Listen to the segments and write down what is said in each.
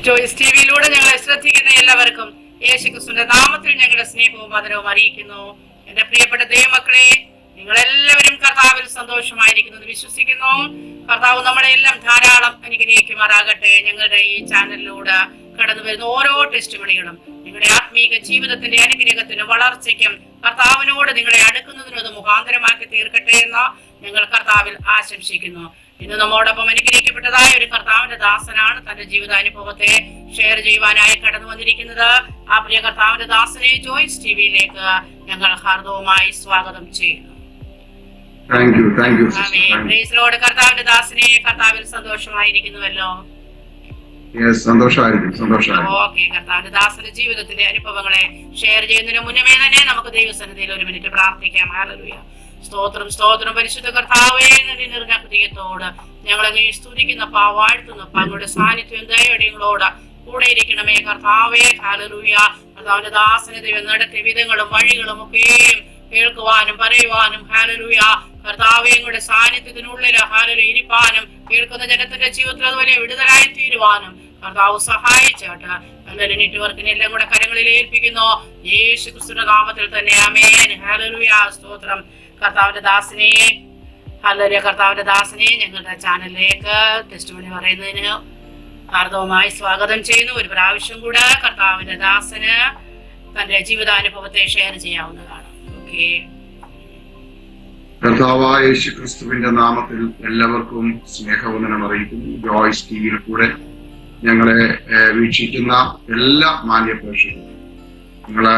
ജോയ്സ് ടിവിയിലൂടെ ഞങ്ങളെ ശ്രദ്ധിക്കുന്ന എല്ലാവർക്കും യേശുക്രിസ്തുവിന്റെ നാമത്തിൽ ഞങ്ങളുടെ സ്നേഹവും ആദരവും അറിയിക്കുന്നു. എന്റെ പ്രിയപ്പെട്ട ദൈവമക്കളെ, നിങ്ങളെല്ലാവരും കർത്താവിൽ സന്തോഷമായിരിക്കുന്നു വിശ്വസിക്കുന്നു. കർത്താവ് നമ്മളെ എല്ലാം ധാരാളം അനുഗ്രഹിക്കുമാറാകട്ടെ. ഞങ്ങളുടെ ഈ ചാനലിലൂടെ കടന്നു വരുന്ന ഓരോ ടെസ്റ്റ് മണികളും നിങ്ങളുടെ ആത്മീക ജീവിതത്തിന്റെ അനുഗ്രഹത്തിനും വളർച്ചയ്ക്കും കർത്താവിനോട് നിങ്ങളെ അടുക്കുന്നതിനും അത് മുഖാന്തരമാക്കി തീർക്കട്ടെ എന്ന് ഞങ്ങൾ കർത്താവിൽ ആശംസിക്കുന്നു. ഇന്ന് നമ്മോടൊപ്പം അനുഗ്രഹിക്കപ്പെട്ടതായ ഒരു കർത്താവിന്റെ ദാസനാണ് തന്റെ ജീവിതാനുഭവത്തെ ഷെയർ ചെയ്യുവാനായി കടന്നു വന്നിരിക്കുന്നത്. ആ പ്രിയ കർത്താവിന്റെ ദാസനെ ജോയ്സ് ടിവിയിലേക്ക് ഞങ്ങൾ ഹാർദവുമായി സ്വാഗതം ചെയ്യുന്നു. കർത്താവിന്റെ ദാസനെ കർത്താവിൽ സന്തോഷമായിരിക്കുന്നുവല്ലോ. ഓക്കെ, കർത്താവിന്റെ ദാസന്റെ ജീവിതത്തിലെ അനുഭവങ്ങളെ ഷെയർ ചെയ്യുന്നതിന് മുന്നമേ തന്നെ നമുക്ക് ദൈവസന്നിധിയിൽ ഒരു മിനിറ്റ് പ്രാർത്ഥിക്കാം. ഹല്ലേലൂയ. സ്തോത്രം സ്തോത്രം പരിശുദ്ധ കർത്താവേ, നിറഞ്ഞ ഹൃദയത്തോട് ഞങ്ങളെ സ്തുതിക്കുന്ന വാഴ്ത്തുന്ന അങ്ങയുടെ സാന്നിധ്യം ദയയോടെ കൂടെ ഇരിക്കണമേ കർത്താവേ. ഹല്ലേലൂയ. കർത്താവിന്റെ ദാസനെ ദൈവം നടത്തിയ വിധങ്ങളും വഴികളും ഒക്കെയും കേൾക്കുവാനും പറയുവാനും ഹല്ലേലൂയ കർത്താവേ അങ്ങയുടെ സാന്നിധ്യത്തിനുള്ളിൽ ഹല്ലേലൂയ ഇരിപ്പാനും കേൾക്കുന്ന ജനത്തിന്റെ ജീവിതത്തിൽ അതുപോലെ വിടുതലായി തീരുവാനും കർത്താവ് സഹായിച്ചാട്ട് നല്ലൊരു നെറ്റ്വർക്കിനെ എല്ലാം കൂടെ കരങ്ങളിൽ ഏൽപ്പിക്കുന്നു യേശുക്രിസ്തുവിന്റെ നാമത്തിൽ തന്നെ. ആമേൻ. ഹല്ലേലൂയ. സ്തോത്രം. കർത്താവിന്റെ ദാസനെ ഹല്ലേലൂയ. കർത്താവിന്റെ ദാസനെ ഞങ്ങളുടെ ചാനലിലേക്ക് ടെസ്റ്റിമണി പറയുന്നതിന് ഹാർദവമായി സ്വാഗതം ചെയ്യുന്നു. ഒരു പ്രാവശ്യം കൂടെ കർത്താവിന്റെ ദാസന് തന്റെ ജീവിതാനുഭവത്തെ ഷെയർ ചെയ്യാവുന്നതാണ്. ഓക്കെ. കർത്താവായ യേശുക്രിസ്തുവിന്റെ നാമത്തിൽ എല്ലാവർക്കും സ്നേഹവന്ദനം അറിയിക്കുന്നു. ജോയ്സ് ടിവിയിൽ കൂടെ ഞങ്ങളെ വീക്ഷിക്കുന്ന എല്ലാ മാന്യ പ്രേക്ഷകരും, നിങ്ങളെ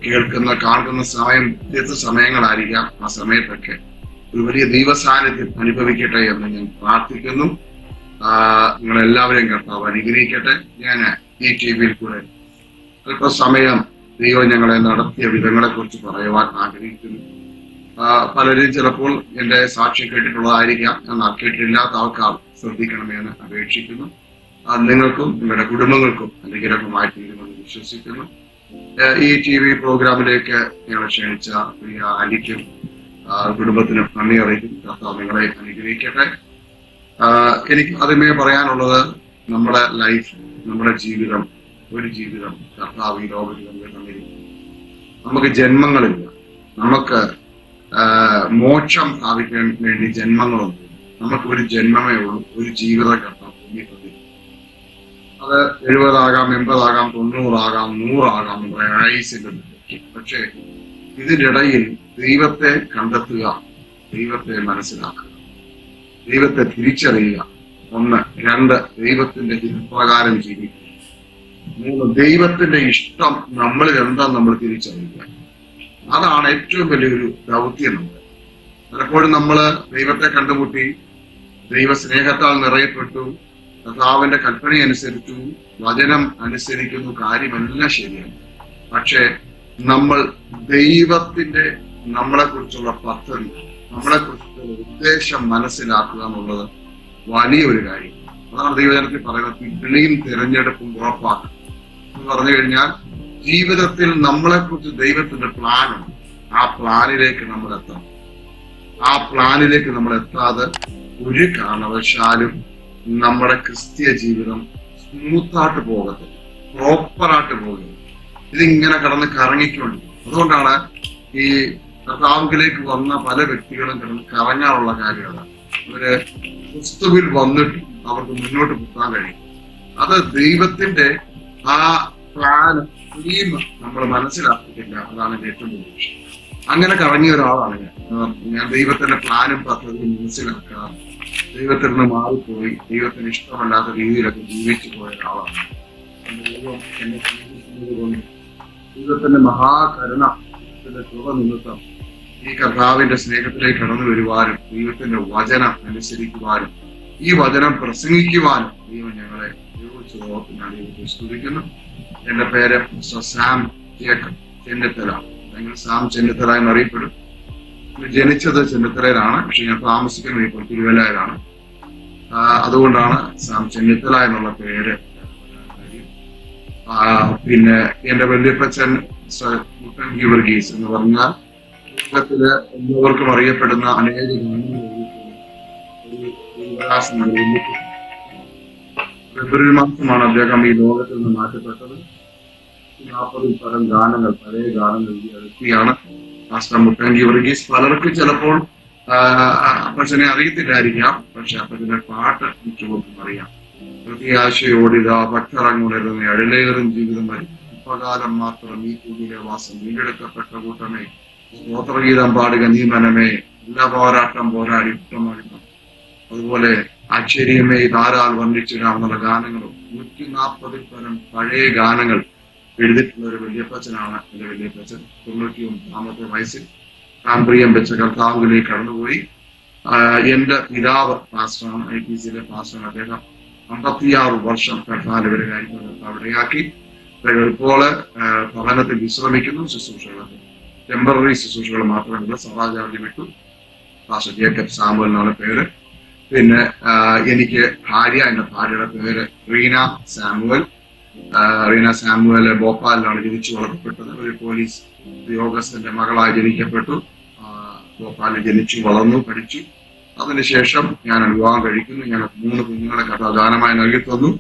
കേൾക്കുന്ന കാണുന്ന സമയം വ്യത്യസ്ത സമയങ്ങളായിരിക്കാം. ആ സമയത്തൊക്കെ ഒരു വലിയ ദൈവസാന്നിധ്യം അനുഭവിക്കട്ടെ എന്ന് ഞാൻ പ്രാർത്ഥിക്കുന്നു. നിങ്ങളെല്ലാവരെയും കർത്താവ് അനുഗ്രഹിക്കട്ടെ. ഞാൻ ഈ ടിവിയിൽ കൂടെ അല്പസമയം ദൈവം ഞങ്ങളെ നടത്തിയ വിധങ്ങളെ കുറിച്ച് പറയുവാൻ ആഗ്രഹിക്കുന്നു. പലരും ചിലപ്പോൾ എന്റെ സാക്ഷ്യം കേട്ടിട്ടുള്ളതായിരിക്കാം, എന്നാൽ കേട്ടിട്ടില്ലാത്ത ആൾക്കാർ ശ്രദ്ധിക്കണമെന്ന് അപേക്ഷിക്കുന്നു. നിങ്ങൾക്കും നിങ്ങളുടെ കുടുംബങ്ങൾക്കും അനുഗ്രഹമായി തീരുമെന്ന് വിശ്വസിക്കുന്നു. ഈ TV പ്രോഗ്രാമിലേക്ക് ഞങ്ങളെ ക്ഷണിച്ച പ്രിയ ആന്റിക്കും കുടുംബത്തിനും നന്ദി അറിയിക്കും. കർത്താവ് നിങ്ങളെ അനുഗ്രഹിക്കട്ടെ. എനിക്ക് ആദ്യമേ പറയാനുള്ളത്, നമ്മുടെ ലൈഫ്, നമ്മുടെ ജീവിതം, ഒരു ജീവിതം കർത്താവ് ഈ ലോകത്തിൽ നമുക്ക് തന്നിരിക്കും. നമുക്ക് ജന്മങ്ങളില്ല. നമുക്ക് മോക്ഷം സ്ഥാപിക്കാൻ വേണ്ടി ജന്മങ്ങളൊന്നും, നമുക്ക് ഒരു ജന്മമേ ഉള്ളൂ. ഒരു ജീവിതം കർത്താവ് തന്നിട്ടുണ്ട്. അത് 70 ആകാം, 80 ആകാം, 90 ആകാം, 100 ആകാം, നമ്മുടെ ആയുസിന്റെ. പക്ഷേ ഇതിനിടയിൽ ദൈവത്തെ കണ്ടെത്തുക, ദൈവത്തെ മനസ്സിലാക്കുക, ദൈവത്തെ തിരിച്ചറിയുക. 1, 2 ദൈവത്തിന്റെ ഹിതപ്രകാരം ജീവിക്കുക. 3 ദൈവത്തിന്റെ ഇഷ്ടം നമ്മളിൽ എന്താ നമ്മൾ തിരിച്ചറിയുക. അതാണ് ഏറ്റവും വലിയൊരു ദൗത്യം. പലപ്പോഴും നമ്മള് ദൈവത്തെ കണ്ടുമുട്ടി, ദൈവ സ്നേഹത്താൽ നിറയപ്പെട്ടു, കർത്താവിന്റെ കൽപ്പന അനുസരിച്ചു, വചനം അനുസരിക്കുന്നു, കാര്യമെല്ലാം ശരിയാണ്. പക്ഷെ നമ്മൾ ദൈവത്തിന്റെ നമ്മളെ കുറിച്ചുള്ള പദ്ധതി, നമ്മളെ കുറിച്ചുള്ള ഉദ്ദേശം മനസ്സിലാക്കുക എന്നുള്ളത് വലിയൊരു കാര്യം. അതാണ് ദൈവജനത്തിൽ പറയുന്നത്, പിടിയും തിരഞ്ഞെടുപ്പും ഉറപ്പാക്കുക എന്ന് പറഞ്ഞു കഴിഞ്ഞാൽ, ജീവിതത്തിൽ നമ്മളെ കുറിച്ച് ദൈവത്തിന്റെ പ്ലാനുണ്ട്. ആ പ്ലാനിലേക്ക് നമ്മൾ എത്തണം. ആ പ്ലാനിലേക്ക് നമ്മൾ എത്താതെ ഒരു കാരണവശാലും നമ്മുടെ ക്രിസ്തീയ ജീവിതം സ്മൂത്തായിട്ട് പോകത്തില്ല, പ്രോപ്പറായിട്ട് പോകരുത്. ഇതിങ്ങനെ കടന്ന് കറങ്ങിക്കൊണ്ടിരിക്കും. അതുകൊണ്ടാണ് ഈ കർത്താവിലേക്ക് വന്ന പല വ്യക്തികളും കിടന്ന് കറങ്ങാനുള്ള കാര്യമാണ്. അവര് ക്രിസ്തുവിൽ വന്നിട്ട് അവർക്ക് മുന്നോട്ട് പോകാൻ കഴിയും. അത് ദൈവത്തിന്റെ ആ പ്ലാൻ നമ്മൾ മനസ്സിലാക്കിയിട്ടില്ല. അതാണ് ഏറ്റവും വലിയ വിഷയം. അങ്ങനെ കറങ്ങിയ ഒരാളാണ് ഞാൻ. ദൈവത്തിന്റെ പ്ലാനും പദ്ധതിയും മനസ്സിലാക്കുക, ദൈവത്തിൽ നിന്ന് മാറിപ്പോയി ദൈവത്തിന് ഇഷ്ടമല്ലാത്ത രീതിയിലൊക്കെ ജീവിച്ചു പോയ ഒരാളാണ്. ദൈവം എന്നെ കൊണ്ട് ദൈവത്തിന്റെ മഹാകരുണ, കൃപ നിമിത്തം ഈ കർത്താവിന്റെ സ്നേഹത്തിലേക്ക് കടന്നു വരുവാനും ദൈവത്തിന്റെ വചനം അനുസരിക്കുവാനും ഈ വചനം പ്രസംഗിക്കുവാനും ദൈവം ഞങ്ങളെ ഞാൻ ദൈവത്തെ സ്തുതിക്കുന്നു. എന്റെ പേര് സാം ചെന്നിത്തല. അല്ലെങ്കിൽ സാം ചെന്നിത്തല എന്നറിയപ്പെടും. ജനിച്ചത് ചെന്നിത്തലയിലാണ്, പക്ഷെ ഞാൻ താമസിക്കുന്നത് ഇപ്പോൾ തിരുവല്ലയിലാണ്. അതുകൊണ്ടാണ് സാം ചെന്നിത്തല എന്നുള്ള പേര്. പിന്നെ എന്റെ വല്യപ്പച്ചൻ ഗീവർഗീസ് എന്ന് പറഞ്ഞാൽ ലോകത്തില് എല്ലാവർക്കും അറിയപ്പെടുന്ന അനേക ഫെബ്രുവരി മാസമാണ് അദ്ദേഹം ഈ ലോകത്തിൽ നിന്ന് മാറ്റപ്പെട്ടത്. 40 പരം ഗാനങ്ങൾ, പഴയ ഗാനങ്ങൾ എഴുതിയാണ് മാസ്റ്റർ മുട്ടങ്കി വർഗീസ്. പലർക്കും ചിലപ്പോൾ അപ്പച്ചനെ അറിയത്തില്ലായിരിക്കാം, പക്ഷെ അപ്പച്ചന്റെ പാട്ട് മിക്കവർക്കും അറിയാം. പ്രത്യാശയോടിത ഭക്തറങ്ങുണരുന്ന അഴലേറും ജീവിതം വരും, ഉപകാലം മാത്രം ഈ ഭൂമിയിലെ വാസം, വീണ്ടെടുക്കപ്പെട്ട കൂട്ടമേ സ്തോത്രഗീതം പാടുക നീ മനമേ, എല്ലാ പോരാട്ടം പോരാടി കുറ്റമായിരുന്നു. അതുപോലെ ആശ്ചര്യമേ ധാരാൾ വർണ്ണിച്ചിടാവുന്ന ഗാനങ്ങളും 140 പരം പഴയ ഗാനങ്ങൾ എഴുതിയിട്ടുള്ള ഒരു വല്യപ്പച്ചനാണ് എന്റെ വല്യപ്പച്ചൻ. 91 വയസ്സിൽ താൻപ്രിയം വെച്ച കർത്താവിലേക്ക് കടന്നുപോയി. എന്റെ പിതാവ് പാസ്റ്ററാണ്, IPCയിലെ പാസ്റ്ററാണ്. അദ്ദേഹം 56 വർഷം കർത്താവിന്റെ കാര്യങ്ങൾ കർത്താവിടെയാക്കി. ഇപ്പോൾ ഭവനത്തിൽ വിശ്രമിക്കുന്നു. ശുശ്രൂഷകളൊക്കെ ടെമ്പററി ശുശ്രൂഷകൾ മാത്രമല്ല, സഭാചാർജ് വിട്ടു. പാസ്റ്റർ ജേക്കബ് സാമുവൽ എന്നാണ് പേര്. പിന്നെ എനിക്ക് ഭാര്യ, എന്റെ ഭാര്യയുടെ പേര് റീന സാമുവൽ. റീന സാമുവൽ ഭോപ്പാലിലാണ് ജനിച്ചു വളർത്തപ്പെട്ടത്. ഒരു പോലീസ് ഉദ്യോഗസ്ഥന്റെ മകളായി ജനിക്കപ്പെട്ടു. ഭോപ്പാലിൽ ജനിച്ചു വളർന്നു പഠിച്ചു. അതിനുശേഷം ഞാൻ വിവാഹം കഴിക്കുന്നു. ഞാൻ 3 കുഞ്ഞുങ്ങളെ കഥാദാനമായി നൽകി തന്നു.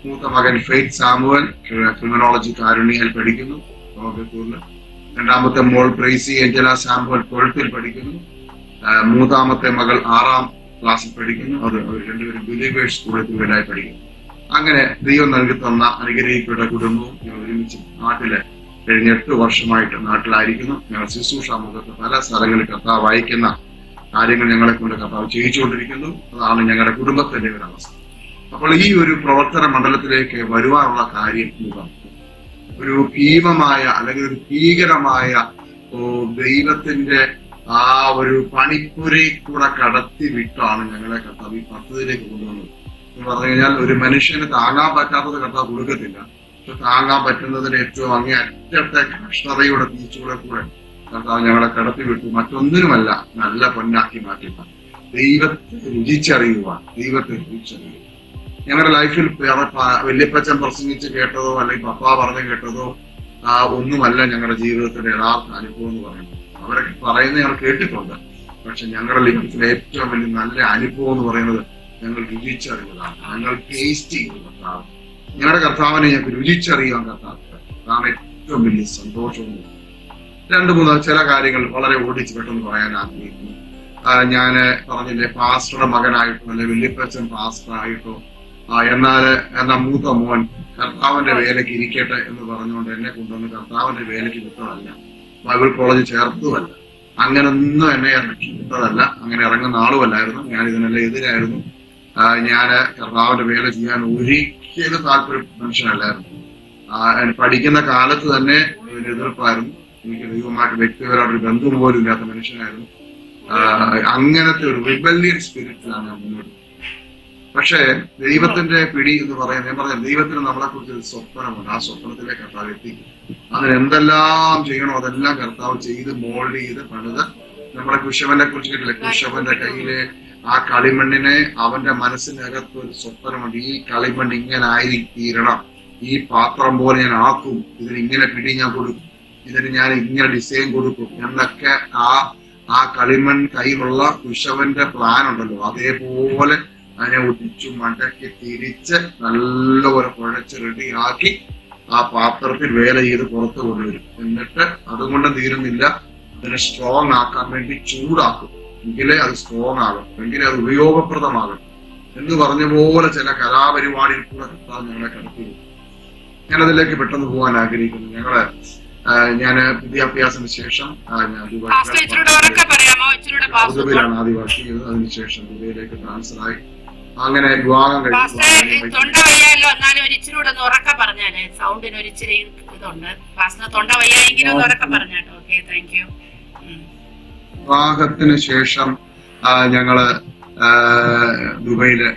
മൂത്ത മകൻ ഫെയ്ത്ത് സാമുവൽ ക്രിമിനോളജി കാരുണ്യയിൽ പഠിക്കുന്നു, ലോകത്തൂരിൽ. രണ്ടാമത്തെ മോൾ പ്രൈസി ഏഞ്ചല സാമുവൽ 12th പഠിക്കുന്നു. മൂന്നാമത്തെ മകൾ 6ാം ക്ലാസ്സിൽ പഠിക്കുന്നു. അവർ രണ്ടുപേരും ബിലീവേഴ്സ് സ്കൂളിൽ പഠിക്കുന്നു. അങ്ങനെ ദൈവം നൽകി തന്ന അനുഗ്രഹിക്കപ്പെട്ട കുടുംബവും ഒരുമിച്ച് നാട്ടില് കഴിഞ്ഞ 8 വർഷമായിട്ട് നാട്ടിലായിരിക്കുന്നു. ഞങ്ങൾ ശുശ്രൂഷ മുഖത്ത് പല സ്ഥലങ്ങളിൽ കർത്താവ് വായിക്കുന്ന കാര്യങ്ങൾ ഞങ്ങളെ കൊണ്ട് കർത്താവ് ചെയ്യിച്ചുകൊണ്ടിരിക്കുന്നു. അതാണ് ഞങ്ങളുടെ കുടുംബത്തിന്റെ ഒരു അവസ്ഥ. അപ്പോൾ ഈ ഒരു പ്രവർത്തന മണ്ഡലത്തിലേക്ക് വരുവാനുള്ള കാര്യം ഒരു ഭീമമായ അല്ലെങ്കിൽ ഒരു ഭീകരമായ ദൈവത്തിന്റെ ആ ഒരു പണിപ്പുരയിൽ കൂടെ കടത്തി വിട്ടാണ് ഞങ്ങളെ കർത്താവ് ഈ പദ്ധതിയിലേക്ക് കൊണ്ടുവന്നത്. എന്ന് പറഞ്ഞു കഴിഞ്ഞാൽ ഒരു മനുഷ്യന് താങ്ങാൻ പറ്റാത്തത് കർത്താവ് കൊടുക്കത്തില്ല, പക്ഷെ താങ്ങാൻ പറ്റുന്നതിന് ഏറ്റവും അങ്ങേ അറ്റത്തെ കഷ്ടതയുടെ തീച്ചൂടെ കൂടെ കർത്താവ് ഞങ്ങളെ കടത്തി വിട്ടു. മറ്റൊന്നിനുമല്ല, നല്ല പൊന്നാക്കി മാറ്റില്ല. ദൈവത്തെ രുചിച്ചറിയുക, ദൈവത്തെ രുചിച്ചറിയുക. ഞങ്ങളുടെ ലൈഫിൽ വല്യപ്പച്ചൻ പ്രസംഗിച്ച് കേട്ടതോ അല്ലെങ്കിൽ പപ്പ പറഞ്ഞു കേട്ടതോ ഒന്നുമല്ല ഞങ്ങളുടെ ജീവിതത്തിന്റെ യഥാർത്ഥ അനുഭവം എന്ന് പറയുന്നത്. അവരൊക്കെ പറയുന്നത് ഞങ്ങൾ കേട്ടിട്ടുണ്ട്, പക്ഷെ ഞങ്ങളുടെ ലൈഫിലെ ഏറ്റവും വലിയ നല്ല അനുഭവം എന്ന് പറയുന്നത് ഞങ്ങൾ രുചിച്ചറിയുന്നതാണ്. ഞങ്ങൾ ടേസ്റ്റ് ചെയ്യുന്ന കർത്താവ്, ഞങ്ങളുടെ കർത്താവിനെ ഞങ്ങൾക്ക് രുചിച്ചറിയാൻ കർത്താവ്, അതാണ് ഏറ്റവും വലിയ സന്തോഷവും. 2-3 ചില കാര്യങ്ങൾ വളരെ ഓടിച്ച് പെട്ടെന്ന് പറയാൻ ആഗ്രഹിക്കുന്നു. ഞാൻ പറഞ്ഞില്ലേ, പാസ്റ്ററുടെ മകനായിട്ടോ അല്ലെ വല്യപ്പച്ചൻ പാസ്റ്റർ ആയിട്ടോ എന്നാ മൂത്ത മോൻ കർത്താവിന്റെ വേലയ്ക്ക് ഇരിക്കട്ടെ എന്ന് പറഞ്ഞുകൊണ്ട് എന്നെ കൊണ്ടുവന്ന് കർത്താവിന്റെ വേലയ്ക്ക് വിട്ടതല്ല, ബൈബിൾ കോളേജ് ചേർത്തതല്ല, അങ്ങനൊന്നും എന്നെ ഇറക്കി വിട്ടതല്ല, അങ്ങനെ ഇറങ്ങുന്ന ആളുമല്ലായിരുന്നു. ഞാൻ ഇതിനെല്ലാം എതിരായിരുന്നു. ഞാൻ കർത്താവിന്റെ വേല ചെയ്യാൻ ഒരിക്കലും താല്പര്യ മനുഷ്യനല്ലായിരുന്നു. പഠിക്കുന്ന കാലത്ത് തന്നെ ഒരു എതിർപ്പായിരുന്നു. എനിക്ക് ദൈവമായിട്ട് വ്യക്തിപരമായിട്ടൊരു ബന്ധം പോലും ഇല്ലാത്ത മനുഷ്യനായിരുന്നു. അങ്ങനത്തെ ഒരു റിബല്യൻ സ്പിരിറ്റിലാണ് ഞാൻ മുന്നോട്ട്. പക്ഷേ ദൈവത്തിന്റെ പിടി എന്ന് പറയാൻ ഞാൻ പറഞ്ഞ ദൈവത്തിന് നമ്മളെ കുറിച്ച് ഒരു സ്വപ്നമുണ്ട്. ആ സ്വപ്നത്തിലേക്ക് കർത്താവ് എത്തിക്കും. അതിന് എന്തെല്ലാം ചെയ്യണോ അതെല്ലാം കർത്താവ് ചെയ്ത് മോൾഡ് ചെയ്ത് പണിത്. നമ്മളെ കുശവനെ കുറിച്ച് കേട്ടില്ല, കുശവന്റെ കയ്യിലെ ആ കളിമണ്ണിനെ അവന്റെ മനസ്സിനകത്ത് ഒരു സ്വപ്നമുണ്ട്. ഈ കളിമണ്ണ് ഇങ്ങനെ ആയിത്തീരണം, ഈ പാത്രം പോലെ ഞാൻ ആക്കും, ഇതിന് ഇങ്ങനെ പിടി ഞാൻ കൊടുക്കും, ഇതിന് ഞാൻ ഇങ്ങനെ ഡിസൈൻ കൊടുക്കും എന്നൊക്കെ ആ കളിമൺ കയ്യിലുള്ള കുശവന്റെ പ്ലാൻ ഉണ്ടല്ലോ, അതേപോലെ അതിനെ ഒടിച്ചു മടക്കി തിരിച്ച് നല്ലപോലെ കുഴച്ച് റെഡിയാക്കി ആ പാത്രത്തിൽ വേല ചെയ്ത് പുറത്ത് കൊണ്ടുവരും. എന്നിട്ട് അതുകൊണ്ട് തീരുന്നില്ല, അതിനെ സ്ട്രോങ് ആക്കാൻ വേണ്ടി ചൂടാക്കും. എങ്കിലേ അത് സ്ട്രോങ് ആകും, എങ്കിലേ അത് ഉപയോഗപ്രദമാകും എന്ന് പറഞ്ഞ പോലെ ചില കലാപരിപാടിയിൽ കൂടെ കർത്താവ് ഞങ്ങളെ കടത്തി. ഞാനതിലേക്ക് പെട്ടെന്ന് പോകാൻ ആഗ്രഹിക്കുന്നു. ഞാൻ വിദ്യാഭ്യാസത്തിന് ശേഷം ഞാൻ ദുബൈയിലാണ് ആദ്യം വർക്ക് ചെയ്തത്. അതിനുശേഷം ദുബൈയിലേക്ക് ട്രാൻസ്ഫർ ആയി. അങ്ങനെ വിവാഹം കഴിഞ്ഞു. വിവാഹത്തിന് ശേഷം ഞങ്ങള് ദുബൈയില്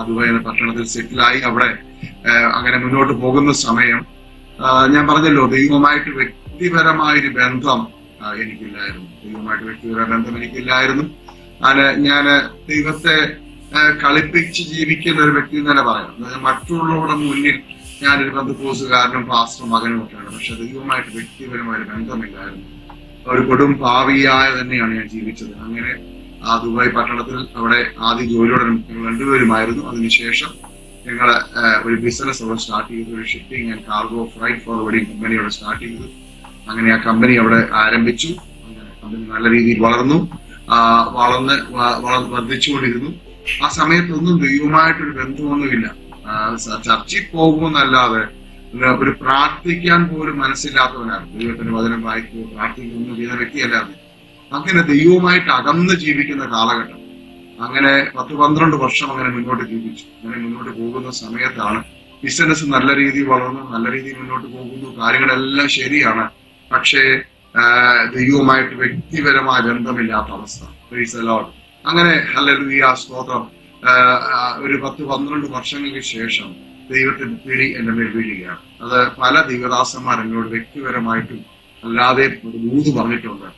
ദുബൈ എന്ന പട്ടണത്തിൽ സെറ്റിലായി. അവിടെ അങ്ങനെ മുന്നോട്ട് പോകുന്ന സമയം ഞാൻ പറഞ്ഞല്ലോ, ദൈവമായിട്ട് വ്യക്തിപരമായൊരു ബന്ധം എനിക്കില്ലായിരുന്നു. ഞാൻ ദൈവത്തെ കളിപ്പിച്ച് ജീവിക്കുന്ന ഒരു വ്യക്തി എന്ന് തന്നെ പറയാം. മറ്റുള്ളവരുടെ മുന്നിൽ ഞാനൊരു ബന്ധുക്കോസുകാരനും പാസ്റ്റർ മകനും ഒക്കെയാണ്, പക്ഷെ ദൈവമായിട്ട് വ്യക്തിപരമായൊരു ബന്ധമില്ലായിരുന്നു. ഒരു കൊടും ഭാവിയായ തന്നെയാണ് ഞാൻ ജീവിച്ചത്. അങ്ങനെ ആ ദുബായ് പട്ടണത്തിൽ അവിടെ ആദ്യം ജോലിയോടെ രണ്ടുപേരുമായിരുന്നു. അതിനുശേഷം ഞങ്ങള് ഒരു ബിസിനസ് അവിടെ സ്റ്റാർട്ട് ചെയ്തു. ഒരു shipping and cargo freight forwarding company അവിടെ സ്റ്റാർട്ട് ചെയ്തു. അങ്ങനെ ആ കമ്പനി അവിടെ ആരംഭിച്ചു. അങ്ങനെ കമ്പനി നല്ല രീതിയിൽ വളർന്നു, വർദ്ധിച്ചുകൊണ്ടിരുന്നു. ആ സമയത്തൊന്നും ദൈവമായിട്ടൊരു ബന്ധമൊന്നുമില്ല. ചർച്ചിൽ പോകുമെന്നല്ലാതെ ഒരു പ്രാർത്ഥിക്കാൻ പോലും മനസ്സില്ലാത്തവനാണ്. ദൈവത്തിന്റെ വചനം വായിക്കുകയോ പ്രാർത്ഥിക്കുകയൊന്നും ചെയ്യുന്ന വ്യക്തിയല്ലാതെ അങ്ങനെ ദൈവവുമായിട്ട് അകന്ന് ജീവിക്കുന്ന കാലഘട്ടം. അങ്ങനെ 10-12 വർഷം അങ്ങനെ മുന്നോട്ട് ജീവിച്ചു. അങ്ങനെ മുന്നോട്ട് പോകുന്ന സമയത്താണ് ബിസിനസ് നല്ല രീതിയിൽ വളർന്നു, നല്ല രീതിയിൽ മുന്നോട്ട് പോകുന്നു, കാര്യങ്ങളെല്ലാം ശരിയാണ്. പക്ഷേ ദൈവവുമായിട്ട് വ്യക്തിപരമായ ബന്ധമില്ലാത്ത അവസ്ഥ. Praise the Lord. അങ്ങനെ ഹല്ലേലൂയ, സ്തോത്രം. ഒരു 10-12 വർഷങ്ങൾക്ക് ശേഷം ദൈവത്തിന്റെ പിടി എന്റെ മേൽ വീഴുകയാണ്. അത് പല ദൈവദാസന്മാർ എന്നോട് വ്യക്തിപരമായിട്ടും അല്ലാതെ ദൂത് പറഞ്ഞിട്ടുണ്ട്.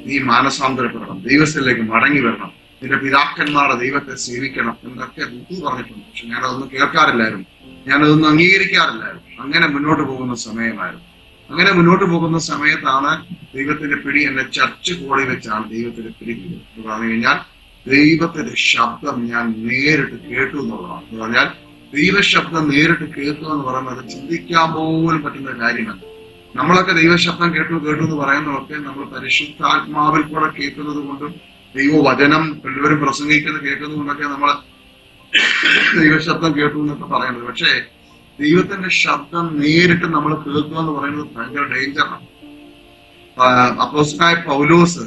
നീ മാനസാന്തരപ്പെടണം, ദൈവത്തിലേക്ക് മടങ്ങി വരണം, നിന്റെ പിതാക്കന്മാരുടെ ദൈവത്തെ സേവിക്കണം എന്നൊക്കെ ദൂത് പറഞ്ഞിട്ടുണ്ട്. പക്ഷെ ഞാനതൊന്നും കേൾക്കാറില്ലായിരുന്നു, ഞാനതൊന്നും അംഗീകരിക്കാറില്ലായിരുന്നു. അങ്ങനെ മുന്നോട്ട് പോകുന്ന സമയമായിരുന്നു. അങ്ങനെ മുന്നോട്ട് പോകുന്ന സമയത്താണ് ദൈവത്തിന്റെ പിടി എന്നെ ചർച്ച് കോളിൽ വെച്ചാണ് ദൈവത്തിന്റെ പിടി എന്ന് പറഞ്ഞു കഴിഞ്ഞാൽ ദൈവത്തിന്റെ ശബ്ദം ഞാൻ നേരിട്ട് കേട്ടു എന്നുള്ളതാണ്. എന്ന് പറഞ്ഞാൽ ദൈവശബ്ദം നേരിട്ട് കേൾക്കുക എന്ന് പറയുന്നത് ചിന്തിക്കാൻ പോലും പറ്റുന്ന കാര്യമല്ല. നമ്മളൊക്കെ ദൈവശബ്ദം കേട്ടു എന്ന് പറയുന്നതൊക്കെ നമ്മൾ പരിശുദ്ധാത്മാവിൽ കൂടെ കേൾക്കുന്നത് കൊണ്ടും ദൈവവചനം എല്ലാവരും പ്രസംഗിക്കുന്നത് കേൾക്കുന്നത് കൊണ്ടൊക്കെ നമ്മൾ ദൈവശബ്ദം കേട്ടു എന്നൊക്കെ പറയുന്നത്. പക്ഷേ ദൈവത്തിന്റെ ശബ്ദം നേരിട്ട് നമ്മൾ കേൾക്കുക എന്ന് പറയുന്നത് ഭയങ്കര ഡേഞ്ചറാണ്. അപ്പോസ്തലനായ പൗലോസ്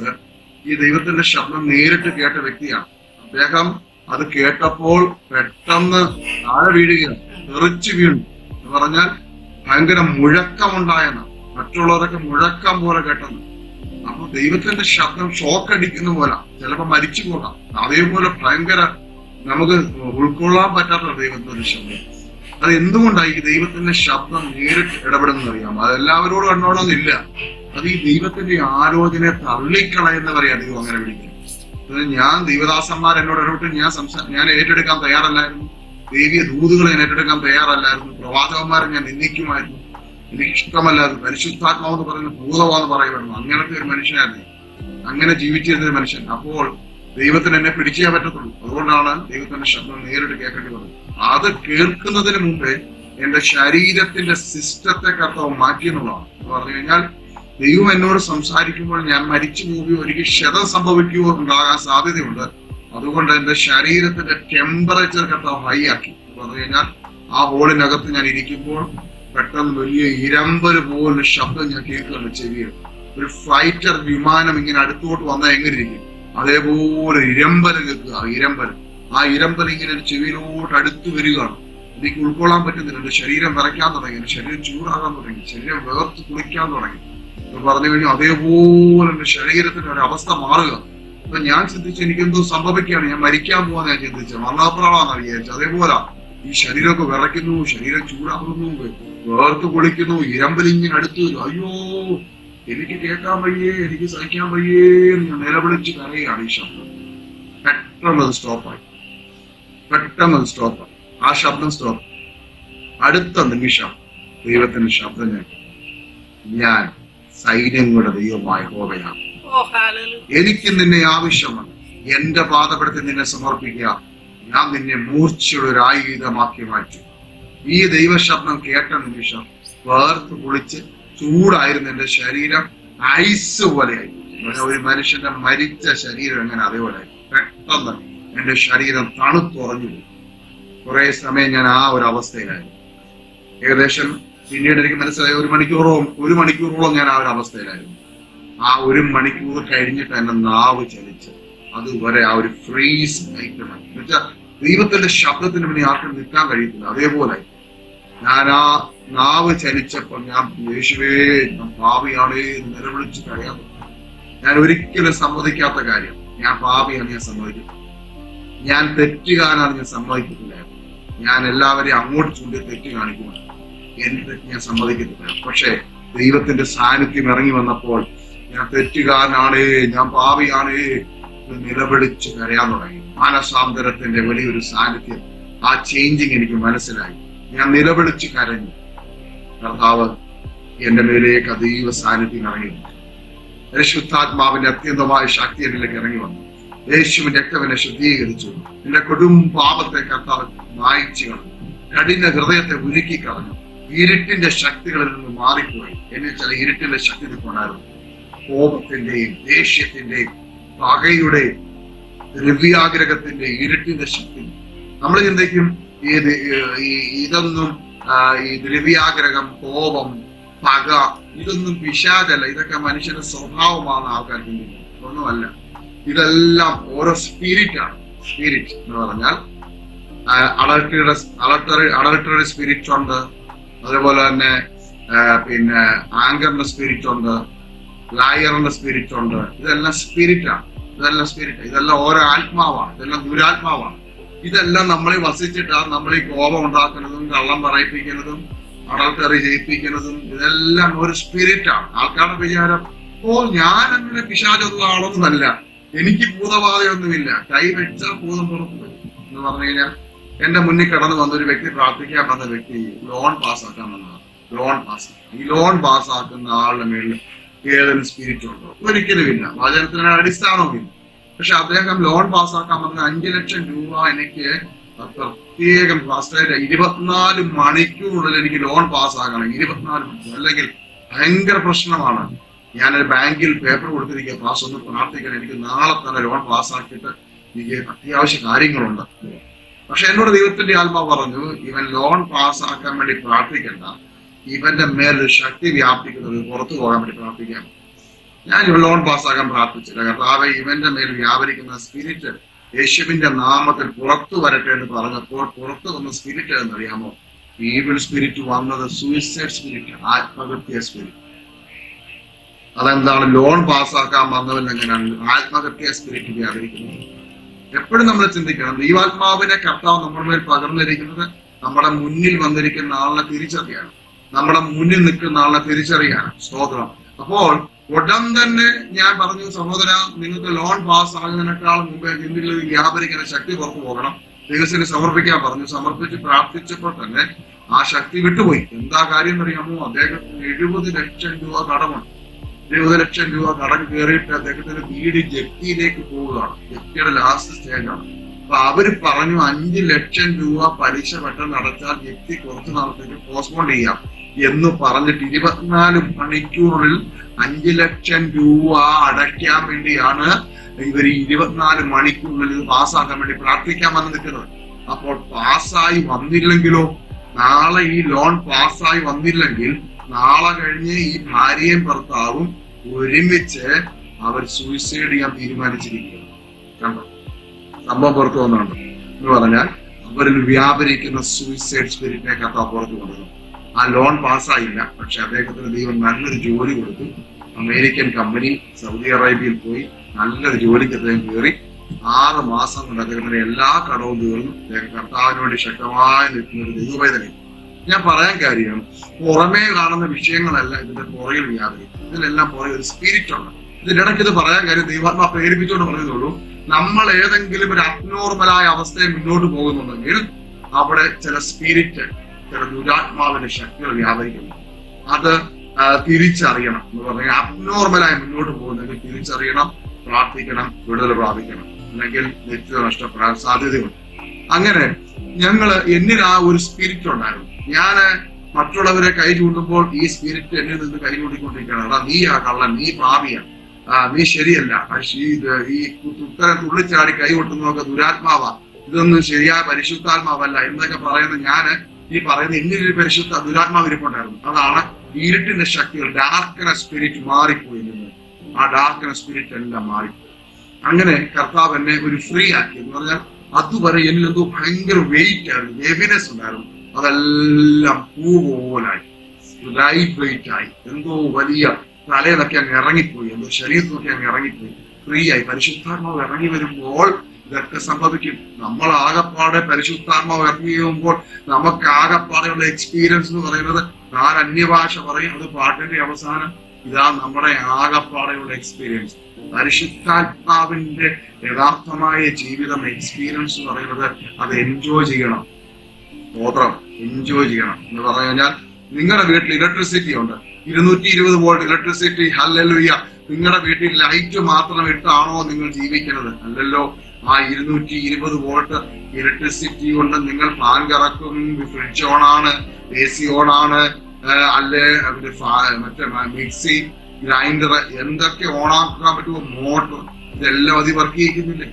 ഈ ദൈവത്തിന്റെ ശബ്ദം നേരിട്ട് കേട്ട വ്യക്തിയാണ്. അദ്ദേഹം അത് കേട്ടപ്പോൾ പെട്ടെന്ന് താഴെ വീഴുകയാണ്, തെറിച്ചു വീണു എന്ന് പറഞ്ഞാൽ ഭയങ്കര മുഴക്കമുണ്ടായെന്ന്. മറ്റുള്ളവരൊക്കെ മുഴക്കം പോലെ കേട്ടെന്ന്. അപ്പൊ ദൈവത്തിന്റെ ശബ്ദം ഷോക്കടിക്കുന്ന പോലെ, ചിലപ്പോ മരിച്ചു പോകാം. അതേപോലെ ഭയങ്കര നമുക്ക് ഉൾക്കൊള്ളാൻ പറ്റാത്ത ദൈവത്തിന്റെ ശബ്ദം. അത് എന്തുകൊണ്ടാണ് ഈ ദൈവത്തിന്റെ ശബ്ദം നേരിട്ട് ഇടപെടുന്നത് അറിയാം? അതെല്ലാവരോടും കണ്ടോണമെന്നില്ല. അത് ഈ ദൈവത്തിന്റെ ആലോചനയെ തള്ളിക്കളയുന്നവരെയാ ദൈവം അങ്ങനെ വിളിക്കുന്നത്. ഞാൻ ദൈവദാസന്മാർ എന്നോട് ഇടപെട്ട് ഞാൻ ഏറ്റെടുക്കാൻ തയ്യാറല്ലായിരുന്നു. ദൈവീയ ദൂതുകളെ ഞാൻ ഏറ്റെടുക്കാൻ തയ്യാറല്ലായിരുന്നു. പ്രവാചകന്മാരെ ഞാൻ നിന്ദിക്കുമായിരുന്നു. എനിക്ക് ഇഷ്ടമല്ലായിരുന്നു. പരിശുദ്ധാത്മാവെന്ന് പറയുന്ന ഭൂതമാണെന്ന് പറയുമായിരുന്നു. അങ്ങനത്തെ ഒരു മനുഷ്യനായിരുന്നു, അങ്ങനെ ജീവിച്ചിരുന്ന ഒരു മനുഷ്യൻ. അപ്പോൾ ദൈവത്തിന് എന്നെ പിടിച്ചേ പറ്റത്തുള്ളൂ. അതുകൊണ്ടാണ് ദൈവത്തിന്റെ ശബ്ദം നേരിട്ട് കേൾക്കേണ്ടി വന്നത്. അത് കേൾക്കുന്നതിന് മുമ്പേ എന്റെ ശരീരത്തിന്റെ സിസ്റ്റത്തെ കർത്താവ് മാറ്റിയെന്നുള്ളതാണ്. എന്ന് പറഞ്ഞു കഴിഞ്ഞാൽ ദൈവം എന്നോട് സംസാരിക്കുമ്പോൾ ഞാൻ മരിച്ചു പോവുകയോ എനിക്ക് ക്ഷതം സംഭവിക്കുകയോ ഉണ്ടാകാൻ സാധ്യതയുണ്ട്. അതുകൊണ്ട് എന്റെ ശരീരത്തിന്റെ ടെമ്പറേച്ചർ കർത്താവ് ഹൈ ആക്കി. പറഞ്ഞു കഴിഞ്ഞാൽ ആ ഹോളിനകത്ത് ഞാൻ ഇരിക്കുമ്പോൾ പെട്ടെന്ന് വലിയ ഇരമ്പല് പോലുള്ള ശബ്ദം ഞാൻ കേൾക്കുന്നുണ്ട് ചെവിയിൽ. ഒരു ഫൈറ്റർ വിമാനം ഇങ്ങനെ അടുത്തോട്ട് വന്നാൽ എങ്ങനെ ഇരിക്കും, അതേപോലെ ഇരമ്പല് കേൾക്കുക. ആ ഇരമ്പൽ ഇങ്ങനെ ചെവിയിലോട്ട് അടുത്ത് വരികയാണ്. എനിക്ക് ഉൾക്കൊള്ളാൻ പറ്റുന്നില്ല. എന്റെ ശരീരം വിറയ്ക്കാൻ തുടങ്ങി, എന്റെ ശരീരം ചൂടാകാൻ തുടങ്ങി, ശരീരം വേർത്ത് കുളിക്കാൻ തുടങ്ങി. പറഞ്ഞു കഴിഞ്ഞു അതേപോലെ എന്റെ ശരീരത്തിന്റെ ഒരു അവസ്ഥ മാറുക. അപ്പൊ ഞാൻ ചിന്തിച്ചു എനിക്കെന്തോ സംഭവിക്കുകയാണ്, ഞാൻ മരിക്കാൻ പോവാന്ന് ഞാൻ ചിന്തിച്ചത്, മരണപ്രാളാന്നാണ് വിചാരിച്ചത്. അതേപോലെ ഈ ശരീരമൊക്കെ വിറയ്ക്കുന്നു, ശരീരം ചൂടാകുന്നു, വേർത്ത് കുളിക്കുന്നു, ഇരമ്പലിങ്ങനെ അടുത്ത് വരും. അയ്യോ എനിക്ക് കേൾക്കാൻ വയ്യേ, എനിക്ക് സഹിക്കാൻ വയ്യേ എന്ന് ഞാൻ നിലവിളിച്ച് കരയാണ്. ഈ ശബ്ദം പെട്ടെന്നത് സ്റ്റോപ്പായി. ആ ശബ്ദം സ്റ്റോപ്പ്. അടുത്ത നിമിഷം ദൈവത്തിന്റെ ശബ്ദം ഞാൻ സൈന്യങ്ങളുടെ ദൈവമായ യഹോവയാണ്, എനിക്ക് നിന്നെ ആവശ്യമാണ്, എന്റെ പാദപീഠത്തിൽ നിന്നെ സമർപ്പിക്കുക, ഞാൻ നിന്നെ മൂർച്ചയുടെ ഒരു ആയുധമാക്കി മാറ്റും. ഈ ദൈവശബ്ദം കേട്ട നിമിഷം വേർത്ത് കുളിച്ച് ചൂടായിരുന്ന എന്റെ ശരീരം ഐസ് പോലെയായി. ഒരു മനുഷ്യന്റെ മരിച്ച ശരീരം എങ്ങനെ അതേപോലെ പെട്ടെന്ന് എന്റെ ശരീരം തണുത്തുറഞ്ഞു. കുറെ സമയം ഞാൻ ആ ഒരു അവസ്ഥയിലായിരുന്നു. ഏകദേശം പിന്നീട് എനിക്ക് മനസ്സിലായി ഒരു മണിക്കൂറോളം ഞാൻ ആ ഒരു അവസ്ഥയിലായിരുന്നു. ആ 1 മണിക്കൂർ കഴിഞ്ഞിട്ട് എന്റെ നാവ് ചലിച്ച് അതുവരെ ആ ഒരു ഫ്രീസ് നയിക്കണം. എന്നുവെച്ചാൽ ദൈവത്തിന്റെ ശബ്ദത്തിന് വേണ്ടി ആർക്കും നിൽക്കാൻ കഴിയത്തില്ല. അതേപോലെ ഞാൻ ആ നാവ് ചലിച്ചപ്പോൾ ഞാൻ യേശുവേ ഞാൻ പാപിയാണേ എന്ന് നിലവിളിച്ച് കഴിയാൻ. ഞാൻ ഒരിക്കലും സമ്മതിക്കാത്ത കാര്യം, ഞാൻ പാപിയാണ് ഞാൻ സമ്മതിക്കുന്നത്. ഞാൻ തെറ്റുകാരനാണ് ഞാൻ സമ്മതിക്കത്തില്ല. ഞാൻ എല്ലാവരെയും അങ്ങോട്ട് ചൂണ്ടി തെറ്റ് കാണിക്കുന്നു, എന്റെ തെറ്റ് ഞാൻ സമ്മതിക്കത്തില്ല. പക്ഷെ ദൈവത്തിന്റെ സാന്നിധ്യം ഇറങ്ങി വന്നപ്പോൾ ഞാൻ തെറ്റുകാരനാണേ, ഞാൻ പാപിയാണേ നിലവിളിച്ച് കരയാൻ തുടങ്ങി. മാനസാന്തരത്തിന്റെ വലിയൊരു സാന്നിധ്യം, ആ ചേഞ്ചിങ് എനിക്ക് മനസ്സിലായി. ഞാൻ നിലവിളിച്ച് കരഞ്ഞു. കർത്താവ് എന്റെ മേലേക്ക് അതീവ സാന്നിധ്യം ഇറങ്ങി വന്നു. പരിശുദ്ധാത്മാവിന്റെ അത്യന്തമായ ശക്തി എന്നിലേക്ക് ഇറങ്ങി വന്നു. യേശുവിന്റെ രക്തം എന്നെ ശുദ്ധീകരിച്ചു. എന്റെ കൊടും പാപത്തെ കർത്താവ് മായിച്ചു കളഞ്ഞു. കഠിന ഹൃദയത്തെ ഉരുക്കി കളഞ്ഞു. ഇരുട്ടിന്റെ ശക്തികളിൽ നിന്ന് മാറിപ്പോയി. എന്നിൽ ചില ഇരുട്ടിന്റെ ശക്തി നിൽപ്പുണ്ടായിരുന്നു. കോപത്തിന്റെയും ദേഷ്യത്തിന്റെയും പകയുടെയും ദ്രവ്യാഗ്രഹത്തിന്റെ ഇരുട്ടിന്റെ ശക്തി. നമ്മൾ ചിന്തിക്കും ഇതൊന്നും ഈ ദ്രവ്യാഗ്രഹം, കോപം, പക ഇതൊന്നും പിശാചല്ല, ഇതൊക്കെ മനുഷ്യന്റെ സ്വഭാവമാണ് ആൾക്കാർ ചിന്തിക്കുന്നത്. ഒന്നുമല്ല, ഇതെല്ലാം ഓരോ സ്പിരിറ്റാണ്. സ്പിരിറ്റ് എന്ന് പറഞ്ഞാൽ അഡൾട്ടറി സ്പിരിറ്റ് ഉണ്ട്, അതുപോലെ തന്നെ പിന്നെ ആങ്കറിന്റെ സ്പിരിറ്റ് ഉണ്ട്, ലയറിന്റെ സ്പിരിറ്റ് ഉണ്ട്. ഇതെല്ലാം സ്പിരിറ്റാണ്. ഇതെല്ലാം ഓരോ ആത്മാവാണ്. ഇതെല്ലാം ദുരാത്മാവാണ്. ഇതെല്ലാം നമ്മളെ വസിച്ചിട്ടാണ് നമ്മൾ ഈ കോപം ഉണ്ടാക്കുന്നതും കള്ളം പറയിപ്പിക്കുന്നതും അഡൾട്ടറി ചെയ്യിപ്പിക്കുന്നതും. ഇതെല്ലാം ഒരു സ്പിരിറ്റാണ്. ആൾക്കാരുടെ വിചാരം, ഞാൻ അങ്ങനെ പിശാചുള്ള ആളൊന്നുമല്ല, എനിക്ക് ഭൂതബാധയൊന്നുമില്ല, കൈ വെച്ചാൽ ഭൂതം പുറത്തു വരും എന്ന് പറഞ്ഞു കഴിഞ്ഞാൽ, എന്റെ മുന്നിൽ കടന്നു വന്ന ഒരു വ്യക്തി, പ്രാർത്ഥിക്കാൻ വന്ന വ്യക്തി ലോൺ പാസ്സാക്കാൻ വന്നതാണ്. ഈ ലോൺ പാസ്സാക്കുന്ന ആളുടെ മേളിൽ ഏതെങ്കിലും സ്പിരിറ്റ് ഉണ്ടോ? ഒരിക്കലുമില്ല. വചനത്തിന് അടിസ്ഥാനവുമില്ല. പക്ഷെ അദ്ദേഹം ലോൺ പാസ്സാക്കാൻ വന്ന 5 ലക്ഷം രൂപ എനിക്ക് പ്രത്യേകം 24 മണിക്കൂറിനുള്ളിൽ എനിക്ക് ലോൺ പാസ്സാക്കണം. 24 മണിക്കൂർ, അല്ലെങ്കിൽ ഭയങ്കര പ്രശ്നമാണ്. ഞാനൊരു ബാങ്കിൽ പേപ്പർ കൊടുത്തിരിക്കുക, പാസ് ഒന്ന് പ്രാർത്ഥിക്കണം, എനിക്ക് നാളെ തന്നെ ലോൺ പാസ്സാക്കിയിട്ട് എനിക്ക് അത്യാവശ്യ കാര്യങ്ങളുണ്ട്. പക്ഷെ എന്നോട് ദൈവത്തിന്റെ ആത്മാവ് പറഞ്ഞു, ഇവൻ ലോൺ പാസ്സാക്കാൻ വേണ്ടി പ്രാർത്ഥിക്കണ്ട, ഇവന്റെ മേലൊരു ശക്തി വ്യാപിക്കുന്നത് പുറത്തു പോകാൻ വേണ്ടി പ്രാർത്ഥിക്കാം. ഞാൻ ഇവൻ ലോൺ പാസ്സാക്കാൻ പ്രാർത്ഥിച്ചില്ല. കർത്താവേ, ഇവന്റെ മേൽ വ്യാപരിക്കുന്ന സ്പിരിറ്റ് യേശുവിന്റെ നാമത്തിൽ പുറത്തു വരട്ടെ എന്ന് പറഞ്ഞപ്പോൾ പുറത്തു വന്ന സ്പിരിറ്റ് എന്നറിയാമോ? ഈവിൾ സ്പിരിറ്റ് വന്നത് സൂയിസൈഡ് സ്പിരിറ്റ്, ആത്മഹത്യ സ്പിരിറ്റ്. അതെന്താണ്? ലോൺ പാസ്സാക്കാൻ വന്നവൻ എങ്ങനെയാണ് ആത്മഹത്യ സ്പിരിറ്റ് വ്യാപരിക്കുന്നത്? എപ്പോഴും നമ്മൾ ചിന്തിക്കണം, ദൈവാത്മാവിനെ കർത്താവ് നമ്മുടെ മേൽ പകർന്നിരിക്കുന്നത് നമ്മുടെ മുന്നിൽ വന്നിരിക്കുന്ന ആളിനെ തിരിച്ചറിയാണ്, നമ്മുടെ മുന്നിൽ നിൽക്കുന്ന ആളിനെ തിരിച്ചറിയാണ്. സ്തോത്രം. അപ്പോൾ ഉടൻ തന്നെ ഞാൻ പറഞ്ഞു, സഹോദര, നിങ്ങൾക്ക് ലോൺ പാസ് ആകുന്നതിനേക്കാൾ മുമ്പേ നിന്നിൽ വ്യാപരിക്കുന്ന ശക്തി പുറത്തു പോകണം. ദൈവത്തിന് സമർപ്പിക്കാൻ പറഞ്ഞു. സമർപ്പിച്ച് പ്രാർത്ഥിച്ചപ്പോൾ തന്നെ ആ ശക്തി വിട്ടുപോയി. എന്താ കാര്യം എന്നറിയാമോ? അദ്ദേഹത്തിന് 70 ലക്ഷം രൂപ കടമാണ്. 70 ലക്ഷം രൂപ കടം കയറിയിട്ട് അദ്ദേഹത്തിന്റെ വീട് ജപ്തിയിലേക്ക് പോവുകയാണ്. ജപ്തിയുടെ ലാസ്റ്റ് സ്റ്റേജാണ്. അപ്പൊ അവര് പറഞ്ഞു 5 ലക്ഷം രൂപ പലിശ പെട്ടെന്ന് അടച്ചാൽ ജപ്തി കുറച്ചു നാളത്തേക്ക് പോസ്റ്റ്പോൺ ചെയ്യാം എന്ന് പറഞ്ഞിട്ട് 24 മണിക്കൂറിൽ 5 ലക്ഷം രൂപ അടയ്ക്കാൻ വേണ്ടിയാണ് ഇവർ 24 മണിക്കൂറിൽ പാസ്സാക്കാൻ വേണ്ടി പ്രാർത്ഥിക്കാൻ വന്ന് നിൽക്കുന്നത്. അപ്പോൾ പാസ്സായി വന്നില്ലെങ്കിലോ? നാളെ ഈ ലോൺ പാസ്സായി വന്നില്ലെങ്കിൽ നാളെ കഴിഞ്ഞ് ഈ ഭാര്യയും ഭർത്താവും ഒരുമിച്ച് അവർ സൂയിസൈഡ് ചെയ്യാൻ തീരുമാനിച്ചിരിക്കുകയാണ്. കണ്ടോ സംഭവം? പുറത്തു വന്നുണ്ട് എന്ന് പറഞ്ഞാൽ അവരിൽ വ്യാപരിക്കുന്ന സൂയിസൈഡ് സ്പിരിറ്റിനെ കർത്താവ് പുറത്തു കൊണ്ടുവന്നു. ആ ലോൺ പാസ്സായില്ല, പക്ഷെ അദ്ദേഹത്തിന് ദൈവം നല്ലൊരു ജോലി കൊടുത്തു. അമേരിക്കൻ കമ്പനി സൗദി അറേബ്യയിൽ പോയി നല്ലൊരു ജോലിക്ക് അദ്ദേഹം കയറി. 6 മാസം കൊണ്ട് അദ്ദേഹത്തിന്റെ എല്ലാ കടവും തീർന്നു. അദ്ദേഹം കർത്താവിന് വേണ്ടി ശക്തമായി നിൽക്കുന്ന ഒരു ദൈവവേദന. ഞാൻ പറയാൻ കാര്യം, പുറമേ കാണുന്ന വിഷയങ്ങളല്ല ഇതിന്റെ പുറകിൽ വ്യാപരിക്കും. ഇതിലെല്ലാം പുറകിൽ ഒരു സ്പിരിറ്റ് ഉണ്ട്. ഇതിന്റെ ഇടയ്ക്ക് ഇത് പറയാൻ കാര്യം, ദൈവാത്മാ പ്രേരിപ്പിച്ചുകൊണ്ട് പറയുന്നുള്ളൂ, നമ്മൾ ഏതെങ്കിലും ഒരു അബ്നോർമലായ അവസ്ഥയെ മുന്നോട്ട് പോകുന്നുണ്ടെങ്കിൽ അവിടെ ചില സ്പിരിറ്റ്, ചില ദുരാത്മാവിന്റെ ശക്തികൾ വ്യാപരിക്കുന്നു. അത് തിരിച്ചറിയണം എന്ന് പറഞ്ഞാൽ, അബ്നോർമലായി മുന്നോട്ട് പോകുന്നെങ്കിൽ തിരിച്ചറിയണം, പ്രാർത്ഥിക്കണം, വിടുതൽ പ്രാപിക്കണം, അല്ലെങ്കിൽ നിത്യത നഷ്ടപ്പെടാൻ സാധ്യതയുണ്ട്. അങ്ങനെ എന്നിൽ ആ ഒരു സ്പിരിറ്റ് ഉണ്ടായിരുന്നു. ഞാന് മറ്റുള്ളവരെ കൈ ചൂണ്ടുമ്പോൾ ഈ സ്പിരിറ്റ് എന്നിൽ നിന്ന് കൈ ചൂണ്ടിക്കൊണ്ടിരിക്കുകയാണ്. അതാ നീ ആ കള്ളൻ, നീ പാപിയാണ്, നീ ശരിയല്ല, ഈ ഉത്തരം തുള്ളിച്ചാടി കൈ കൊട്ടുന്നതൊക്കെ ദുരാത്മാവാ, ഇതൊന്നും ശരിയായ പരിശുദ്ധാത്മാവല്ല എന്നൊക്കെ പറയുന്ന ഞാന് ഈ പറയുന്ന എന്നിലൊരു പരിശുദ്ധ ദുരാത്മാവ് ഇരിപ്പുണ്ടായിരുന്നു. അതാണ് ഇരുട്ടിന്റെ ശക്തികൾ. ഡാർക്ക്നെസ് സ്പിരിറ്റ് മാറിപ്പോയി നിന്ന് ആ ഡാർക്ക്നെസ് സ്പിരിറ്റ് എല്ലാം മാറിപ്പോയി. അങ്ങനെ കർത്താവ് എന്നെ ഒരു ഫ്രീ ആക്കി. എന്ന് പറഞ്ഞാൽ അതുവരെ എന്നിലെന്തോ ഭയങ്കര വെയിറ്റ് ആയിരുന്നു, ഹെവിനെസ് ഉണ്ടായിരുന്നു. അതെല്ലാം പൂപോലായി, ലൈറ്റ് വെയിറ്റ് ആയി, എന്തോ വലിയ തലയിലൊക്കെ അങ്ങ് ഇറങ്ങിപ്പോയി, എന്തോ ശരീരത്തിലൊക്കെ അങ്ങ് ഇറങ്ങിപ്പോയി, ഫ്രീ ആയി. പരിശുദ്ധാത്മാവ് ഇറങ്ങി വരുമ്പോൾ ഇതൊക്കെ സംഭവിക്കും. നമ്മൾ ആകപ്പാടെ പരിശുദ്ധാത്മാവ് ഇറങ്ങി വരുമ്പോൾ നമുക്ക് ആകപ്പാടെയുള്ള എക്സ്പീരിയൻസ് എന്ന് പറയുന്നത്, ഞാൻ അന്യഭാഷ പറയും, അത് പാട്ടിന്റെ അവസാനം. ഇതാ നമ്മുടെ ആകപ്പാടെയുള്ള എക്സ്പീരിയൻസ്. പരിശുദ്ധാത്മാവിന്റെ യഥാർത്ഥമായ ജീവിതം, എക്സ്പീരിയൻസ് എന്ന് പറയുന്നത് അത് എൻജോയ് ചെയ്യണം. സ്തോത്രം, എൻജോയ് ചെയ്യണം എന്ന് പറഞ്ഞു കഴിഞ്ഞാൽ, നിങ്ങളുടെ വീട്ടിൽ ഇലക്ട്രിസിറ്റി ഉണ്ട്, 220 വോൾട്ട് ഇലക്ട്രിസിറ്റി, ഹല്ലേലൂയ. നിങ്ങളുടെ വീട്ടിൽ ലൈറ്റ് മാത്രം ഇട്ടാണോ നിങ്ങൾ ജീവിക്കുന്നത്? അല്ലല്ലോ. ആ 220 വോൾട്ട് ഇലക്ട്രിസിറ്റി കൊണ്ട് നിങ്ങൾ ഫാൻ കറക്കും, ഫ്രിഡ്ജ് ഓണാണ്, AC ഓണാണ്, അല്ലെ മറ്റേ മിക്സി, ഗ്രൈൻഡർ, എന്തൊക്കെ ഓണാക്കാൻ പറ്റുമോ, മോട്ടർ, ഇതെല്ലാം അതി വർക്ക് ചെയ്യിക്കുന്നില്ലേ?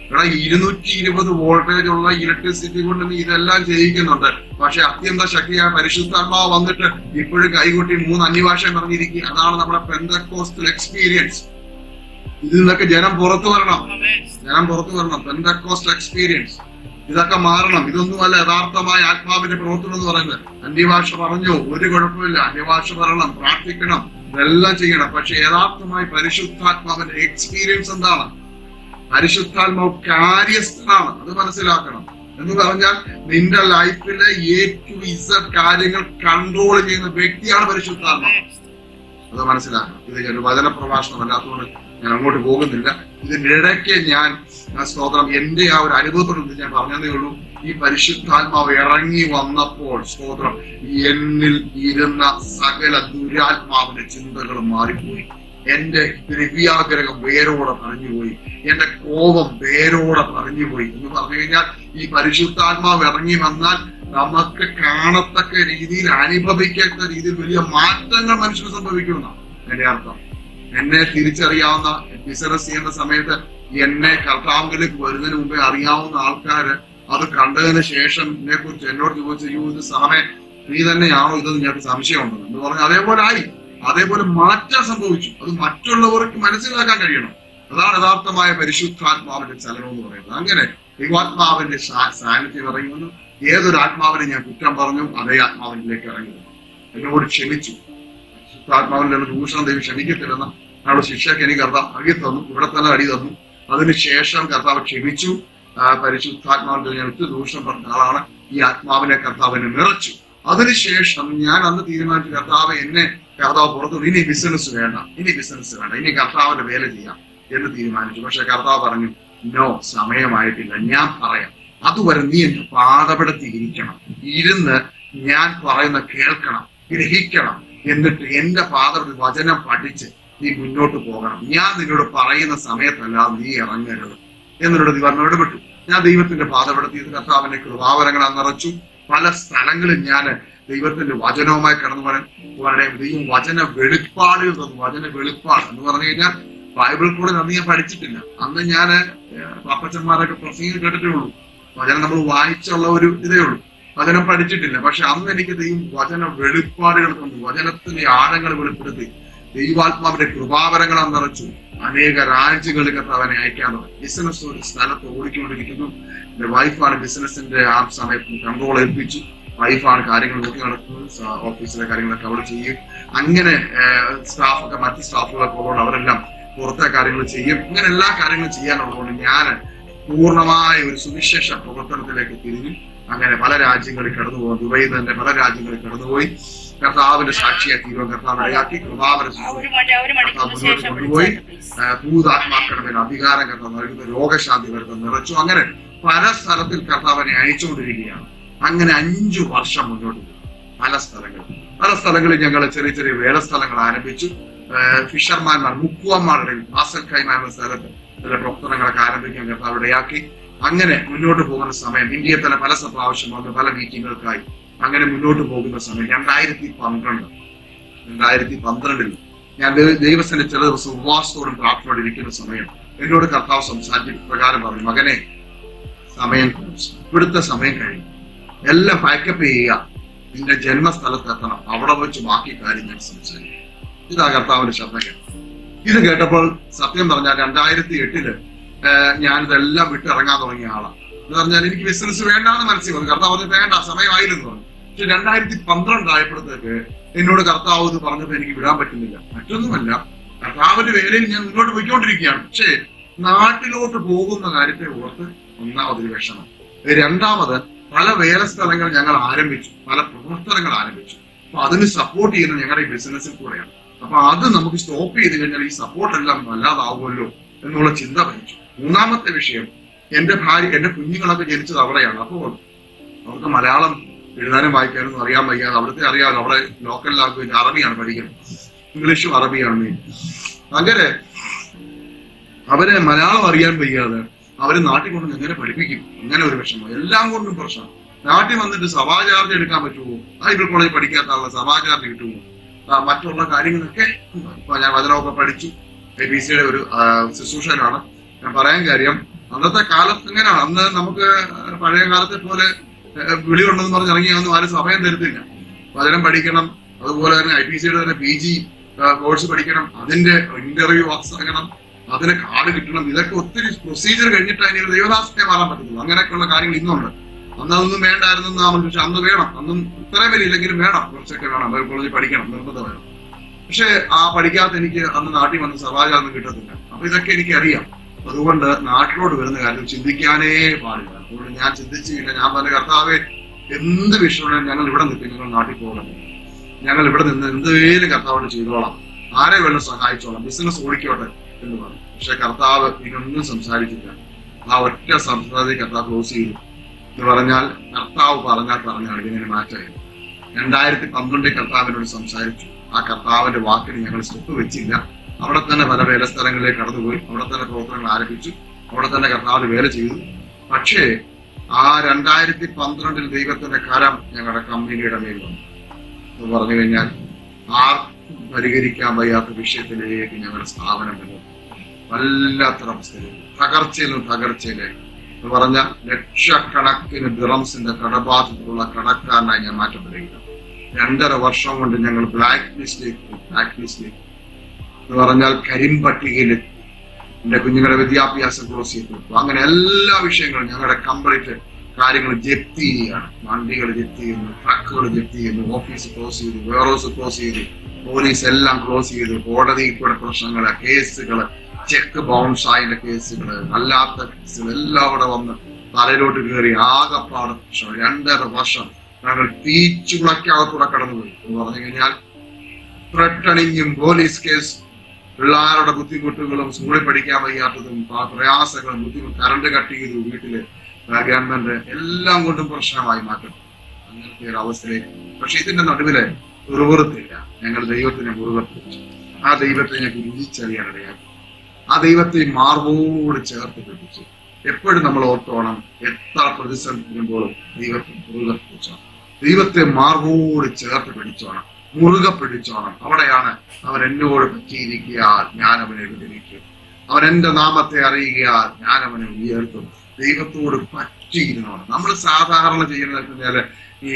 ഇവിടെ 220 വോൾട്ടേജ് ഉള്ള ഇലക്ട്രിസിറ്റി കൊണ്ട് നീ ഇതെല്ലാം ചെയ്യിക്കുന്നുണ്ട്. പക്ഷെ അത്യന്ത ശക്തിയായ പരിശുദ്ധാത്മാവ് വന്നിട്ട് ഇപ്പോഴും കൈകൊട്ടി 3 അന്യഭാഷ പറഞ്ഞിരിക്കുക. അതാണ് നമ്മുടെ പെന്തക്കോസ്റ്റൽ എക്സ്പീരിയൻസ്. ഇതിൽ നിന്നൊക്കെ ജനം പുറത്തു വരണം. പെന്തക്കോസ്റ്റൽ എക്സ്പീരിയൻസ് ഇതൊക്കെ മാറണം. ഇതൊന്നുമല്ല യഥാർത്ഥമായ ആത്മാവിന്റെ പ്രവർത്തനം എന്ന് പറയുന്നത്. അന്യഭാഷ പറഞ്ഞു ഒരു കുഴപ്പമില്ല, അന്യഭാഷ പറയണം, പ്രാർത്ഥിക്കണം, ഇതെല്ലാം ചെയ്യണം. പക്ഷെ യഥാർത്ഥമായ പരിശുദ്ധാത്മാവിന്റെ എക്സ്പീരിയൻസ് എന്താണ്? പരിശുദ്ധാത്മാവ് കാര്യസ്ഥനാണ്, അത് മനസ്സിലാക്കണം. എന്ന് പറഞ്ഞാൽ നിന്റെ ലൈഫിലെ A to Z കാര്യങ്ങൾ കൺട്രോൾ ചെയ്യുന്ന വ്യക്തിയാണ് പരിശുദ്ധാത്മാവ്. അത് മനസ്സിലാക്കണം. ഇത് ഒരു വചന പ്രഭാഷണം അല്ലാത്തതുകൊണ്ട് ഞാൻ അങ്ങോട്ട് പോകുന്നില്ല. ഇതിനിടയ്ക്ക് ഞാൻ സ്തോത്രം എന്റെ ആ ഒരു അനുഭവത്തോട് ഞാൻ പറഞ്ഞതേ ഉള്ളൂ. ഈ പരിശുദ്ധാത്മാവ് ഇറങ്ങി വന്നപ്പോൾ സ്തോത്രം എന്നിൽ ഇരുന്ന സകല ദുരാത്മാവിന്റെ ചിന്തകൾ മാറിപ്പോയി. എന്റെ ദ്രവ്യാഗ്രഹം വേരോടെ പറഞ്ഞുപോയി, എന്റെ കോപം വേരോടെ പറഞ്ഞുപോയി. എന്ന് പറഞ്ഞു കഴിഞ്ഞാൽ ഈ പരിശുദ്ധാത്മാവ് ഇറങ്ങി വന്നാൽ നമുക്ക് കാണത്തക്ക രീതിയിൽ, അനുഭവിക്കത്തക്ക രീതിയിൽ വലിയ മാറ്റങ്ങൾ മനുഷ്യന് സംഭവിക്കുമെന്നാണ് എന്റെ അർത്ഥം. എന്നെ തിരിച്ചറിയാവുന്ന, ബിസിനസ് ചെയ്യുന്ന സമയത്ത് എന്നെ കർത്താവിലേക്ക് വരുന്നതിന് മുമ്പേ അറിയാവുന്ന ആൾക്കാര് അത് കണ്ടതിന് ശേഷം എന്നെ കുറിച്ച് എന്നോട് ചോദിച്ചു, ഇത് സാമേ നീ തന്നെയാണോ ഇതെന്ന് ഞങ്ങൾക്ക് സംശയമുണ്ടെന്ന് എന്ന് പറഞ്ഞു. അതേപോലെ ആയി, അതേപോലെ മാറ്റം സംഭവിച്ചു. അത് മറ്റുള്ളവർക്ക് മനസ്സിലാക്കാൻ കഴിയണം. അതാണ് യഥാർത്ഥമായ പരിശുദ്ധാത്മാവിന്റെ ചലനം എന്ന് പറയുന്നത്. അങ്ങനെ ദൈവാത്മാവിന്റെ സാന്നിധ്യം ഇറങ്ങുന്നു. ഏതൊരു ആത്മാവിനെ ഞാൻ കുറ്റം പറഞ്ഞു, അതേ ആത്മാവിലേക്ക് ഇറങ്ങുന്നു. എന്നോട് ക്ഷമിച്ചു. പരിശുദ്ധാത്മാവിന്റെ ദൂഷണം ദൈവം ക്ഷമിക്കത്തില്ലെന്ന് അവിടെ ശിക്ഷയ്ക്ക് എനിക്ക് കർത്താവ് അടി തന്നു, ഇവിടെ തന്നെ അടി തന്നു. അതിനുശേഷം കർത്താവ് ക്ഷമിച്ചു. പരിശുദ്ധാത്മാവിന്റെ ഞാൻ ഒത്തിരി ദൂഷണം പറഞ്ഞ ആളാണ്. ഈ ആത്മാവിനെ കർത്താവിനെ നിറച്ചു. അതിനുശേഷം ഞാൻ അന്ന് തീരുമാനിച്ചു, കർത്താവ് എന്നെ കർത്താവ് പുറത്തു, ഇനി ബിസിനസ് വേണ്ട, ഇനി കർത്താവിന്റെ വേല ചെയ്യാം എന്ന് തീരുമാനിച്ചു. പക്ഷെ കർത്താവ് പറഞ്ഞു, നോ, സമയമായിട്ടില്ല, ഞാൻ പറയാം, അതുവരെ നീ എന്റെ പാതപെടുത്തി ഇരുന്ന് ഞാൻ പറയുന്ന കേൾക്കണം, ഗ്രഹിക്കണം, എന്നിട്ട് എന്റെ വചനം പഠിച്ച് നീ മുന്നോട്ട് പോകണം. ഞാൻ നിന്നോട് പറയുന്ന സമയത്തല്ലാതെ നീ ഇറങ്ങരുത് എന്നോട് ദൈവം ഇടപെട്ടു. ഞാൻ ദൈവത്തിന്റെ പാതപെടുത്തി കർത്താവിന്റെ കൃപാവരങ്ങളെ നിറച്ചു. പല സ്ഥലങ്ങളിൽ ഞാൻ ദൈവത്തിന്റെ വചനവുമായി കടന്നു പറയാൻ ദൈവം വചന വെളിപ്പാടുകൾ തന്നു. വചന വെളിപ്പാട് എന്ന് പറഞ്ഞു കഴിഞ്ഞാൽ ബൈബിൾ കൂടെ അന്ന് ഞാൻ പഠിച്ചിട്ടില്ല. അന്ന് ഞാൻ പാപ്പച്ചന്മാരൊക്കെ പ്രസംഗം കേട്ടിട്ടേ ഉള്ളൂ. വചനം നമ്മൾ വായിച്ചുള്ള ഒരു ഇതേ ഉള്ളൂ, വചനം പഠിച്ചിട്ടില്ല. പക്ഷെ അന്ന് എനിക്ക് ദൈവം വചന വെളിപ്പാടുകൾ തന്നു. വചനത്തിന്റെ ആഴങ്ങൾ വെളിപ്പെടുത്തി ദൈവാത്മാവിന്റെ കൃപാവരങ്ങളെ നിറച്ചു. അനേക രാജ്യങ്ങളിൽ കർത്താവിനെ അയക്കാൻ തുടങ്ങി. ബിസിനസ് ഒരു സ്ഥലത്ത് ഓടിക്കൊണ്ടിരിക്കുന്നു. എന്റെ വൈഫാണ് ബിസിനസിന്റെ ആ സമയത്ത് കൺട്രോൾ ഏൽപ്പിച്ചു. വൈഫാണ് കാര്യങ്ങൾ നോക്കി നടക്കുന്നത്. ഓഫീസിലെ കാര്യങ്ങളൊക്കെ അവിടെ ചെയ്യും. അങ്ങനെ സ്റ്റാഫൊക്കെ, മറ്റ് സ്റ്റാഫുകളൊക്കെ ഉള്ളതുകൊണ്ട് അവരെല്ലാം പുറത്തെ കാര്യങ്ങൾ ചെയ്യും. ഇങ്ങനെ എല്ലാ കാര്യങ്ങളും ചെയ്യാനുള്ളതുകൊണ്ട് ഞാൻ പൂർണ്ണമായ ഒരു സുവിശേഷ പ്രവർത്തനത്തിലേക്ക് തിരിഞ്ഞു. അങ്ങനെ പല രാജ്യങ്ങളിൽ കടന്നുപോകും. ദുബൈയിൽ തന്നെ പല രാജ്യങ്ങളിൽ കടന്നുപോയി കർത്താവിന്റെ സാക്ഷിയായി തീരുവാൻ കർത്താവ് ഇടയാക്കി. കൃപാവര കൊണ്ടുപോയി ഭൂതാത്മാക്കളുടെ മേൽ അധികാരം കർത്താവ് നൽകുന്ന രോഗശാന്തി വരുന്ന നിറച്ചു. അങ്ങനെ പല സ്ഥലത്തിൽ കർത്താവിനെ അയച്ചുകൊണ്ടിരിക്കുകയാണ്. അങ്ങനെ 5 വർഷം മുന്നോട്ട് പോയി. പല സ്ഥലങ്ങളിൽ ഞങ്ങൾ ചെറിയ ചെറിയ വേലസ്ഥലങ്ങൾ ആരംഭിച്ചു. ഫിഷർമാൻമാർ, മുക്കുവന്മാരുടെ വാസൽ കൈമ എന്ന സ്ഥലത്ത് ചില പ്രവർത്തനങ്ങളൊക്കെ ആരംഭിക്കാൻ കർത്താവ് ഇടയാക്കി. അങ്ങനെ മുന്നോട്ട് പോകുന്ന സമയം ഇന്ത്യയിൽ തന്നെ പല പ്രാവശ്യം വന്ന് പല മീറ്റിങ്ങുകൾക്കായി അങ്ങനെ മുന്നോട്ട് പോകുന്ന സമയം 2012 ഞാൻ ദൈവത്തിന്റെ ചില ദിവസം ഉപവാസത്തോടും പ്രാർത്ഥനയോടെ ഇരിക്കുന്ന സമയം എന്നോട് കർത്താവ് സംസാരിച്ച പ്രകാരം പറഞ്ഞു, മകനെ, സമയം ഇവിടുത്തെ സമയം കഴിഞ്ഞു, എല്ലാം പാക്കപ്പ് ചെയ്യുക, നിന്റെ ജന്മസ്ഥലത്ത് എത്തണം, അവിടെ വെച്ച് ബാക്കി കാര്യം ഞാൻ സംസാരിക്കും. ഇതാ കർത്താവിന്റെ ശബ്ദം കേട്ടു. ഇത് കേട്ടപ്പോൾ സത്യം പറഞ്ഞാൽ 2008 ഞാനിതെല്ലാം വിട്ടിറങ്ങാൻ തുടങ്ങിയ ആളാണ്. എന്ന് പറഞ്ഞാൽ എനിക്ക് ബിസിനസ് വേണ്ടാന്ന് മനസ്സിൽ വന്നു. കർത്താവ് പറഞ്ഞു വേണ്ട, സമയമായിരുന്നു പറഞ്ഞു. പക്ഷെ 2012 ആയപ്പോഴത്തേക്ക് എന്നോട് കർത്താവ് എന്ന് പറഞ്ഞപ്പോൾ എനിക്ക് വിടാൻ പറ്റുന്നില്ല. മറ്റൊന്നുമല്ല, കർത്താവിന്റെ വേലയിൽ ഞാൻ മുന്നോട്ട് പോയിക്കൊണ്ടിരിക്കുകയാണ്. പക്ഷേ നാട്ടിലോട്ട് പോകുന്ന കാര്യത്തെ ഓർത്ത് ഒന്നാമതൊരു വിഷമം. രണ്ടാമത് പല വേല സ്ഥലങ്ങൾ ഞങ്ങൾ ആരംഭിച്ചു, പല പ്രവർത്തനങ്ങൾ ആരംഭിച്ചു. അപ്പൊ അതിന് സപ്പോർട്ട് ചെയ്യുന്ന ഞങ്ങളുടെ ഈ ബിസിനസ്സിൽ കൂടെയാണ്. അപ്പൊ അത് നമുക്ക് സ്റ്റോപ്പ് ചെയ്ത് കഴിഞ്ഞാൽ ഈ സപ്പോർട്ട് എല്ലാം വല്ലാതാവുമല്ലോ എന്നുള്ള ചിന്ത വഹിച്ചു. മൂന്നാമത്തെ വിഷയം, എന്റെ ഭാര്യ, എന്റെ കുഞ്ഞുങ്ങളൊക്കെ ജനിച്ചത് അവിടെയാണ്. അപ്പോൾ അവർക്ക് മലയാളം എഴുതാനും വായിക്കാനും അറിയാൻ വയ്യാതെ, അവിടുത്തെ അറിയാമല്ലോ, അവിടെ ലോക്കൽ ലാംഗ്വേജ് അറബിയാണ് പഠിക്കുന്നത്, ഇംഗ്ലീഷും അറബിയാണ്. അങ്ങനെ അവരെ മലയാളം അറിയാൻ വയ്യാതെ അവര് നാട്ടിൽ കൊണ്ട് എങ്ങനെ പഠിപ്പിക്കും? അങ്ങനെ ഒരു വിഷമം, എല്ലാം കൊണ്ടും പ്രശ്നം. നാട്ടിൽ വന്നിട്ട് സഭാ ചാർജ് എടുക്കാൻ പറ്റുമോ? ബൈബിൾ കോളേജ് പഠിക്കാത്ത ആളുടെ സഭാ ചാർജ് കിട്ടുമോ? മറ്റുള്ള കാര്യങ്ങളൊക്കെ ഇപ്പൊ ഞാൻ വചനമൊക്കെ പഠിച്ചു, ABCയുടെ ഒരു ശുശ്രൂഷയിലാണ്. ഞാൻ പറയാൻ കാര്യം, അന്നത്തെ കാലത്ത് എങ്ങനെയാണ്, അന്ന് നമുക്ക് പഴയ കാലത്തെ പോലെ വിളി ഉണ്ടെന്ന് പറഞ്ഞ് ഇറങ്ങിയൊന്നും ആരും സമയം തരത്തില്ല. വചനം പഠിക്കണം, അതുപോലെ തന്നെ IPCയുടെ തന്നെ PG കോഴ്സ് പഠിക്കണം, അതിന്റെ ഇന്റർവ്യൂ പാസ്സാകണം, അതിന് കാർഡ് കിട്ടണം. ഇതൊക്കെ ഒത്തിരി പ്രൊസീജിയർ കഴിഞ്ഞിട്ട് ദൈവദാസനെ മാറാൻ പറ്റുള്ളൂ. അങ്ങനെയൊക്കെയുള്ള കാര്യങ്ങൾ ഇന്നുണ്ട്. അന്ന് അതൊന്നും വേണ്ടായിരുന്നു നമ്മൾ, പക്ഷെ അന്ന് വേണം. അന്നും ഇത്രയും വലിയ ഇല്ലെങ്കിലും വേണം, കുറച്ചൊക്കെ വേണം. ബൈബിൾ കോളേജിൽ പഠിക്കണം, നിർബന്ധം വേണം. പക്ഷെ ആ പഠിക്കാത്ത എനിക്ക് അന്ന് നാട്ടിൽ വന്ന് സഭാചാരൊന്നും കിട്ടത്തില്ല. അപ്പൊ ഇതൊക്കെ എനിക്ക് അറിയാം. അതുകൊണ്ട് നാട്ടിലോട്ട് വരുന്ന കാര്യം ചിന്തിക്കാനേ പാടില്ല. അതുകൊണ്ട് ഞാൻ ചിന്തിച്ചില്ല. ഞാൻ പറഞ്ഞ കർത്താവേ, എന്ത് വിഷയമാണ് ഞങ്ങൾ ഇവിടെ നിൽക്കും, ഞങ്ങൾ നാട്ടിൽ പോകണം, ഞങ്ങൾ ഇവിടെ നിന്ന് എന്തെങ്കിലും കർത്താവോട് ചെയ്തോളാം, ആരെ വേണം സഹായിച്ചോളാം, ബിസിനസ് ഓടിക്കോട്ടെ എന്ന് പറഞ്ഞു. പക്ഷെ കർത്താവ് ഇതിനൊന്നും സംസാരിച്ചില്ല. ആ ഒറ്റ സംസാരത്തിൽ കർത്താവ് ക്ലോസ് ചെയ്തു. എന്ന് പറഞ്ഞാൽ കർത്താവ് പറഞ്ഞാണ് ഇതിനെ മാറ്റായത്. 2012 കർത്താവിനോട് സംസാരിച്ചു. ആ കർത്താവിന്റെ വാക്കിന് ഞങ്ങൾ സ്റ്റെപ്പ് വെച്ചില്ല. അവിടെ തന്നെ പല വേല സ്ഥലങ്ങളിലേക്ക് കടന്നുപോയി, അവിടെ തന്നെ പ്രവർത്തനങ്ങൾ ആരംഭിച്ചു, അവിടെ തന്നെ കർത്താവ് വേല ചെയ്തു. പക്ഷേ ആ 2012 ദൈവത്തിന്റെ കരം ഞങ്ങളുടെ കമ്പനിയുടെ മേൽ വന്നു. എന്ന് പറഞ്ഞു കഴിഞ്ഞാൽ ആർക്കും പരിഹരിക്കാൻ വയ്യാത്ത വിഷയത്തിലേക്ക് ഞങ്ങളുടെ സ്ഥാപനം വന്നു. വല്ലാത്ത അവസ്ഥയിലേക്ക്, തകർച്ചയിലേക്ക് എന്ന് പറഞ്ഞാൽ ലക്ഷക്കണക്കിന് ദിറംസിന്റെ കടബാധ്യതയുള്ള കടക്കാരനായി ഞാൻ മാറ്റപ്പെടുകയില്ല. 2.5 വർഷം കൊണ്ട് ഞങ്ങൾ ബ്ലാക്ക് ലിസ്റ്റിലേക്ക് എന്ന് പറഞ്ഞാൽ കരിമ്പട്ടികയിലെത്തി. എന്റെ കുഞ്ഞുങ്ങളുടെ വിദ്യാഭ്യാസം ക്ലോസ് ചെയ്തു. അങ്ങനെ എല്ലാ വിഷയങ്ങളും ഞങ്ങളുടെ കംപ്ലീറ്റ് കാര്യങ്ങൾ ജപ്തി ചെയ്യുകയാണ്. വണ്ടികൾ ജപ്തി ചെയ്യുന്നു, ട്രക്കുകൾ ജപ്തി ചെയ്യുന്നു, ഓഫീസ് ക്ലോസ് ചെയ്തു, വെയർഹൗസ് ക്ലോസ് ചെയ്തു, പോലീസ് എല്ലാം ക്ലോസ് ചെയ്തു, കോടതിയിൽ കൂടെ പ്രശ്നങ്ങള്, കേസുകള്, ചെക്ക് ബൗൺസ് ആയതിന്റെ കേസുകള്, അല്ലാത്ത കേസുകൾ എല്ലാം അവിടെ വന്ന് തലയിലോട്ട് കയറി ആകപ്പാട് പ്രശ്നം. 2.5 വർഷം ഞങ്ങൾ തീച്ചുളക്കകത്തൂടെ കടന്നുപോയി. എന്ന് പറഞ്ഞു കഴിഞ്ഞാൽ ത്രട്ടണിങ്ങും പോലീസ് കേസ്, പിള്ളേരുടെ ബുദ്ധിമുട്ടുകളും, സ്കൂളിൽ പഠിക്കാൻ വയ്യാത്തതും, പ്രയാസങ്ങളും, ബുദ്ധിമുട്ട്, കറണ്ട് കട്ട് ചെയ്തു, വീട്ടില് ഗവൺമെന്റ് എല്ലാം കൊണ്ടും പ്രശ്നമായി മാറ്റും. അങ്ങനത്തെ ഒരു അവസ്ഥയിലേക്ക്. പക്ഷെ ഇതിന്റെ നടുവില് മുറുകുറത്തില്ല. ഞങ്ങൾ ദൈവത്തിനെ മുറുകെപ്പിടിച്ചു. ആ ദൈവത്തെ ഞങ്ങൾക്ക് രുചിച്ചറിയാനിടയാക്കി. ആ ദൈവത്തെ മാർവോട് ചേർത്ത് പിടിച്ചു. എപ്പോഴും നമ്മൾ ഓർത്തോണം, എത്ര പ്രതിസന്ധി വരുമ്പോഴും ദൈവത്തെ മുറുകെ പിടിച്ചോണം, ദൈവത്തെ മാർവോട് ചേർത്ത് പിടിച്ചോണം, മുറുകെ പിടിച്ചോണം. അവിടെയാണ് അവൻ എന്നോട് പറ്റിയിരിക്കാൻ ഞാൻ അവനെ വിടുവിക്കും, അവൻ എന്റെ നാമത്തെ അറിയുകയാൽ ഞാൻ അവനെ ഉയർത്തും. ദൈവത്തോട് പറ്റിയിരുന്നോണം. നമ്മൾ സാധാരണ ചെയ്യുന്നത് ഈ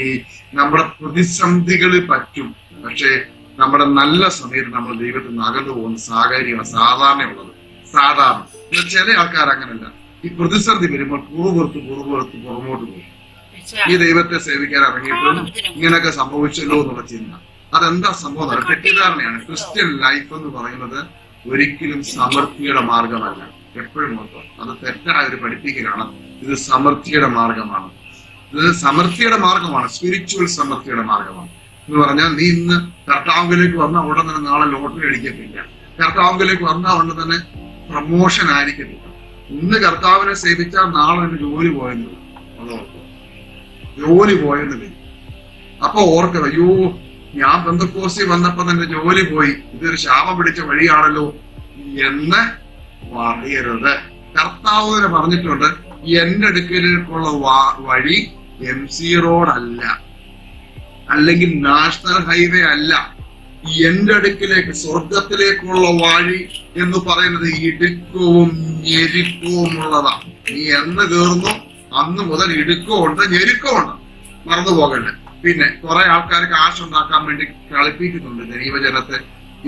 നമ്മുടെ പ്രതിസന്ധികളിൽ പറ്റും, പക്ഷേ നമ്മുടെ നല്ല സമയത്ത് നമ്മൾ ദൈവത്തിൽ നിന്ന് അകന്നു പോകുന്ന സാഹചര്യമാണ് സാധാരണയുള്ളത്. സാധാരണ ചില ആൾക്കാർ അങ്ങനല്ല. ഈ പ്രതിസന്ധി വരുമ്പോൾ പുറകോട്ട് പോകും. ഈ ദൈവത്തെ സേവിക്കാൻ ഇറങ്ങിയപ്പോഴും ഇങ്ങനെയൊക്കെ സംഭവിച്ചല്ലോ എന്നുള്ള ചിന്ത, അതെന്താ സംഭവം? തെറ്റിദ്ധാരണയാണ്. ക്രിസ്ത്യൻ ലൈഫ് എന്ന് പറയുന്നത് ഒരിക്കലും സമൃദ്ധിയുടെ മാർഗമല്ല. എപ്പോഴും ഓർക്കും, അത് തെറ്റായ ഒരു പഠിപ്പിക്കലാണ്. ഇത് സമൃദ്ധിയുടെ മാർഗമാണ്. ഇത് സമൃദ്ധിയുടെ മാർഗമാണ്, സ്പിരിച്വൽ സമൃദ്ധിയുടെ മാർഗമാണ്. എന്ന് പറഞ്ഞാൽ നീ ഇന്ന് കർത്താവിലേക്ക് വന്ന ഉടൻ തന്നെ നാളെ ലോട്ടറി അടിക്കത്തില്ല. കർത്താവിലേക്ക് വന്ന ഉടനെ തന്നെ പ്രമോഷൻ ആയിരിക്കത്തില്ല. ഇന്ന് കർത്താവിനെ സേവിച്ചാൽ നാളെ എന്റെ ജോലി പോയെന്ന് വരും. ജോലി പോയെന്ന് വരും. അപ്പൊ ഓർക്കുക, അയ്യോ ഞാൻ പെന്തക്കോസ്തി വന്നപ്പോ തന്നെ ജോലി പോയി, ഇതൊരു ശാപം പിടിച്ച വഴിയാണല്ലോ എന്ന് പറയരുത്. കർത്താവിനെ പറഞ്ഞിട്ടുണ്ട്, എന്റെ അടുക്കലേക്കുള്ള വഴി MC റോഡല്ല, അല്ലെങ്കിൽ നാഷണൽ ഹൈവേ അല്ല. എന്റെ അടുക്കിലേക്ക്, സ്വർഗത്തിലേക്കുള്ള വഴി എന്ന് പറയുന്നത് ഇടുക്കവും ഞെരുക്കവും ഉള്ളതാണ്. നീ എന്ന് കയറുന്നു അന്ന് മുതൽ ഇടുക്കമുണ്ട്, ഞെരുക്കമുണ്ട്, മറന്നു പോകണ്ടേ. പിന്നെ കുറെ ആൾക്കാർ കാശുണ്ടാക്കാൻ വേണ്ടി കളിപ്പിക്കുന്നുണ്ട് ദൈവജനത്തെ.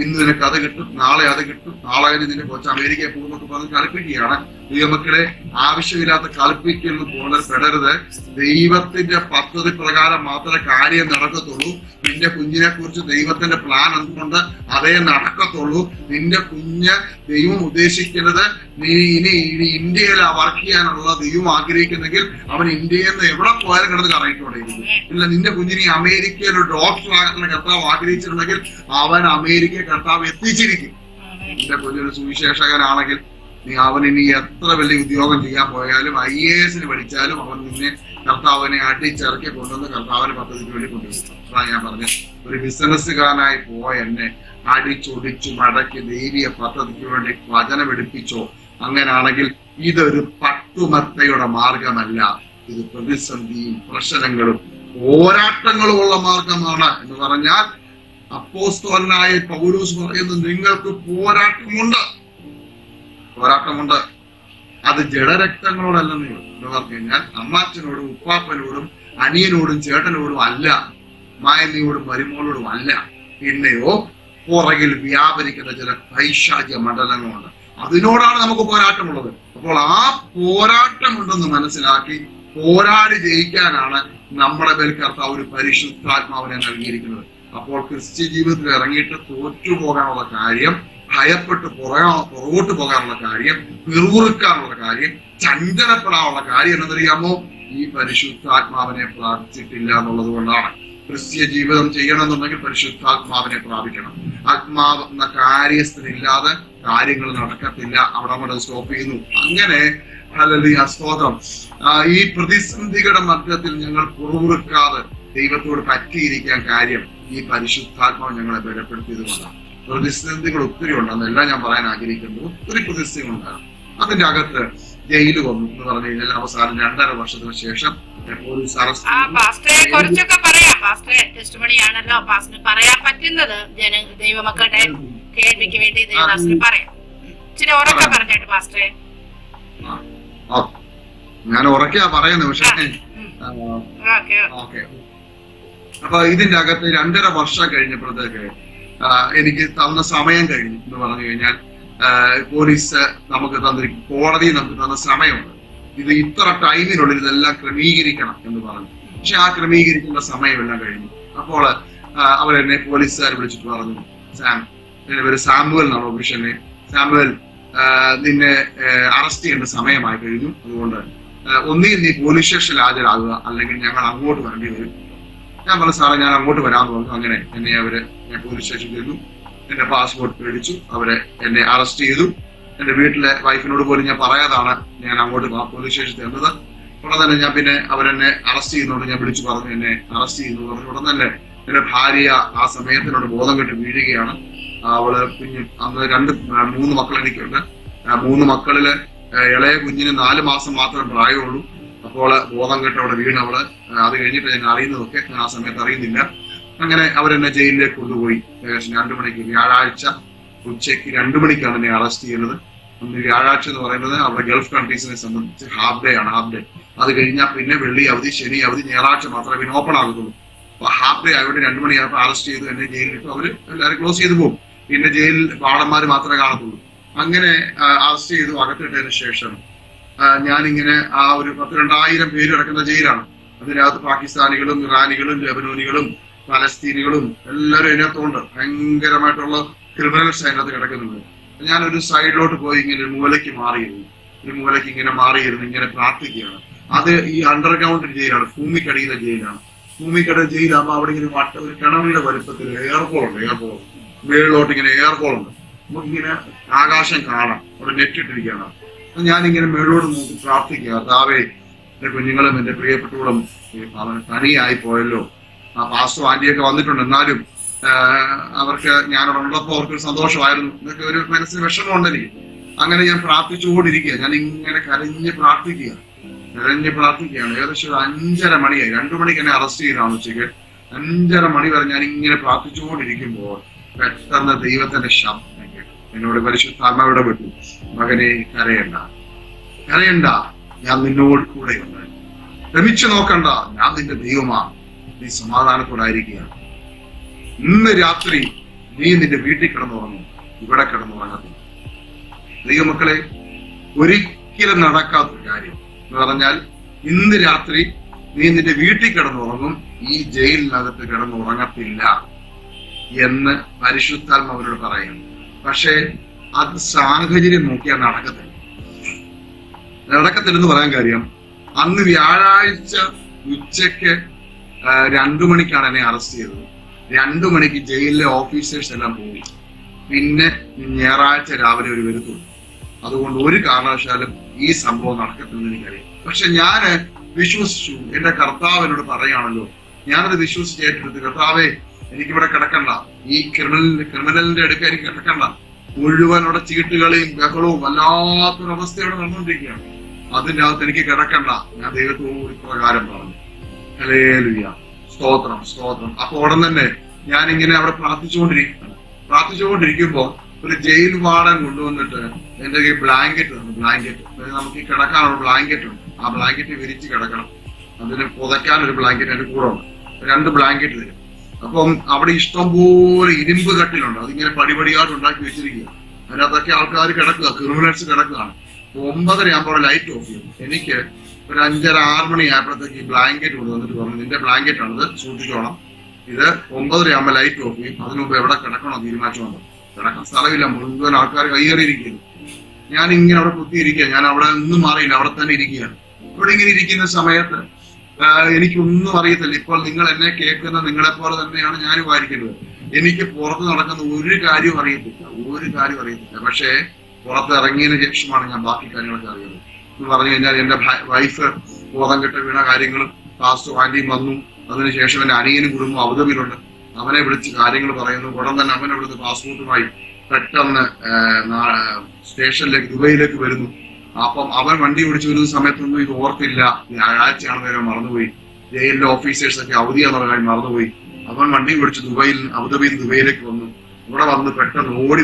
ഇന്ന് നിനക്ക് അത് കിട്ടും, നാളെ അത് കിട്ടും, നാളെ നിന്റെ കൊച്ചു അമേരിക്കയിൽ പോകുന്നൊക്കെ പറഞ്ഞ് കളിപ്പിക്കുകയാണ്. ദൈവമക്കളെ, ആവശ്യമില്ലാത്ത കളിപ്പിക്കലിൽ പെടരുത്. ദൈവത്തിന്റെ പദ്ധതി പ്രകാരം മാത്രമേ കാര്യം നടക്കത്തുള്ളൂ. നിന്റെ കുഞ്ഞിനെ കുറിച്ച് ദൈവത്തിന്റെ പ്ലാൻ എന്തുകൊണ്ട് അതേ നടക്കത്തുള്ളൂ. നിന്റെ കുഞ്ഞ് ദൈവം ഉദ്ദേശിക്കുന്നത് നീ ഇനി ഇന്ത്യയിൽ വർക്ക് ചെയ്യാനുള്ള ദൈവം ആഗ്രഹിക്കുന്നെങ്കിൽ അവൻ ഇന്ത്യയിൽ നിന്ന് എവിടെ പോയാലും കിടന്ന് കറങ്ങിക്കൊണ്ടിരിക്കുന്നു. ഇല്ല, നിന്റെ കുഞ്ഞിനെ അമേരിക്കയിൽ ഒരു ഡോക്ടറാകുന്ന കർത്താവ് ആഗ്രഹിച്ചിട്ടുണ്ടെങ്കിൽ അവൻ അമേരിക്ക കർത്താവ് എത്തിച്ചിരിക്കും. നിന്റെ കുഞ്ഞൊരു സുവിശേഷകനാണെങ്കിൽ നീ അവൻ ഇനി എത്ര വലിയ ഉദ്യോഗം ചെയ്യാൻ പോയാലും IAS പഠിച്ചാലും അവൻ നിന്നെ കർത്താവിനെ അടിച്ചിറക്കി കൊണ്ടുവന്ന് കർത്താവിന്റെ പദ്ധതിക്ക് വേണ്ടി കൊണ്ടുവരും. അതാണ് ഞാൻ പറഞ്ഞത്. ഒരു ബിസിനസ്സുകാരനായി പോയ എന്നെ അടിച്ചൊടിച്ചു മടക്കി ദൈവീയ പദ്ധതിക്ക് വേണ്ടി വചനം എടുപ്പിച്ചോ. അങ്ങനാണെങ്കിൽ ഇതൊരു പട്ടുമത്തയുടെ മാർഗമല്ല. ഇത് പ്രതിസന്ധിയും പ്രശ്നങ്ങളും പോരാട്ടങ്ങളുമുള്ള മാർഗമാണ് എന്ന് പറഞ്ഞാൽ അപ്പോസ്തലനായ പൗലോസ് പറയുന്നു, നിങ്ങൾക്ക് പോരാട്ടമുണ്ട്. അത് ജഡരക്തങ്ങളോടല്ലെന്ന് പറഞ്ഞു കഴിഞ്ഞാൽ അമ്മാച്ചനോടും ഉപ്പാപ്പനോടും അനിയനോടും ചേട്ടനോടും അല്ല, മായനിയോടും മരുമോളോടും അല്ല, പിന്നെയോ പുറകിൽ വ്യാപരിക്കുന്ന ചില പൈശാചിക മണ്ഡലങ്ങളുണ്ട്. അതിനോടാണ് നമുക്ക് പോരാട്ടമുള്ളത്. അപ്പോൾ ആ പോരാട്ടമുണ്ടെന്ന് മനസ്സിലാക്കി പോരാടി ജയിക്കാനാണ് നമ്മുടെ മേൽ കർത്താവ് ഒരു പരിശുദ്ധാത്മാവിനെ നൽകിയിരിക്കുന്നത്. അപ്പോൾ ക്രിസ്ത്യ ജീവിതത്തിൽ ഇറങ്ങിയിട്ട് തോറ്റുപോകാനുള്ള കാര്യം, ഭയപ്പെട്ട് പുറകോട്ട് പോകാനുള്ള കാര്യം, പിറുപിറുക്കാനുള്ള കാര്യം, ചഞ്ചലപ്പെടാനുള്ള കാര്യം എന്നറിയാമോ? ഈ പരിശുദ്ധാത്മാവിനെ പ്രാപിച്ചിട്ടില്ല എന്നുള്ളത് കൊണ്ടാണ്. ക്രിസ്ത്യ ജീവിതം ചെയ്യണമെന്നുണ്ടെങ്കിൽ പരിശുദ്ധാത്മാവിനെ പ്രാപിക്കണം. ആത്മാവ് എന്ന കാര്യസ്ഥനില്ലാതെ കാര്യങ്ങൾ നടക്കത്തില്ല. അവിടെ സ്റ്റോപ്പ് ചെയ്യുന്നു. അങ്ങനെ ഹല്ലേലൂയ, സ്തോത്രം. ഈ പ്രതിസന്ധികളുടെ മധ്യത്തിൽ ഞങ്ങൾ പുറമുറുക്കാതെ ദൈവത്തോട് പറ്റിയിരിക്കാൻ കാര്യം ഈ പരിശുദ്ധാത്മാവ് ഞങ്ങളെ ബലപ്പെടുത്തിയത് കൊണ്ടാണ്. പ്രതിസന്ധികൾ ഒത്തിരി ഉണ്ടെന്നെല്ലാം ഞാൻ പറയാൻ ആഗ്രഹിക്കുന്നു. ഒത്തിരി പ്രതിസന്ധികളുണ്ടാകും. അതിന്റെ അകത്ത് ജയില് വന്നു എന്ന് പറഞ്ഞു കഴിഞ്ഞാൽ അവസാനം 2.5 വർഷത്തിന് ശേഷം പോലീസ് അറസ്റ്റ്. കുറച്ചൊക്കെ പറയാം പാസ്റ്ററെ, ടെസ്റ്റിമണിയാണല്ലോ പാസ്റ്റർ പറയാൻ പറ്റുന്നത്. ദൈവമക്കളുടെ കേൾവിക്ക് വേണ്ടി ദേവദാസിന് പറയാം. ഇച്ചിരി ഉറക്കെ പറഞ്ഞിട്ട് പാസ്റ്ററെ. ഞാൻ ഉറക്കെയാ പറയുന്നത്, പക്ഷേ ഓക്കെ. അപ്പൊ ഇതിന്റെ അകത്ത് 2.5 വർഷം കഴിഞ്ഞപ്പോഴത്തേക്ക് എനിക്ക് തന്ന സമയം കഴിഞ്ഞു എന്ന് പറഞ്ഞു കഴിഞ്ഞാൽ പോലീസ് നമുക്ക് തന്നിരിക്കും, കോടതി നമുക്ക് തന്ന സമയമുണ്ട്. ഇത് ഇത്ര ടൈമിനുള്ളിൽ ഇതെല്ലാം ക്രമീകരിക്കണം എന്ന് പറഞ്ഞു. പക്ഷെ ആ ക്രമീകരിക്കുന്ന സമയമെല്ലാം കഴിഞ്ഞു. അപ്പോൾ അവരെന്നെ പോലീസുകാർ വിളിച്ചിട്ട് പറഞ്ഞു, എന്റെ പേര് സാമുവൽ എന്നാണ് ഓഫീഷനെ, സാമുവൽ നിന്നെ അറസ്റ്റ് ചെയ്യേണ്ട സമയമായി കഴിഞ്ഞു. അതുകൊണ്ട് ഒന്നുകിൽ നീ പോലീസ് സ്റ്റേഷനിൽ ഹാജരാകുക, അല്ലെങ്കിൽ ഞങ്ങൾ അങ്ങോട്ട് വരേണ്ടി വരും. ഞാൻ പറഞ്ഞു, സാറേ ഞാൻ അങ്ങോട്ട് വരാമെന്ന് പറഞ്ഞു. അങ്ങനെ എന്നെ അവര് പോലീസ് സ്റ്റേഷനിൽ ചെന്നു. എന്റെ പാസ്പോർട്ട് മേടിച്ചു. അവരെ എന്നെ അറസ്റ്റ് ചെയ്തു. എന്റെ വീട്ടിലെ വൈഫിനോട് പോലും ഞാൻ പറയാതാണ് ഞാൻ അങ്ങോട്ട് പോലീസ് സ്റ്റേഷനിൽ ചെന്നത്. ഉടൻ തന്നെ ഞാൻ പിന്നെ അവരെന്നെ അറസ്റ്റ് ചെയ്യുന്നതുകൊണ്ട് ഞാൻ വിളിച്ചു പറഞ്ഞു എന്നെ അറസ്റ്റ് ചെയ്യുന്നു പറഞ്ഞു. ഉടൻ തന്നെ എന്റെ ഭാര്യ ആ സമയത്തിനോട് ബോധം കെട്ട് വീഴുകയാണ്. അവള് അന്ന് 3 മക്കൾ എനിക്കുണ്ട്. 3 മക്കളില് ഇളയ കുഞ്ഞിന് 4 മാസം മാത്രമേ പ്രായമുള്ളൂ. അപ്പോൾ ബോധം കെട്ട് അവിടെ വീണവള്. അത് കഴിഞ്ഞിട്ട് ഞാൻ അറിയുന്നതൊക്കെ ഞാൻ ആ സമയത്ത് അറിയുന്നില്ല. അങ്ങനെ അവരെന്നെ ജയിലിലേക്ക് കൊണ്ടുപോയി. ഏകദേശം 2 മണിക്ക്, വ്യാഴാഴ്ച ഉച്ചയ്ക്ക് 2 മണിക്കാണ് എന്നെ അറസ്റ്റ് ചെയ്യുന്നത്. അന്ന് വ്യാഴാഴ്ച എന്ന് പറയുന്നത് അവിടെ ഗൾഫ് കൺട്രീസിനെ സംബന്ധിച്ച് ഹാഫ് ഡേ ആണ്. ഹാഫ് ഡേ അത് കഴിഞ്ഞാൽ പിന്നെ വെള്ളി അവധി, ശനി അവധി, ഞായറാഴ്ച മാത്രമേ പിന്നെ ഓപ്പൺ ആകത്തുള്ളൂ. അപ്പൊ ഹാഫ് ഡേ ആയതുകൊണ്ട് 2 മണിയായപ്പോൾ അറസ്റ്റ് ചെയ്തു എന്നെ ജയിലിലിട്ടു. അവര് എല്ലാവരും ക്ലോസ് ചെയ്തു പോകും. പിന്നെ ജയിലിൽ വാർഡന്മാര് മാത്രമേ കാണത്തുള്ളൂ. അങ്ങനെ അറസ്റ്റ് ചെയ്തു അകത്തിട്ടതിന് ശേഷം ഞാനിങ്ങനെ ആ ഒരു 10,000-2000 പേര് കിടക്കുന്ന ജയിലാണ്. അതിനകത്ത് പാകിസ്ഥാനികളും ഇറാനികളും ലെബനോനികളും ഫലസ്തീനികളും എല്ലാവരും അതിനകത്തുണ്ട്. ഭയങ്കരമായിട്ടുള്ള ക്രിമിനൽസ് അതിനകത്ത് കിടക്കുന്നുണ്ട്. ഞാനൊരു സൈഡിലോട്ട് പോയി ഇങ്ങനെ ഒരു മൂലയ്ക്ക് ഇങ്ങനെ മാറിയിരുന്നു ഇങ്ങനെ പ്രാർത്ഥിക്കുകയാണ്. അത് ഈ അണ്ടർഗ്രൗണ്ട് ജയിലാണ്, ഭൂമിക്കടിയിലെ ജയിലാണ്. ഭൂമിക്കടിയിലെ ജയിലാകുമ്പോൾ അവിടെ ഇങ്ങനെ ഒരു കിണറിന്റെ വലുപ്പത്തിൽ എയർപോളുണ്ട്. മേളിലോട്ട് ഇങ്ങനെ എയർപോളുണ്ട്. നമുക്കിങ്ങനെ ആകാശം കാണാം. അവിടെ നെറ്റ് ഇട്ടിരിക്കുകയാണ്. ഞാനിങ്ങനെ മേളോട് നോക്കി പ്രാർത്ഥിക്കുക, കർത്താവേ എന്റെ കുഞ്ഞുങ്ങളും എന്റെ പ്രിയപ്പെട്ടവളും അവന് തനിയായി പോയല്ലോ. ആ പാസ്റ്റർ ആന്റിയൊക്കെ വന്നിട്ടുണ്ട്, എന്നാലും അവർക്ക് ഞാനവിടെ ഉള്ളപ്പോൾ അവർക്കൊരു സന്തോഷമായിരുന്നു. എന്നൊക്കെ ഒരു മനസ്സിന് വിഷമമുണ്ട് എനിക്ക്. അങ്ങനെ ഞാൻ പ്രാർത്ഥിച്ചുകൊണ്ടിരിക്കുക. ഞാൻ ഇങ്ങനെ കരഞ്ഞ് പ്രാർത്ഥിക്കുകയാണ്. ഏകദേശം ഒരു 5:30 മണിയായി. 2 മണിക്ക് എന്നെ അറസ്റ്റ് ചെയ്താണ് ഉച്ചയ്ക്ക്. 5:30 മണി വരെ ഞാൻ ഇങ്ങനെ പ്രാർത്ഥിച്ചുകൊണ്ടിരിക്കുമ്പോൾ പെട്ടെന്ന് ദൈവത്തിന്റെ ശബ്ദം കേട്ടു. എന്നോട് പരിശുദ്ധാത്മാവിടെ വിട്ടു, മകനെ കരയണ്ട, ഞാൻ നിന്നോട് കൂടെയുണ്ട്. ശ്രമിച്ചു നോക്കണ്ട, ഞാൻ നിന്റെ ദൈവമാണ്. നീ സമാധാനത്തോടായിരിക്കുകയാണ്. ഇന്ന് രാത്രി നീ നിന്റെ വീട്ടിൽ കിടന്നുറങ്ങും, ഇവിടെ കിടന്നുറങ്ങത്തില്ല. ദൈവമക്കളെ, ഒരിക്കലും നടക്കാത്തൊരു കാര്യം എന്ന് പറഞ്ഞാൽ ഇന്ന് രാത്രി നീ നിന്റെ വീട്ടിൽ കിടന്നുറങ്ങും, ഈ ജയിലിനകത്ത് കിടന്നുറങ്ങത്തില്ല എന്ന് പരിശുദ്ധാത്മാവരോട് പറയും. പക്ഷേ അത് സാഹചര്യം നോക്കിയാൽ നടക്കത്തില്ലെന്ന് പറയാൻ കാര്യം, അന്ന് വ്യാഴാഴ്ച ഉച്ചയ്ക്ക് 2 മണിക്കാണ് എന്നെ അറസ്റ്റ് ചെയ്തത്. 2 മണിക്ക് ജയിലിലെ ഓഫീസേഴ്സ് എല്ലാം പോയി. പിന്നെ ഞായറാഴ്ച രാവിലെ ഒരു വരുത്തുള്ളൂ. അതുകൊണ്ട് ഒരു കാരണവശാലും ഈ സംഭവം നടക്കത്തില്ലെന്ന് എനിക്കറിയാം. പക്ഷെ ഞാൻ വിശ്വസിച്ചു. എന്റെ കർത്താവ് എന്നോട് പറയുകയാണല്ലോ, ഞാനത് വിശ്വസിച്ച് ഏറ്റെടുത്തു. കർത്താവേ, എനിക്കിവിടെ കിടക്കണ്ട, ഈ ക്രിമിനലിന്റെ അടുക്ക എനിക്ക് കിടക്കണ്ട. മുഴുവൻ അവിടെ ചീട്ടുകളിയും ബഹളവും വല്ലാത്തൊരവസ്ഥയോടെ നടന്നുകൊണ്ടിരിക്കുകയാണ്. അതിൻ്റെ അകത്ത് എനിക്ക് കിടക്കണ്ട, ഞാൻ ദൈവത്തോട് ഇപ്രകാരം പറഞ്ഞു. ഹല്ലേലൂയ, സ്തോത്രം സ്തോത്രം. അപ്പൊ ഉടൻ തന്നെ ഞാൻ ഇങ്ങനെ അവിടെ പ്രാർത്ഥിച്ചുകൊണ്ടിരിക്കുമ്പോ ഒരു ജയിൽ വാർഡൻ കൊണ്ടുവന്നിട്ട് എന്റെ ഈ ബ്ലാങ്കറ്റ് തന്നു. ബ്ലാങ്കറ്റ് നമുക്ക് ഈ കിടക്കാനുള്ള ബ്ലാങ്കറ്റ് ഉണ്ട്, ആ ബ്ലാങ്കറ്റ് വിരിച്ച് കിടക്കണം, അതിന് പുതയ്ക്കാൻ ഒരു ബ്ലാങ്കറ്റ് എന്റെ കൂടെ ഉണ്ട്, 2 ബ്ലാങ്കറ്റ് തരും. അപ്പം അവിടെ ഇഷ്ടംപോലെ ഇരുമ്പ് കട്ടിലുണ്ട്, അതിങ്ങനെ പടിപടിയായിട്ട് ഉണ്ടാക്കി വെച്ചിരിക്കുക. അതിനകത്തൊക്കെ ആൾക്കാർ കിടക്കുക, ക്രിമിനൽസ് കിടക്കുകയാണ്. 9:30 ആകുമ്പോൾ ലൈറ്റ് ഓഫ് ചെയ്യും. എനിക്ക് ഒരു 5:30-6 മണി ആയപ്പോഴത്തേക്ക് ഈ ബ്ലാങ്കറ്റ് കൊണ്ടുവന്നിട്ട് പറഞ്ഞു, നിന്റെ ബ്ലാങ്കറ്റ് ആണിത്, സൂക്ഷിച്ചോണം, ഇത് 9:30 ആകുമ്പോൾ ലൈറ്റ് ഓഫ് ചെയ്യും, അതിനു മുമ്പ് എവിടെ കിടക്കണോ തീരുമാനിച്ചോണം. കിടക്കാൻ സ്ഥലമില്ല, മുഴുവൻ ആൾക്കാർ കയ്യേറിയിരിക്കുന്നു. ഞാൻ ഇങ്ങനെ അവിടെ കുത്തിയിരിക്കുക, ഞാൻ അവിടെ ഒന്നും മാറിയില്ല, അവിടെ തന്നെ ഇരിക്കുകയാണ്. ഇവിടെ ഇങ്ങനെ ഇരിക്കുന്ന സമയത്ത് എനിക്കൊന്നും അറിയത്തില്ല. ഇപ്പോൾ നിങ്ങൾ എന്നെ കേൾക്കുന്ന നിങ്ങളെ പോലെ തന്നെയാണ് ഞാനും ആയിരിക്കുന്നത്. എനിക്ക് പുറത്ത് നടക്കുന്ന ഒരു കാര്യവും അറിയത്തില്ല. പക്ഷേ പുറത്ത് ഇറങ്ങിയതിന് ശേഷമാണ് ഞാൻ ബാക്കി കാര്യങ്ങളൊക്കെ അറിയുന്നത്. എന്ന് പറഞ്ഞു കഴിഞ്ഞാൽ എന്റെ വൈഫ് ബോധം കെട്ട് വീണ കാര്യങ്ങളും പാസ്റ്റർ ആന്റിയും വന്നു. അതിനുശേഷം എന്റെ അനിയനും കുടുംബം അബുദാബിയിലുണ്ട്, അവനെ വിളിച്ച് കാര്യങ്ങൾ പറയുന്നു. ഉടൻ തന്നെ അവനെ വിളിച്ച് പാസ്പോർട്ടുമായി പെട്ടെന്ന് സ്റ്റേഷനിലേക്ക് ദുബൈയിലേക്ക് വരുന്നു. അപ്പം അവൻ വണ്ടി ഓടിച്ചു വരുന്ന സമയത്തൊന്നും ഇത് ഓർത്തില്ല, ഞായറാഴ്ചയാണെന്ന് ഞാൻ മറന്നുപോയി, ജയിലിലെ ഓഫീസേഴ്സ് ഒക്കെ അവധിയാണെന്നുള്ള കാര്യം മറന്നുപോയി. അവൻ വണ്ടി ഓടിച്ച് അബുദാബിയിൽ ദുബൈയിലേക്ക് വന്നു. ഇവിടെ വന്ന് പെട്ടെന്ന് ഓടി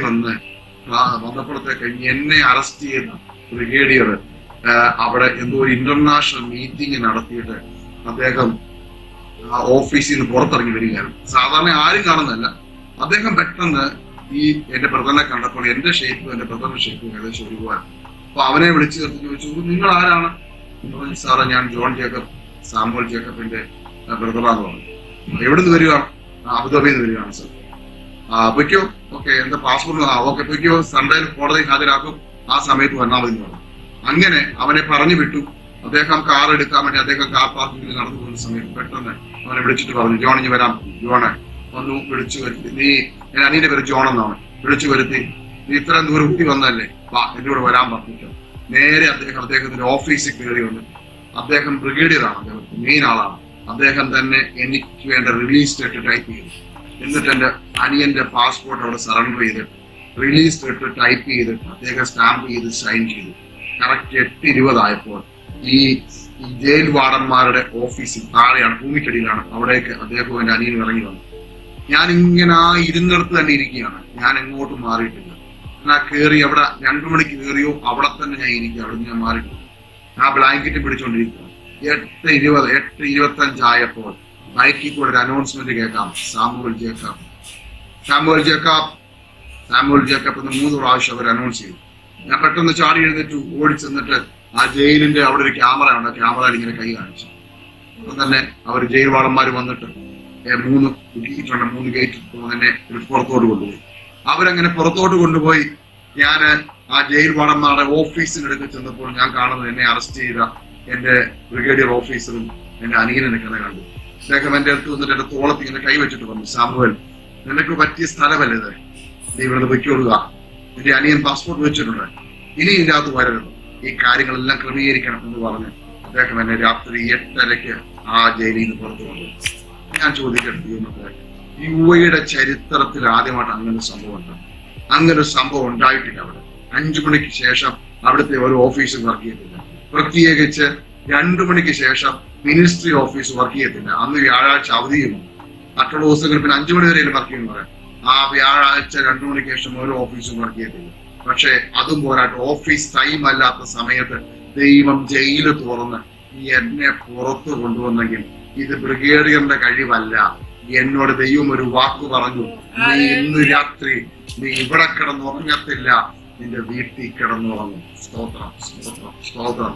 വന്നപ്പോഴത്തേക്ക് എന്നെ അറസ്റ്റ് ചെയ്ത ബ്രിഗേഡിയർ അവിടെ എന്തോ ഒരു ഇന്റർനാഷണൽ മീറ്റിംഗ് നടത്തിയിട്ട് അദ്ദേഹം ഓഫീസിൽ നിന്ന് പുറത്തിറങ്ങി വരികയാണ്. സാധാരണ ആരും കാണുന്നതല്ല. അദ്ദേഹം പെട്ടെന്ന് ഈ എന്റെ ബ്രദറിനെ കണ്ടപ്പോൾ എന്റെ ഷേപ്പും എന്റെ ബ്രദറിന്റെ ഷേപ്പും ഏകദേശം ഒരുപോലെ. അപ്പൊ അവനെ വിളിച്ചു നിർത്തി ചോദിച്ചു, നിങ്ങൾ ആരാണ്? സാറേ, ഞാൻ ജോൺ ജേക്കബ്, സാമുവൽ ജേക്കബിന്റെ ബ്രദറാന്ന് പറഞ്ഞു. എവിടുന്ന് വരികയാണ്? അബുദാബിയിൽ നിന്ന് വരികയാണ് സാർ. പൊയ്ക്കോ, ഓക്കെ, എന്താ പാസ്പോർട്ട്? ഓക്കെ, പൊയ്ക്കോ, സൺഡേയിൽ കോടതി ഹാജരാക്കും, ആ സമയത്ത് വന്നാൽ മതി എന്ന് പറഞ്ഞു. അങ്ങനെ അവനെ പറഞ്ഞു വിട്ടു. അദ്ദേഹം കാർ എടുക്കാൻ വേണ്ടി അദ്ദേഹം കാർ പാർക്കിങ്ങിൽ നടന്നു പോകുന്ന സമയത്ത് പെട്ടെന്ന് അവനെ വിളിച്ചിട്ട് പറഞ്ഞു, ജോൺ ഇനി വരാം. ജോണെ വന്നു, വിളിച്ചു വരുത്തി. ഞാൻ അനിയന്റെ പേര് ജോൺ എന്നാണ്. വിളിച്ചു വരുത്തി, നീ ഇത്രയും ദൂരം കുട്ടി വന്നല്ലേ, വാ എന്റെ കൂടെ വരാൻ പറഞ്ഞിട്ട് നേരെ അദ്ദേഹത്തിന്റെ ഓഫീസിൽ കയറി വന്നു. അദ്ദേഹം ബ്രിഗേഡിയറാണ്, അദ്ദേഹം മെയിൻ ആളാണ്. അദ്ദേഹം തന്നെ എനിക്ക് വേണ്ട റിലീസ് ലെറ്റർ ടൈപ്പ് ചെയ്തു. എന്നിട്ട് എന്റെ അനിയന്റെ പാസ്പോർട്ട് അവിടെ സറണ്ടർ ചെയ്തിട്ട് റിലീസ് ലെറ്റർ ടൈപ്പ് ചെയ്തിട്ട് അദ്ദേഹം സ്റ്റാമ്പ് ചെയ്ത് സൈൻ ചെയ്തു. കറക്റ്റ് 8:20 ആയപ്പോൾ ഈ ജയിൽ വാർഡന്മാരുടെ ഓഫീസിൽ താഴെയാണ്, ഭൂമിക്കടിയിലാണ്, അവിടേക്ക് അദ്ദേഹം എന്റെ അനിയൻ ഇറങ്ങി വന്നു. ഞാൻ ഇങ്ങനെ ആ ഇരുന്നിടത്ത് തന്നെ ഇരിക്കുകയാണ്, ഞാൻ എങ്ങോട്ടും മാറിയിട്ടില്ല. ഞാൻ കയറി അവിടെ 2 മണിക്ക് കയറിയോ അവിടെ തന്നെ ഞാൻ ഇരിക്കുക, അവിടെ ഞാൻ മാറിയിട്ടില്ല. ആ ബ്ലാങ്കറ്റ് പിടിച്ചോണ്ടിരിക്കുക. 8:25 ആയപ്പോൾ മൈക്കിൽ കൂടെ ഒരു അനൗൺസ്മെന്റ് കേൾക്കാം, സാമുവൽ ജേക്കബ് എന്ന് 3 പ്രാവശ്യം അവർ അനൗൺസ് ചെയ്തു. ഞാൻ പെട്ടെന്ന് ചാടി എഴുന്നേറ്റു, ഓടി ചെന്നിട്ട് ആ ജയിലിന്റെ അവിടെ ഒരു ക്യാമറ ഉണ്ട്, ക്യാമറയിൽ ഇങ്ങനെ കൈ കാണിച്ചു. അപ്പം തന്നെ അവർ ജയിൽ വാർഡന്മാർ വന്നിട്ട് 3 ഗേറ്റ് എന്നെ പുറത്തോട്ട് കൊണ്ടുപോയി. അവരങ്ങനെ പുറത്തോട്ട് കൊണ്ടുപോയി. ഞാൻ ആ ജയിൽ വാർഡന്മാരുടെ ഓഫീസിനടുത്ത് ചെന്നപ്പോൾ ഞാൻ കാണുന്നത് എന്നെ അറസ്റ്റ് ചെയ്ത എന്റെ ബ്രിഗേഡിയർ ഓഫീസറും എന്റെ അനിയനെ നിൽക്കുന്നത് കണ്ടു. അദ്ദേഹം എന്റെ അടുത്ത് വന്നിട്ട് എന്റെ തോളത്ത് ഇങ്ങനെ കൈവച്ചിട്ട് പറഞ്ഞു, സാമുവൽ, നിനക്ക് പറ്റിയ സ്ഥലമല്ലേ ഇത്, നീ ഇവിടെ വെക്കൊള്ളുക, എന്റെ അനിയൻ പാസ്പോർട്ട് വെച്ചിട്ടുണ്ട്, ഇനി ഇതിന്റെ അകത്ത് വരരുത്, ഈ കാര്യങ്ങളെല്ലാം ക്രമീകരിക്കണം എന്ന് പറഞ്ഞ് അദ്ദേഹം എന്നെ രാത്രി 8:30 ആ ജയിലിൽ നിന്ന് പുറത്തു കൊണ്ടുപോയി. ഞാൻ ചോദിക്കട്ടെ, യുവയുടെ ചരിത്രത്തിൽ ആദ്യമായിട്ട് അങ്ങനെ ഒരു സംഭവം ഉണ്ടായിട്ടില്ല. അവിടെ 5 മണിക്ക് ശേഷം അവിടുത്തെ ഒരു ഓഫീസും വർക്ക് ചെയ്തില്ല. പ്രത്യേകിച്ച് 2 മണിക്ക് ശേഷം മിനിസ്ട്രി ഓഫീസ് വർക്ക് ചെയ്യത്തില്ല. അന്ന് വ്യാഴാഴ്ച അവധിയും, മറ്റുള്ള ദിവസങ്ങളിൽ പിന്നെ 5 മണി വരെ വർക്ക് ചെയ്യുന്ന പറയാം. ആ വ്യാഴാഴ്ച 2 മണിക്ക് ശേഷം ഒരു ഓഫീസും വർക്ക് ചെയ്യത്തില്ല. പക്ഷെ അതും പോരാട്ട് ഓഫീസ് ടൈം അല്ലാത്ത സമയത്ത് ദൈവം ജയില് തുറന്ന് എന്നെ പുറത്തു കൊണ്ടുവന്നെങ്കിൽ ഇത് ബ്രിഗേഡിയറിന്റെ കഴിവല്ല. എന്നോട് ദൈവം ഒരു വാക്ക് പറഞ്ഞു, നീ ഇന്ന് രാത്രി നീ ഇവിടെ കിടന്നുറങ്ങത്തില്ല, നിന്റെ വീട്ടിൽ കിടന്നുറങ്ങും. സ്തോത്രം സ്തോത്രം സ്തോത്രം.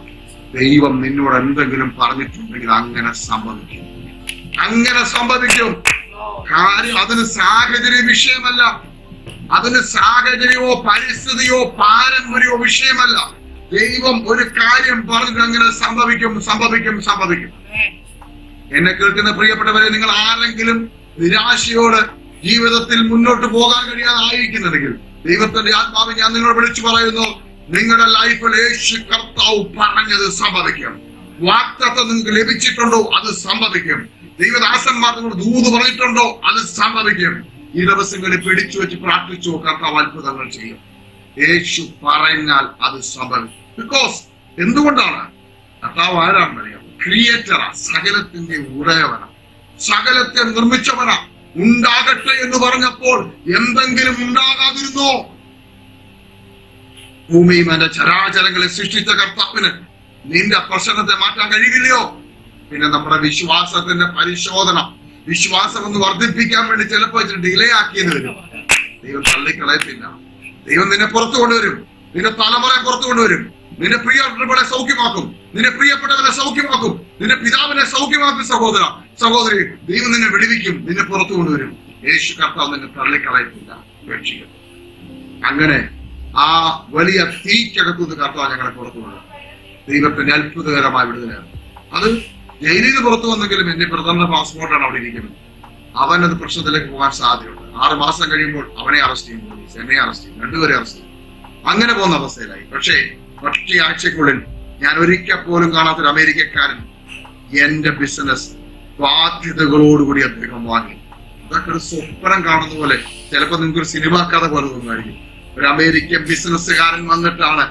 ദൈവം നിന്നോട് എന്തെങ്കിലും പറഞ്ഞിട്ടുണ്ടെങ്കിൽ അങ്ങനെ സംഭവിക്കും. കാര്യം അതിന് സാഹചര്യ വിഷയമല്ല, അതിന് സാഹചര്യമോ പരിസ്ഥിതിയോ പാരമ്പര്യമോ വിഷയമല്ല. ദൈവം ഒരു കാര്യം പറഞ്ഞിട്ട് അങ്ങനെ സംഭവിക്കും. എന്നെ കേൾക്കുന്ന പ്രിയപ്പെട്ടവരെ, നിങ്ങൾ ആരെങ്കിലും നിരാശയോട് ജീവിതത്തിൽ മുന്നോട്ട് പോകാൻ കഴിയാതായിരിക്കുന്നുണ്ടെങ്കിൽ ദൈവത്തിന്റെ ആത്മാവ് ഞാൻ നിങ്ങളോട് വിളിച്ചു പറയുന്നു, നിങ്ങളുടെ ലൈഫിൽ യേശു കർത്താവ് പറഞ്ഞത് സംഭവിക്കും. വാഗ്ദത്തം നിങ്ങൾക്ക് ലഭിച്ചിട്ടുണ്ടോ? അത് സംഭവിക്കും. ദൈവദാസന്മാർ നിങ്ങൾ ദൂത് പറഞ്ഞിട്ടുണ്ടോ? അത് സംഭവിക്കും. ഈ ദിവസങ്ങളിൽ പിടിച്ചു വെച്ച് പ്രാർത്ഥിച്ചു, കർത്താവ് അത്ഭുതങ്ങൾ ചെയ്യും. യേശു പറഞ്ഞാൽ അത് സംഭവിക്കും. ബിക്കോസ് എന്തുകൊണ്ടാണ്? കർത്താവ് ആരാണെന്നറിയാം? ക്രിയേറ്ററാ, സകലത്തിന്റെ ഉടയവനാ, സകലത്തെ നിർമ്മിച്ചവനാ. ഉണ്ടാകട്ടെ എന്ന് പറഞ്ഞപ്പോൾ എന്തെങ്കിലും ഉണ്ടാകാതിരുന്നോ? ഭൂമിയും എന്റെ ചരാചരങ്ങളെ സൃഷ്ടിച്ച കർത്താവിന് നിന്റെ പ്രശ്നത്തെ മാറ്റാൻ കഴിയില്ലയോ? പിന്നെ നമ്മുടെ വിശ്വാസത്തിന്റെ പരിശോധന, വിശ്വാസം ഒന്ന് വർദ്ധിപ്പിക്കാൻ വേണ്ടി ചിലപ്പോൾ ഡിലേ ആക്കിയത് വരും. ദൈവം തള്ളിക്കളയത്തില്ല. ദൈവം നിന്നെ പുറത്തു കൊണ്ടുവരും, നിന്റെ തലമുറയെ പുറത്തു കൊണ്ടുവരും, നിന്റെ പ്രിയപ്പെട്ടവരെ സൗഖ്യമാക്കും, നിന്റെ പ്രിയപ്പെട്ടവരെ സൗഖ്യമാക്കും, നിന്റെ പിതാവിനെ സൗഖ്യമാക്കും. സഹോദര സഹോദരി, ദൈവം നിന്നെ വിടുവിക്കും, നിന്നെ പുറത്തു കൊണ്ടുവരും. യേശു കർത്താവ് നിന്നെ തള്ളിക്കളയത്തില്ല, ഉപേക്ഷിക്കും. അങ്ങനെ ആ വലിയ തീക്കകത്തുനിന്ന് കർത്താവ് ഞങ്ങളെ പുറത്തു കൊണ്ടുവരും. ദൈവത്തിന്റെ അത്ഭുതകരമായ വിടുതലാണ് അത്. ജയിലിൽ നിന്ന് പുറത്തു വന്നെങ്കിലും എന്റെ ബ്രദറിന്റെ പാസ്പോർട്ടാണ് അവിടെ ഇരിക്കുന്നത്. അവനത് പ്രശ്നത്തിലേക്ക് പോകാൻ സാധ്യതയുണ്ട്. 6 മാസം കഴിയുമ്പോൾ അവനെ അറസ്റ്റ് ചെയ്യും, പോലീസ് എന്നെ അറസ്റ്റ് ചെയ്യും, രണ്ടുപേരെ അറസ്റ്റ് ചെയ്യും. അങ്ങനെ പോകുന്ന അവസ്ഥയിലായി. പക്ഷേ ഒറ്റയാഴ്ചക്കുള്ളിൽ ഞാൻ ഒരിക്കൽ പോലും കാണാത്തൊരു അമേരിക്കക്കാരൻ എന്റെ ബിസിനസ് ബാധ്യതകളോടുകൂടി അദ്ദേഹം വാങ്ങി. അതൊക്കെ ഒരു സ്വപ്നം കാണുന്ന പോലെ, ചിലപ്പോൾ നിങ്ങൾക്കൊരു സിനിമ കഥ പോലെ തോന്നുമായിരിക്കും. ഒരു അമേരിക്കൻ ബിസിനസ്സുകാരൻ വന്നിട്ടാണ്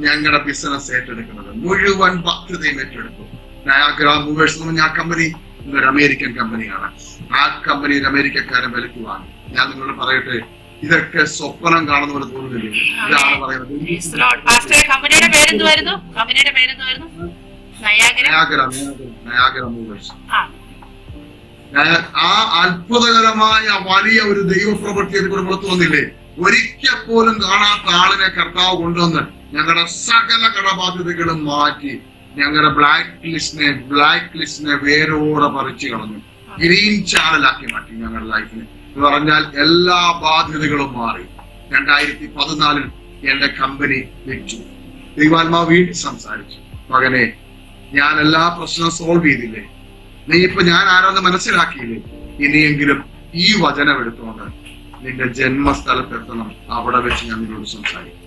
ഞങ്ങളുടെ ബിസിനസ് ഏറ്റെടുക്കുന്നത്. മുഴുവൻ ബാധ്യതയും ഏറ്റെടുക്കും. നയാഗ്ര മൂവേഴ്സ് എന്ന് പറഞ്ഞ ആ കമ്പനി ഇന്നൊരു അമേരിക്കൻ കമ്പനിയാണ്. ആ കമ്പനിയിൽ അമേരിക്കക്കാരൻ വിലക്ക് വാങ്ങി. ഞാൻ നിങ്ങളോട് പറയട്ടെ, ഇതൊക്കെ സ്വപ്നം കാണുന്ന പോലെ തോന്നുന്നില്ലേ? ഇതാണ് പറയുന്നത്. Niagara movers. ആ അത്ഭുതകരമായ വലിയ ഒരു ദൈവപ്രവൃത്തി കൂടെ പുറത്തു വന്നില്ലേ? ഒരിക്കൽ പോലും കാണാത്ത ആളിനെ കർത്താവ് കൊണ്ടുവന്ന് ഞങ്ങളുടെ സകല കടബാധ്യതകളും മാറ്റി ഞങ്ങളുടെ ബ്ലാക്ക് ലിസ്റ്റിനെ വേരോടെ പറിച്ചു കളഞ്ഞു. ഗ്രീൻ ചാനലാക്കി മാറ്റി ഞങ്ങളുടെ ലൈഫിന്. എന്ന് പറഞ്ഞാൽ എല്ലാ ബാധ്യതകളും മാറി. 2014 എന്റെ കമ്പനി വിറ്റു. ദൈവാത്മാവ് വീണ്ടും സംസാരിച്ചു, മകനെ ഞാൻ എല്ലാ പ്രശ്നവും സോൾവ് ചെയ്തില്ലേ? നീ ഇപ്പൊ ഞാൻ ആരാന്ന് മനസ്സിലാക്കിയില്ലേ? ഇനിയെങ്കിലും ഈ വചനം എടുത്തുകൊണ്ട് നിന്റെ ജന്മസ്ഥലത്തെത്തണം. അവിടെ വെച്ച് ഞാൻ നിന്നോട് സംസാരിക്കും.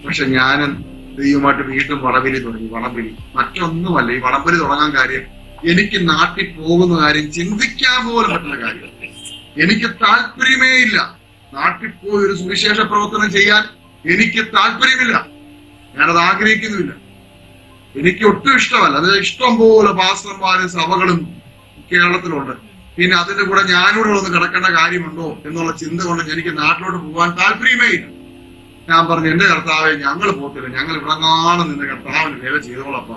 പക്ഷെ ഞാനും ദൈവമായിട്ട് വീണ്ടും വടംവലി തുടങ്ങി. വടംവലി മറ്റൊന്നുമല്ല. ഈ വടംവലി തുടങ്ങാൻ കാര്യം, എനിക്ക് നാട്ടിൽ പോകുന്ന കാര്യം ചിന്തിക്കാൻ പോലും പറ്റുന്ന കാര്യം. എനിക്ക് താല്പര്യമേ ഇല്ല. നാട്ടിൽ പോയി ഒരു സുവിശേഷ പ്രവർത്തനം ചെയ്യാൻ എനിക്ക് താല്പര്യമില്ല. ഞാനത് ആഗ്രഹിക്കുന്നുമില്ല. എനിക്ക് ഒട്ടും ഇഷ്ടമല്ല. അത് ഇഷ്ടം പോലെ പാസ്റ്റർമാരും സഭകളും കേരളത്തിലുണ്ട്. പിന്നെ അതിന്റെ കൂടെ ഞാനൂടെ ഒന്ന് കിടക്കേണ്ട കാര്യമുണ്ടോ എന്നുള്ള ചിന്ത കൊണ്ട് എനിക്ക് നാട്ടിലോട്ട് പോകാൻ താല്പര്യമേ ഇല്ല. ഞാൻ പറഞ്ഞു, എന്റെ കർത്താവെ ഞങ്ങൾ പോത്തില്ല, ഞങ്ങൾ ഇവിടെങ്ങാനും നിന്ന് കർത്താവിന് വേല ചെയ്തോളപ്പ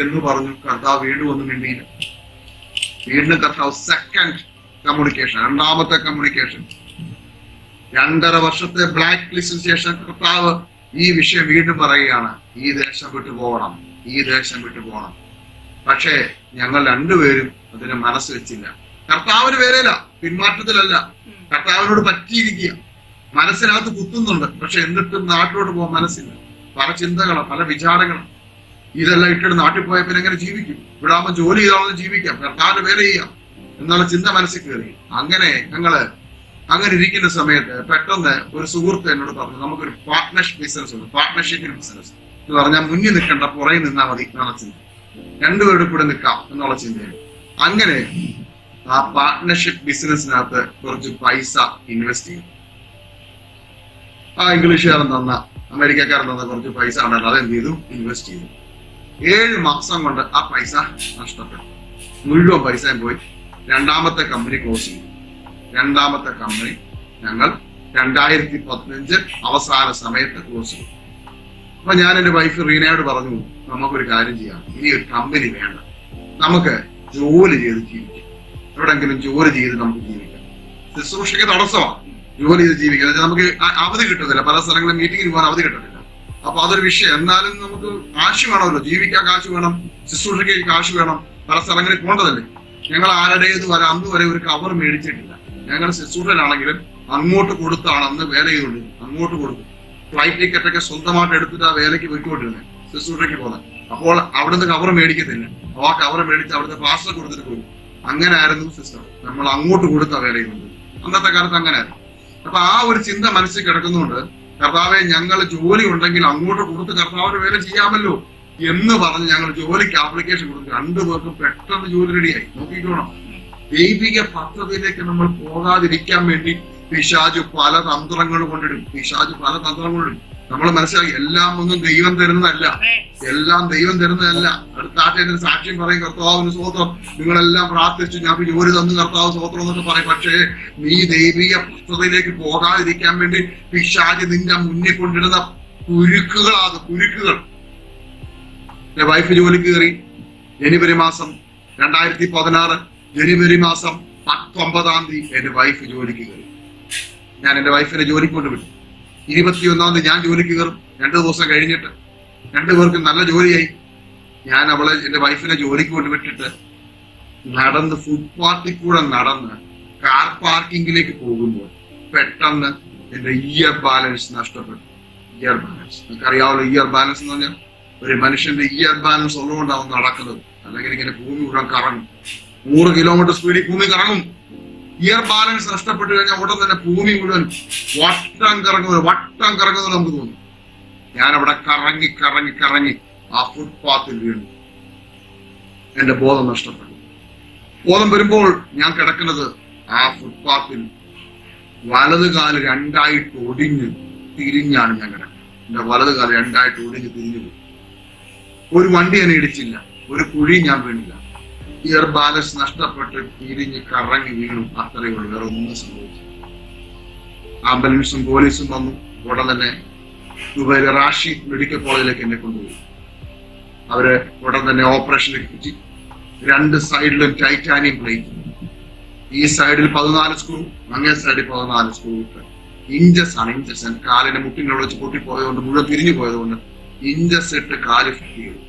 എന്ന് പറഞ്ഞു. കർത്താവ് വീണ്ടും ഒന്നും മിണ്ടിയില്ല. വീണ്ടും കർത്താവ് സെക്കൻഡ് കമ്മ്യൂണിക്കേഷൻ, രണ്ടാമത്തെ കമ്മ്യൂണിക്കേഷൻ, 2.5 വർഷത്തെ ബ്ലാക്ക് ലിസ്റ്റിന് ശേഷം കർത്താവ് ഈ വിഷയം വീണ്ടും പറയുകയാണ്. ഈ ദേശം വിട്ടു പോകണം, ഈ ദേശം വിട്ടു പോകണം. പക്ഷേ ഞങ്ങൾ രണ്ടുപേരും അതിന് മനസ്സ് വെച്ചില്ല. കർത്താവിന് വേലയില്ല, പിന്മാറ്റത്തിലല്ല, കർത്താവിനോട് പറ്റിയിരിക്കുക. മനസ്സിനകത്ത് കുത്തുന്നുണ്ട്. പക്ഷെ എന്നിട്ടും നാട്ടിലോട്ട് പോകാൻ മനസ്സില്ല. പല ചിന്തകളും പല വിചാരങ്ങളും. ഇതെല്ലാം ഇട്ടിട്ട് നാട്ടിൽ പോയ പിന്നെ എങ്ങനെ ജീവിക്കും? ഇവിടെ ആകുമ്പോൾ ജോലി ചെയ്താണെന്ന് ജീവിക്കാം, കർത്താവിന് വേല ചെയ്യാം എന്നുള്ള ചിന്ത മനസ്സിൽ കയറി. അങ്ങനെ അങ്ങനെ ഇരിക്കുന്ന സമയത്ത് പെട്ടെന്ന് ഒരു സുഹൃത്ത് എന്നോട് പറഞ്ഞു, നമുക്കൊരു പാർട്ട്ണർഷിപ്പ് ബിസിനസ് ഉണ്ട്, പാർട്ട്ണർഷിപ്പിന് ബിസിനസ് എന്ന് പറഞ്ഞാൽ മുന്നിൽ നിൽക്കേണ്ട, പുറകെ നിന്നാൽ മതി എന്നുള്ള ചിന്ത. രണ്ടുപേരുടെ കൂടെ നിൽക്കാം എന്നുള്ള ചിന്തയാണ്. അങ്ങനെ ആ പാർട്ട്ണർഷിപ്പ് ബിസിനസിനകത്ത് കുറച്ച് പൈസ ഇൻവെസ്റ്റ് ചെയ്യും. ആ ഇംഗ്ലീഷുകാരൻ തന്ന, അമേരിക്കക്കാരൻ തന്ന കുറച്ച് പൈസ ഉണ്ടല്ലോ, അതെന്ത് ചെയ്തു? ഇൻവെസ്റ്റ് ചെയ്തു. 7 മാസം കൊണ്ട് ആ പൈസ നഷ്ടപ്പെട്ടു. മുഴുവൻ പൈസയും പോയി. രണ്ടാമത്തെ കമ്പനി ക്ലോസ് ചെയ്തു. രണ്ടാമത്തെ കമ്പനി ഞങ്ങൾ 2015 അവസാന സമയത്ത് ക്ലോസ് ചെയ്തു. അപ്പൊ ഞാൻ എന്റെ വൈഫ് റീനയോട് പറഞ്ഞു, നമുക്കൊരു കാര്യം ചെയ്യാം, ഇനി ഒരു കമ്പനി വേണ്ട, നമുക്ക് ജോലി ചെയ്ത് ജീവിക്കാം. എവിടെങ്കിലും ജോലി ചെയ്ത് നമുക്ക് ജീവിക്കാം. ശുശ്രൂഷയ്ക്ക് തടസ്സമാണ് ജോലി ചെയ്ത് ജീവിക്കുക. നമുക്ക് അവധി കിട്ടുന്നില്ല, പല സ്ഥലങ്ങളിൽ മീറ്റിങ്ങിന് പോകാൻ അവധി കിട്ടുന്നില്ല. അപ്പൊ അതൊരു വിഷയം. എന്നാലും നമുക്ക് കാശ് വേണമല്ലോ, ജീവിക്കാൻ കാശ് വേണം, ശുശ്രൂഷയ്ക്ക് കാശ് വേണം, പല സ്ഥലങ്ങളിൽ പോകേണ്ടതല്ലേ. ഞങ്ങൾ ആരുടേത് വരെ അന്ന് വരെ ഒരു കവർ മേടിച്ചിട്ടില്ല. ഞങ്ങൾ ശുശ്രൂഷയിലാണെങ്കിലും അങ്ങോട്ട് കൊടുത്താണ് അന്ന് വേല ചെയ്തുകൊണ്ടിരുന്നത്. അങ്ങോട്ട് കൊടുത്തു. ഫ്ലൈറ്റ് ടിക്കറ്റ് ഒക്കെ സ്വന്തമായിട്ട് എടുത്തിട്ട് ആ വേലയ്ക്ക് പോയിക്കൊണ്ടിരുന്നത്, ശുശ്രൂഷയ്ക്ക് പോകുന്നത്. അപ്പോൾ അവിടുന്ന് കവർ മേടിക്കത്തില്ല. ആ കവർ മേടിച്ച് അവിടുത്തെ പാസ്റ്റർ കൊടുത്തിട്ട് പോകും. അങ്ങനെ ആയിരുന്നു സിസ്റ്റം. നമ്മൾ അങ്ങോട്ട് കൊടുത്ത വേല ചെയ്യുന്നത്. അന്നത്തെ കാലത്ത് അങ്ങനെ ആയിരുന്നു. അപ്പൊ ആ ഒരു ചിന്ത മനസ്സിൽ കിടക്കുന്നുണ്ട്. കർത്താവെ, ഞങ്ങൾ ജോലി ഉണ്ടെങ്കിൽ അങ്ങോട്ട് കൊടുത്ത് കർത്താവിന് വേല ചെയ്യാമല്ലോ എന്ന് പറഞ്ഞ് ഞങ്ങൾ ജോലിക്ക് ആപ്ലിക്കേഷൻ കൊടുത്തു. 2 പേർക്കും പെട്ടെന്ന് ജോലി റെഡിയായി. നോക്കിക്കോണം, ദൈവിക പദ്ധതിയിലേക്ക് നമ്മൾ പോകാതിരിക്കാൻ വേണ്ടി പിശാചു പല തന്ത്രങ്ങളും കൊണ്ടിടും. നമ്മൾ മനസ്സിലാക്കി എല്ലാം ഒന്നും ദൈവം തരുന്നതല്ല, എല്ലാം ദൈവം തരുന്നതല്ല. അടുത്ത ആഴ്ച സാക്ഷ്യം പറയും, കർത്താവിന് സ്തോത്രം, നിങ്ങളെല്ലാം പ്രാർത്ഥിച്ചു, ഞാൻ ജോലി തന്നു കർത്താവ് സ്തോത്രം എന്നൊക്കെ പറയും. പക്ഷേ നീ ദൈവിക പദ്ധതിയിലേക്ക് പോകാതിരിക്കാൻ വേണ്ടി പിശാച് നിന്റെ മുന്നിൽ കൊണ്ടിടുന്ന കുരുക്കുകളാണ്, കുരുക്കുകൾ. എന്റെ വൈഫ് ജോലിക്ക് കയറി ജനുവരി മാസം 2016 ജനുവരി മാസം 19 എന്റെ വൈഫ് ജോലിക്ക് കയറി. ഞാൻ എന്റെ വൈഫിനെ ജോലിക്ക് കൊണ്ടുവിട്ടു. 21 ഞാൻ ജോലിക്ക് കയറും. 2 ദിവസം കഴിഞ്ഞിട്ട് 2 പേർക്കും നല്ല ജോലിയായി. ഞാൻ എന്റെ വൈഫിനെ ജോലിക്ക് കൊണ്ടുവിട്ടിട്ട് നടന്ന് ഫുട്പാത്തിൽ കൂടെ നടന്ന് കാർ പാർക്കിങ്ങിലേക്ക് പോകുമ്പോൾ പെട്ടെന്ന് എന്റെ ഇയർ ബാലൻസ് നഷ്ടപ്പെട്ടു. ഇയർ ബാലൻസ് നിങ്ങൾക്കറിയാമല്ലോ, ഇയർ ബാലൻസ് എന്ന് പറഞ്ഞാൽ ഒരു മനുഷ്യന്റെ ഇയർ ബാലൻസ് ഉള്ളതുകൊണ്ടാവും നടക്കുന്നത്. അല്ലെങ്കിൽ ഇങ്ങനെ ഭൂമി മുഴുവൻ കറങ്ങും, 100 കിലോമീറ്റർ സ്പീഡിൽ ഭൂമി കറങ്ങും. ഇയർ ബാലൻസ് നഷ്ടപ്പെട്ടു കഴിഞ്ഞാൽ ഉടൻ തന്നെ ഭൂമി മുഴുവൻ വട്ടം കറങ്ങുന്നത് നമുക്ക് തോന്നും. ഞാൻ അവിടെ കറങ്ങി ആ ഫുട്പാത്തിൽ വീണു. എന്റെ ബോധം നഷ്ടപ്പെട്ടു. ബോധം വരുമ്പോൾ ഞാൻ കിടക്കുന്നത് ആ ഫുട്പാത്തിൽ വലത് കാല് 2ആയിട്ട് ഒടിഞ്ഞ് തിരിഞ്ഞാണ് ഞാൻ കിടക്കുന്നത്. എന്റെ വലത് കാല് 2ആയിട്ട് ഒടിഞ്ഞ് തിരിഞ്ഞു പോയി. ഒരു വണ്ടി എന്നെ ഇടിച്ചില്ല, ഒരു കുഴി ഞാൻ വീണില്ല. ഇയർ ബാലൻസ് നഷ്ടപ്പെട്ട് തിരിഞ്ഞ് കറങ്ങി വീണു, അത്രയേ ഉള്ളൂ, വേറെ ഒന്നും സംഭവിച്ചു. ആംബുലൻസും പോലീസും വന്നു. ഉടൻ തന്നെ ദുബൈയിലെ റാഷിദ് മെഡിക്കൽ കോളേജിലേക്ക് എന്നെ കൊണ്ടുപോയി. അവര് ഉടൻ തന്നെ ഓപ്പറേഷനിലേക്ക് വെച്ച് 2 സൈഡിലും ടൈറ്റാനിയം പ്ലേറ്റ്, ഈ സൈഡിൽ 14 സ്ക്രൂ, അങ്ങേ സൈഡിൽ 14 സ്ക്രൂ ഇട്ട് ഇഞ്ചസ് കാലിന്റെ മുട്ടിൻ്റെ വെച്ച് പൊട്ടിപ്പോയതുകൊണ്ട്, മുഴുവൻ തിരിഞ്ഞു പോയതുകൊണ്ട് ഇഞ്ചസ് ഇട്ട് കാല് ഫിറ്റ് ചെയ്തു.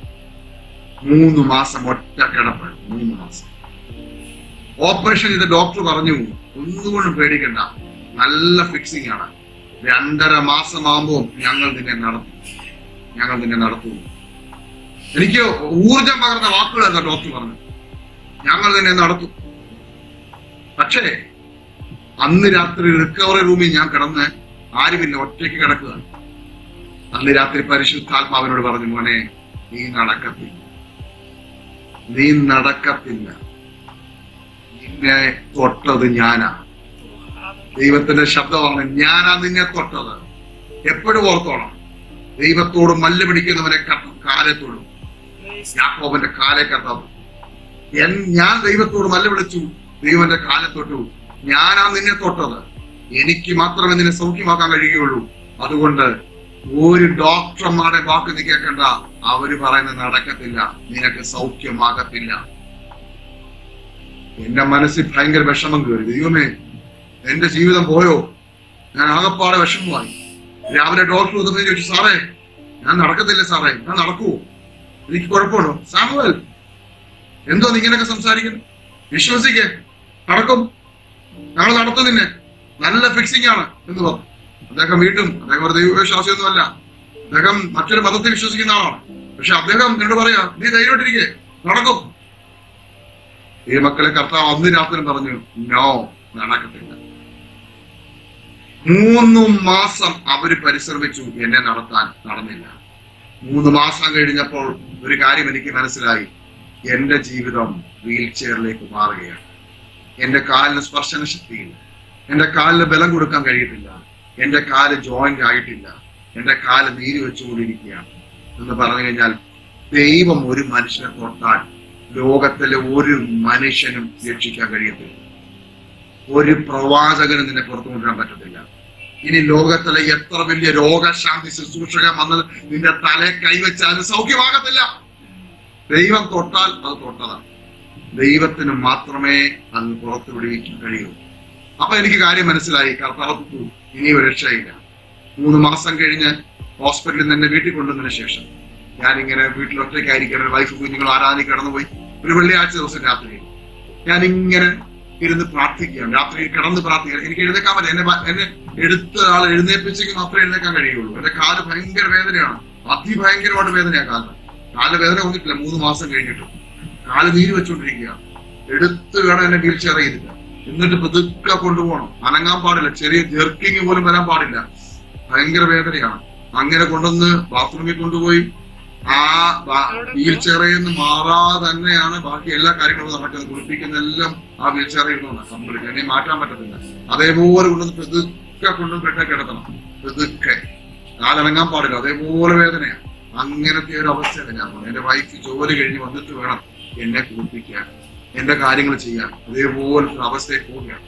3 മാസം ഒറ്റ കിടപ്പ്. 3 മാസം ഓപ്പറേഷൻ ചെയ്ത ഡോക്ടർ പറഞ്ഞു, ഒന്നുകൊണ്ടും പേടിക്കണ്ട, നല്ല ഫിക്സിംഗ് ആണ്, 2.5 മാസമാകുമ്പോൾ ഞങ്ങൾ നിന്നെ നടത്തും. എനിക്ക് ഊർജം പകർന്ന വാക്കുകളല്ല ഡോക്ടർ പറഞ്ഞു, ഞങ്ങൾ നിന്നെ നടത്തും. പക്ഷേ അന്ന് രാത്രി റിക്കവറി റൂമിൽ ഞാൻ കിടന്ന് ആരുമില്ല, ഒറ്റയ്ക്ക് കിടക്കുക. അന്ന് രാത്രി പരിശുദ്ധാത്മാവിനോട് പറഞ്ഞു, മോനെ നീ നടക്കത്തില്ല, നിന്നെ തൊട്ടത് ഞാനാ. ദൈവത്തിന്റെ ശബ്ദമാണ്, ഞാനാ നിന്നെ തൊട്ടത്. എപ്പോഴും ഓർത്തോണം, ദൈവത്തോട് മല്ല് പിടിക്കുന്നവനെ കാലെ തൊടും. യാക്കോബിന്റെ കാലെ കത്താവും. ഞാൻ ദൈവത്തോട് മല്ല് പിടിച്ചു, ദൈവന്റെ കാലെ തൊട്ടു. ഞാനാ നിന്നെ തൊട്ടത്, എനിക്ക് മാത്രമേ നിന്നെ സൗഖ്യമാക്കാൻ കഴിയുകയുള്ളൂ. അതുകൊണ്ട് ഒരു ഡോക്ടർമാരുടെ വാക്ക് നീ കേൾക്കണ്ട, അവര് പറയുന്നത് നടക്കത്തില്ല, നിനക്ക് സൗഖ്യമാകത്തില്ല. എന്റെ മനസ്സിൽ ഭയങ്കര വിഷമം കയറി. ദൈവമേ, എന്റെ ജീവിതം പോയോ? ഞാൻ ആകപ്പാടെ വിഷമമായി. രാവിലെ ഡോക്ടർ വന്നപ്പോൾ ചോദിച്ചു, സാറേ ഞാൻ നടക്കത്തില്ല സാറേ. ഞാൻ നടക്കുവോ? എനിക്ക് കുഴപ്പമുണ്ടോ? സാമുവൽ, എന്തോ നീ ഇങ്ങനെയൊക്കെ സംസാരിക്കുന്നു? വിശ്വസിക്കേ, നടക്കും, ഞങ്ങൾ നടത്തും, നിന്നെ നല്ല ഫിക്സിംഗ് ആണ് എന്ന് പറഞ്ഞു. അദ്ദേഹം ഒരു ദൈവവിശ്വാസിയൊന്നുമല്ല, അദ്ദേഹം മറ്റൊരു മതത്തിൽ വിശ്വസിക്കുന്ന ആളാണ്. പക്ഷെ അദ്ദേഹം എന്നോട് പറയാ, നീ ധൈര്യമായിട്ടിരിക്കേ, നടക്കും. ഈ മക്കളെ കർത്താവ് അന്ന് രാത്രി പറഞ്ഞു, നോ, നടക്കത്തില്ല. 3 മാസം അവര് പരിശ്രമിച്ചു, എന്നെ നടന്നില്ല. 3 മാസം കഴിഞ്ഞപ്പോൾ ഒരു കാര്യം എനിക്ക് മനസ്സിലായി, എന്റെ ജീവിതം വീൽ ചെയറിലേക്ക് മാറുകയാണ്. എന്റെ കാലിന് സ്പർശന ശക്തിയില്ല, എന്റെ കാലിന് ബലം കൊടുക്കാൻ കഴിയത്തില്ല, എന്റെ കാല് ജോയിന്റ് ആയിട്ടില്ല, എന്റെ കാല് നീര് വെച്ചുകൊണ്ടിരിക്കുകയാണ് എന്ന് പറഞ്ഞു കഴിഞ്ഞാൽ, ദൈവം ഒരു മനുഷ്യനെ തൊട്ടാൽ ലോകത്തിലെ ഒരു മനുഷ്യനും രക്ഷിക്കാൻ കഴിയത്തില്ല. ഒരു പ്രവാചകനും നിന്നെ പുറത്തു കൊണ്ടുവരാൻ പറ്റത്തില്ല. ഇനി ലോകത്തിലെ എത്ര വലിയ രോഗശാന്തി ശുശ്രൂഷകൻ വന്നത് നിന്റെ തലയെ കൈവച്ചാലും സൗഖ്യമാകത്തില്ല. ദൈവം തൊട്ടാൽ അത് തൊട്ടതാണ്. ദൈവത്തിന് മാത്രമേ അത് പുറത്തു വിടുവിക്കാൻ കഴിയൂ. അപ്പൊ എനിക്ക് കാര്യം മനസ്സിലായി, കർത്താവ് ഇനി ഒരു രക്ഷയില്ല. 3 മാസം കഴിഞ്ഞ് ഹോസ്പിറ്റലിൽ നിന്ന് വീട്ടിൽ കൊണ്ടുവന്നതിന് ശേഷം ഞാനിങ്ങനെ വീട്ടിൽ ഒറ്റയ്ക്കായിരിക്കണം. വൈഫ് കുഞ്ഞുങ്ങൾ ആരാധനയ്ക്ക് കടന്നുപോയി. ഒരു വെള്ളിയാഴ്ച ദിവസം രാത്രി ഞാനിങ്ങനെ ഇരുന്ന് പ്രാർത്ഥിക്കുകയാണ്. രാത്രി കിടന്ന് പ്രാർത്ഥിക്കുക. എനിക്ക് എഴുന്നേക്കാൻ പറ്റില്ല. എന്നെ എടുത്ത ആൾ എഴുന്നേൽപ്പിച്ചെങ്കിൽ മാത്രമേ എഴുന്നേക്കാൻ കഴിയുള്ളൂ. എന്റെ കാല് ഭയങ്കര വേദനയാണ്, അതിഭയങ്കരമായിട്ട് വേദനയാണ്. കാല് വേദന വന്നിട്ടില്ല 3 മാസം കഴിഞ്ഞിട്ട്. കാല് നീര് വെച്ചുകൊണ്ടിരിക്കുകയാണ്. എടുത്ത് വേണം എന്നെ വീൽ ചെയർ ചെയ്തില്ല. എന്നിട്ട് പതുക്കെ കൊണ്ടുപോകണം, അനങ്ങാൻ പാടില്ല, ചെറിയ ജെർക്കിങ് പോലും വരാൻ പാടില്ല. ഭയങ്കര വേദനയാണ്. അങ്ങനെ കൊണ്ടുവന്ന് ബാത്റൂമിൽ കൊണ്ടുപോയി ആ വീൽ ചെയറിൽ നിന്ന് മാറാതെ തന്നെയാണ് ബാക്കി എല്ലാ കാര്യങ്ങളും നടക്കുന്നത്. കുളിപ്പിക്കുന്ന എല്ലാം ആ വീൽ ചെയറിൽ ഇരുന്നാണ് കംപ്ലീറ്റ്. എന്നെ മാറ്റാൻ പറ്റത്തില്ല. അതേപോലെ കൊണ്ടുവന്ന് പെതുക്കെ കൊണ്ടുവന്ന് പെട്ടെ കിടത്തണം. പെതുക്കെ കാലനങ്ങാൻ പാടില്ല. അതേപോലെ വേദനയാണ്. അങ്ങനത്തെ ഒരു അവസ്ഥയാണ് ഞാൻ പറഞ്ഞത്. എന്റെ വൈഫ് ജോലി കഴിഞ്ഞ് വന്നിട്ട് വേണം എന്നെ കുളിപ്പിക്കാൻ, എന്റെ കാര്യങ്ങൾ ചെയ്യാൻ. അതേപോലത്തെ അവസ്ഥയിൽ പോവുകയാണ്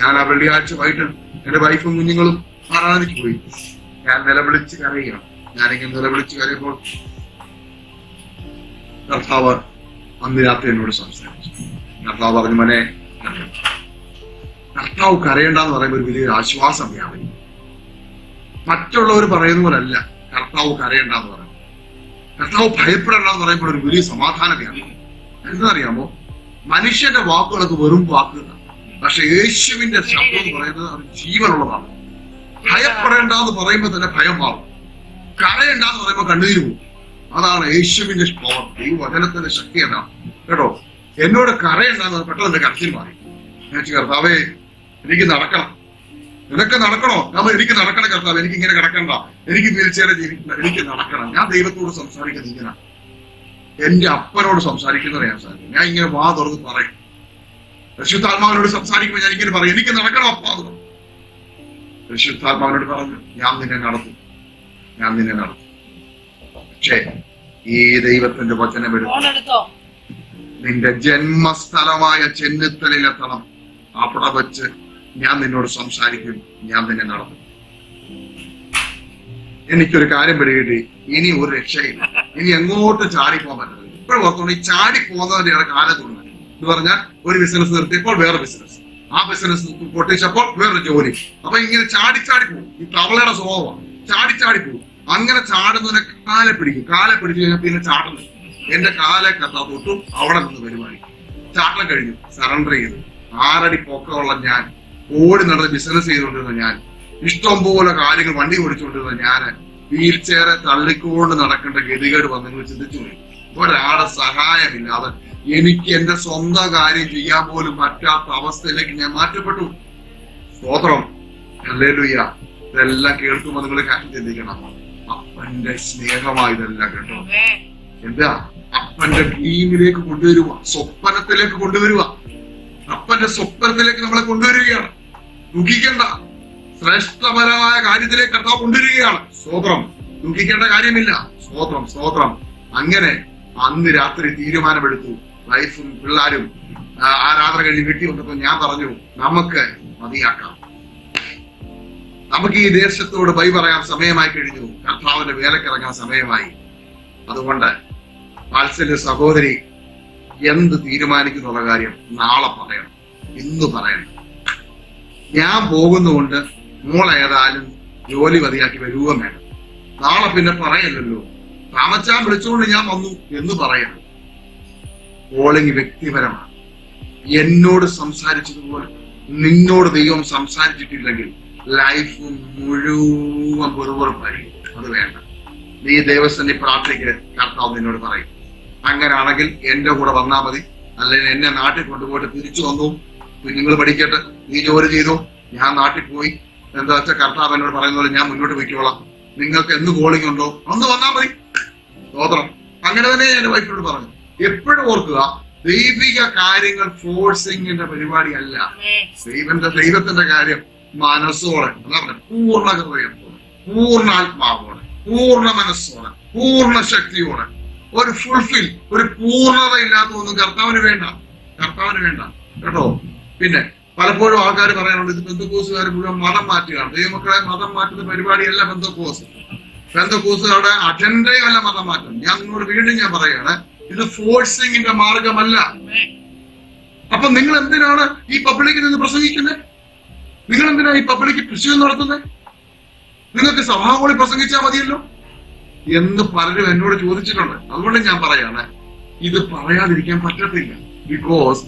ഞാൻ. ആ വെള്ളിയാഴ്ച വൈകിട്ട് എന്റെ വൈഫും കുഞ്ഞുങ്ങളും ആരാധനയ്ക്ക് പോയി. ഞാൻ നിലവിളിച്ച് കരയുകയാണ്. ഞാനിങ്ങനെ നിലവിളിച്ച് കരയുമ്പോൾ കർത്താവ് അന്ന് രാത്രി എന്നോട് സംസാരിച്ചു. കർത്താവ് പറഞ്ഞു, മോനെ, കർത്താവ് കരയണ്ടെന്ന് പറയുമ്പോൾ ഒരു വലിയൊരു ആശ്വാസം വ്യാപരിക്കും. മറ്റുള്ളവർ പറയുന്ന പോലല്ല കർത്താവ് കരയണ്ടെന്ന് പറയുന്നത്. കർത്താവ് ഭയപ്പെടണ്ടെന്ന് പറയുമ്പോൾ ഒരു വലിയ സമാധാനം വ്യാപരിക്കും. എന്താണെന്നറിയാമോ? മനുഷ്യന്റെ വാക്കുകളൊക്കെ വെറും വാക്കുകളാണ്. പക്ഷെ യേശുവിന്റെ ശബ്ദം എന്ന് പറയുന്നത് അത് ജീവനുള്ളതാണ്. ഭയപ്പെടേണ്ടെന്ന് പറയുമ്പോൾ തന്നെ ഭയം മാറും. കരയണ്ടെന്ന് പറയുമ്പോൾ കണ്ണീര് പോകും. അതാണ് യേശുവിന്റെ പവർ. ഈ വചനത്തിന്റെ ശക്തി എന്നാണ് കേട്ടോ. എന്നോട് കരയണ്ടെന്ന് പെട്ടെന്ന് കരച്ചിൽ മാറി. ഞാൻ കർത്താവേ, എനിക്ക് നടക്കണം. നിനക്ക് നടക്കണോ? നമ്മൾ എനിക്ക് നടക്കണം കർത്താവ്. എനിക്ക് ഇങ്ങനെ കിടക്കണ്ട, എനിക്ക് വീൽചെയർ ജീവിക്കണ്ട, എനിക്ക് നടക്കണം. ഞാൻ ദൈവത്തോട് സംസാരിക്കുന്നത് ഇങ്ങനെ, എന്റെ അപ്പനോട് സംസാരിക്കുന്നത് ഞാൻ സാധിക്കും. ഞാൻ ഇങ്ങനെ വാ തുറന്ന് പറയും. പരിശുദ്ധാത്മാവിനോട് സംസാരിക്കുമ്പോൾ ഞാൻ ഇങ്ങനെ പറയും, എനിക്ക് നടക്കണം അപ്പ. പരിശുദ്ധാത്മാവിനോട് പറഞ്ഞു, ഞാൻ നിന്നെ നടത്തും, ഞാൻ നിന്നെ നടത്തും. പക്ഷേ ഈ ദൈവത്തിന്റെ വചനം എടുത്തു നിന്റെ ജന്മസ്ഥലമായ ചെന്നിത്തലയിലെത്തണം. അവിടെ വെച്ച് ഞാൻ നിന്നോട് സംസാരിക്കും, ഞാൻ നിന്നെ നടത്തും. എനിക്കൊരു കാര്യം പിടികിട്ടി, ഇനി ഒരു രക്ഷയില്ല. ഇനി എങ്ങോട്ട് ചാടിപ്പോകാൻ പറ്റുന്നത്. ഇപ്പോഴും ഓർത്തോണ്ട് ഈ ചാടി പോകുന്നവരുടെ കാലത്തുണ്ട് എന്ന് പറഞ്ഞാൽ, ഒരു ബിസിനസ് നിർത്തിയപ്പോൾ വേറെ ബിസിനസ്, ആ ബിസിനസ് പൊട്ടിച്ചപ്പോൾ വേറൊരു ജോലി. അപ്പൊ ഇങ്ങനെ ചാടി പോകും. ഈ തവളയുടെ സ്വഭാവമാണ്, ചാടി പോകും. അങ്ങനെ ചാടുന്നതിനെ കാലെ പിടിക്കും. കാലെ പിടിച്ചു കഴിഞ്ഞാൽ പിന്നെ ചാടുന്നു. എന്റെ കാലെ കത്താ തൊട്ടും അവിടെ നിന്ന് പരിപാടി. ചാട്ടം കഴിഞ്ഞു, സറണ്ടർ ചെയ്തു. 6 അടി പൊക്കമുള്ള ഞാൻ, ഓടി നടന്ന് ബിസിനസ് ചെയ്തുകൊണ്ടിരുന്ന ഞാൻ, ഇഷ്ടം പോലെ കാര്യങ്ങൾ വണ്ടി ഓടിച്ചുകൊണ്ടിരുന്ന ഞാൻ, വീൽ ചെയറെ തള്ളിക്കൊണ്ട് നടക്കേണ്ട ഗതികേട് വന്ന് നിങ്ങൾ ചിന്തിച്ചു പോയി. ഒരാളെ സഹായമില്ലാതെ എനിക്ക് എന്റെ സ്വന്തം കാര്യം ചെയ്യാൻ പോലും പറ്റാത്ത അവസ്ഥയിലേക്ക് ഞാൻ മാറ്റപ്പെട്ടു. സ്തോത്രം, ഹല്ലേലൂയ. ഇതെല്ലാം കേൾക്കുമ്പോൾ നിങ്ങൾ കാര്യം ചിന്തിക്കണം. അപ്പന്റെ സ്നേഹമായി ഇതെല്ലാം കേട്ടോ. എന്താ? അപ്പന്റെ ഡ്രീമിലേക്ക് കൊണ്ടുവരുക, സ്വപ്നത്തിലേക്ക് കൊണ്ടുവരുക. അപ്പന്റെ സ്വപ്നത്തിലേക്ക് നമ്മളെ കൊണ്ടുവരികയാണ്. ദുഃഖിക്കേണ്ട, ശ്രേഷ്ഠപരമായ കാര്യത്തിലേക്ക് കർത്താവ് കൊണ്ടുവരികയാണ്. സ്തോത്രം. ദുഃഖിക്കേണ്ട കാര്യമില്ല. സ്തോത്രം. അങ്ങനെ അന്ന് രാത്രി തീരുമാനമെടുത്തു. വൈഫും പിള്ളേരും ആരാധന കഴിഞ്ഞ് വീട്ടിൽ വന്നപ്പോ ഞാൻ പറഞ്ഞു, നമുക്ക് മതിയാക്കാം, നമുക്ക് ഈ ദേശത്തോട് ബൈ പറയാൻ സമയമായി കഴിഞ്ഞു. കർത്താവിന്റെ വേലക്കിറങ്ങാൻ സമയമായി. അതുകൊണ്ട് വാത്സല്യ സഹോദരി, എന്ത് തീരുമാനിക്കുന്നുള്ള കാര്യം നാളെ പറയണം, ഇന്ന് പറയണം. ഞാൻ പോകുന്നതുകൊണ്ട് മോളേതായാലും ജോലി മതിയാക്കി വരുകയും വേണം. നാളെ പിന്നെ പറയല്ലോ, താമച്ചാൻ വിളിച്ചുകൊണ്ട് ഞാൻ വന്നു എന്ന് പറയണം. കോളിംഗ് വ്യക്തിപരമാണ്. എന്നോട് സംസാരിച്ചതുപോലെ നിന്നോട് ദൈവം സംസാരിച്ചിട്ടില്ലെങ്കിൽ ലൈഫ് മുഴുവൻ വെറുപ്പായിരിക്കും. അത് വേണ്ട. നീ ദൈവസന്നി പ്രാർത്ഥിക്ക്, കർത്താവ് നിന്നോട് പറയും. അങ്ങനാണെങ്കിൽ എന്റെ കൂടെ വന്നാൽ മതി. അല്ലെങ്കിൽ എന്നെ നാട്ടിൽ കൊണ്ടുപോയിട്ട് തിരിച്ചു വന്നു, കുഞ്ഞുങ്ങൾ പഠിക്കട്ടെ, നീ ജോലി ചെയ്തു, ഞാൻ നാട്ടിൽ പോയി. എന്താ വെച്ചാൽ കർത്താവ് എന്നോട് പറയുന്ന പോലെ ഞാൻ മുന്നോട്ട് പോയിക്കോളാം. നിങ്ങൾക്ക് എന്ന് കോളിംഗ് ഉണ്ടോ ഒന്ന് വന്നാൽ മതി. സ്തോത്രം. അങ്ങനെ തന്നെ എന്റെ വൈഫിനോട് പറഞ്ഞു. എപ്പോഴും ഓർക്കുക, ദൈവിക കാര്യങ്ങൾ ഫോഴ്സിങ്ങിന്റെ പരിപാടി അല്ല. ദൈവത്തിന്റെ കാര്യം മനസ്സോടെ, എന്താ പറയുക, പൂർണ്ണ ഹൃദയത്തോടെ, പൂർണ്ണ ആത്മാവോടെ, പൂർണ്ണ മനസ്സോടെ, പൂർണ്ണ ശക്തിയോടെ, ഒരു ഫുൾഫിൽ, ഒരു പൂർണ്ണത ഇല്ലാത്തതൊന്നും കർത്താവിന് വേണ്ട കേട്ടോ. പിന്നെ പലപ്പോഴും ആൾക്കാർ പറയാറുണ്ട്, ഇത് പെന്തക്കോസുകാർ മുഴുവൻ മതം മാറ്റുകയാണ്. ദൈവമക്കളെ മതം മാറ്റുന്ന പരിപാടിയല്ല പെന്തക്കോസ്. പെന്തക്കോസുകാരുടെ അജണ്ടയല്ല മതം മാറ്റം. ഞാൻ നിങ്ങളോട് വീണ്ടും ഞാൻ പറയാണ്, ഇത് ഫോഴ്സിങ്ങിന്റെ മാർഗമല്ല. അപ്പൊ നിങ്ങൾ എന്തിനാണ് ഈ പബ്ലിക്കിൽ നിന്ന് പ്രസംഗിക്കുന്നത്? നിങ്ങൾ എന്തിനാണ് ഈ പബ്ലിക് കൃഷി നടത്തുന്നത്? നിങ്ങൾക്ക് സഭാകളിൽ പ്രസംഗിച്ചാൽ മതിയല്ലോ എന്ന് പലരും എന്നോട് ചോദിച്ചിട്ടുണ്ട്. അതുകൊണ്ട് ഞാൻ പറയാണ്, ഇത് പറയാതിരിക്കാൻ പറ്റത്തില്ല. ബിക്കോസ്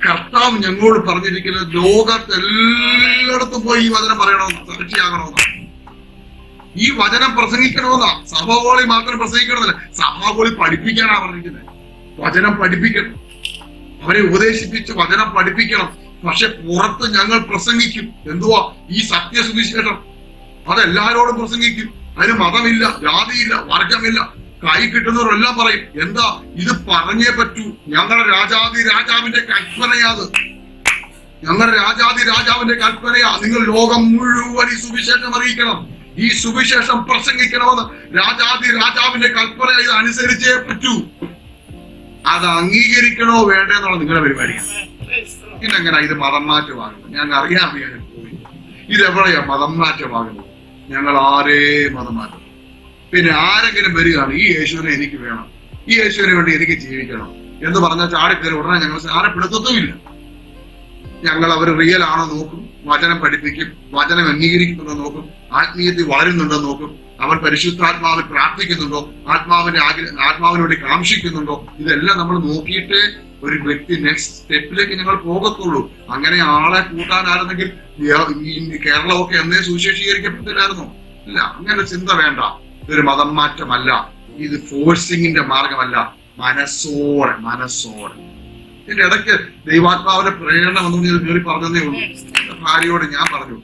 കർത്താവ് ഞങ്ങളോട് പറഞ്ഞിരിക്കുന്നത് ലോകത്ത് എല്ലായിടത്തും പോയി ഈ വചനം പറയണമെന്ന്, സാക്ഷിയാകണമെന്നാണ്. ഈ വചനം പ്രസംഗിക്കണമെന്നാ. സഭാഗോളി മാത്രം പ്രസംഗിക്കണമെന്നല്ല, സഭാഗോളി പഠിപ്പിക്കാനാ പറഞ്ഞിരിക്കുന്നത്. വചനം പഠിപ്പിക്കണം, അവരെ ഉപദേശിപ്പിച്ച് വചനം പഠിപ്പിക്കണം. പക്ഷെ പുറത്ത് ഞങ്ങൾ പ്രസംഗിക്കും. എന്തുവാ? ഈ സത്യസുവിശേഷം. അതെല്ലാരോടും പ്രസംഗിക്കും. അതിന് മതമില്ല, ജാതിയില്ല, വർഗമില്ല. കൈ കിട്ടുന്നവരെല്ലാം പറയും, എന്താ ഇത് പറഞ്ഞേ പറ്റൂ, ഞങ്ങളുടെ രാജാവിന്റെ കൽപ്പനയാത്, ഞങ്ങളുടെ രാജാവിന്റെ കൽപ്പനയാ, നിങ്ങൾ ലോകം മുഴുവൻ ഈ സുവിശേഷം അറിയിക്കണം, ഈ സുവിശേഷം പ്രസംഗിക്കണമെന്ന് രാജാവിന്റെ കൽപ്പന ഇത് അനുസരിച്ചേ പറ്റൂ. അത് അംഗീകരിക്കണോ വേണ്ടെന്നുള്ള നിങ്ങളുടെ പരിപാടിയാണ്. പിന്നെങ്ങനെ ഇത് മതം മാറ്റമാകുന്നത്? ഞങ്ങൾ അറിയാൻ പോയി ഇതെവിടെയാ മതം മാറ്റമാകുന്നത്? ഞങ്ങൾ ആരേ മതം മാറ്റം. പിന്നെ ആരെങ്കിലും വരികയാണ്, ഈ യേശുവിനെ എനിക്ക് വേണം, ഈ യേശുവിനെ വേണ്ടി എനിക്ക് ജീവിക്കണം എന്ന് പറഞ്ഞാൽ ചാടിക്കയറി ഉടനെ ഞങ്ങൾ സാരപ്പെടുത്തത്തുമില്ല. ഞങ്ങൾ അവർ റിയൽ ആണോ നോക്കും, വചനം പഠിപ്പിക്കും, വചനം അംഗീകരിക്കുന്നുണ്ടോ നോക്കും, ആത്മീയത്തിൽ വളരുന്നുണ്ടോ നോക്കും, അവൻ പരിശുദ്ധാത്മാവിൽ പ്രാർത്ഥിക്കുന്നുണ്ടോ, ആത്മാവിന് വേണ്ടി കാംക്ഷിക്കുന്നുണ്ടോ, ഇതെല്ലാം നമ്മൾ നോക്കിയിട്ട് ഒരു വ്യക്തി നെക്സ്റ്റ് സ്റ്റെപ്പിലേക്ക് ഞങ്ങൾ പോകത്തുള്ളൂ. അങ്ങനെ ആളെ കൂട്ടാനായിരുന്നെങ്കിൽ കേരളമൊക്കെ എന്നേ സുവിശേഷീകരിക്കപ്പെട്ടില്ലായിരുന്നോ? ഇല്ല, അങ്ങനെ ചിന്ത വേണ്ട. ഇതൊരു മതം മാറ്റമല്ല, ഇത് ഫോഴ്സിങ്ങിന്റെ മാർഗമല്ല, മനസ്സോടെ. ഇതിന്റെ ഇടയ്ക്ക് ദൈവാത്മാവിന്റെ പ്രേരണ വന്നു കയറി പറഞ്ഞതേ ഉള്ളൂ. എന്റെ ഭാര്യയോട് ഞാൻ പറഞ്ഞു,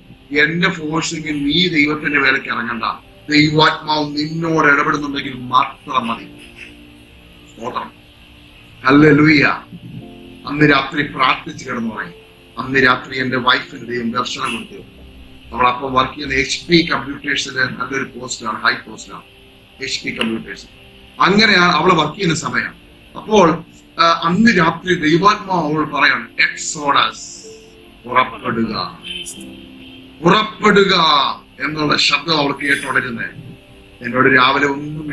എന്റെ ഫോഴ്സിങ്ങിൽ നീ ദൈവത്തിന്റെ വേലയ്ക്ക് ഇറങ്ങണ്ട, ദൈവാത്മാവ് നിന്നോട് ഇടപെടുന്നുണ്ടെങ്കിൽ മാത്രം മതി. ഹല്ലേലൂയ. അന്ന് രാത്രി പ്രാർത്ഥിച്ച് കിടന്നുറങ്ങി. അന്ന് രാത്രി എന്റെ വൈഫിന് ദൈവം ദർശനം കൊടുത്തു. അവളപ്പം വർക്ക് ചെയ്യുന്ന HP കമ്പ്യൂട്ടേഴ്സിന് നല്ലൊരു പോസ്റ്റാണ്, ഹൈ പോസ്റ്റാണ് HP കമ്പ്യൂട്ടേഴ്സ്. അങ്ങനെയാണ് അവള് വർക്ക് ചെയ്യുന്ന സമയം. അപ്പോൾ അന്ന് രാത്രി ദൈവാത്മാവ് അവൾ പറയാണ്, എക്സോഡസ്, പുറപ്പെടുക എന്നുള്ള ശബ്ദം അവൾ കേട്ടുടരുന്നേ. എന്നോട് രാവിലെ ഒന്നും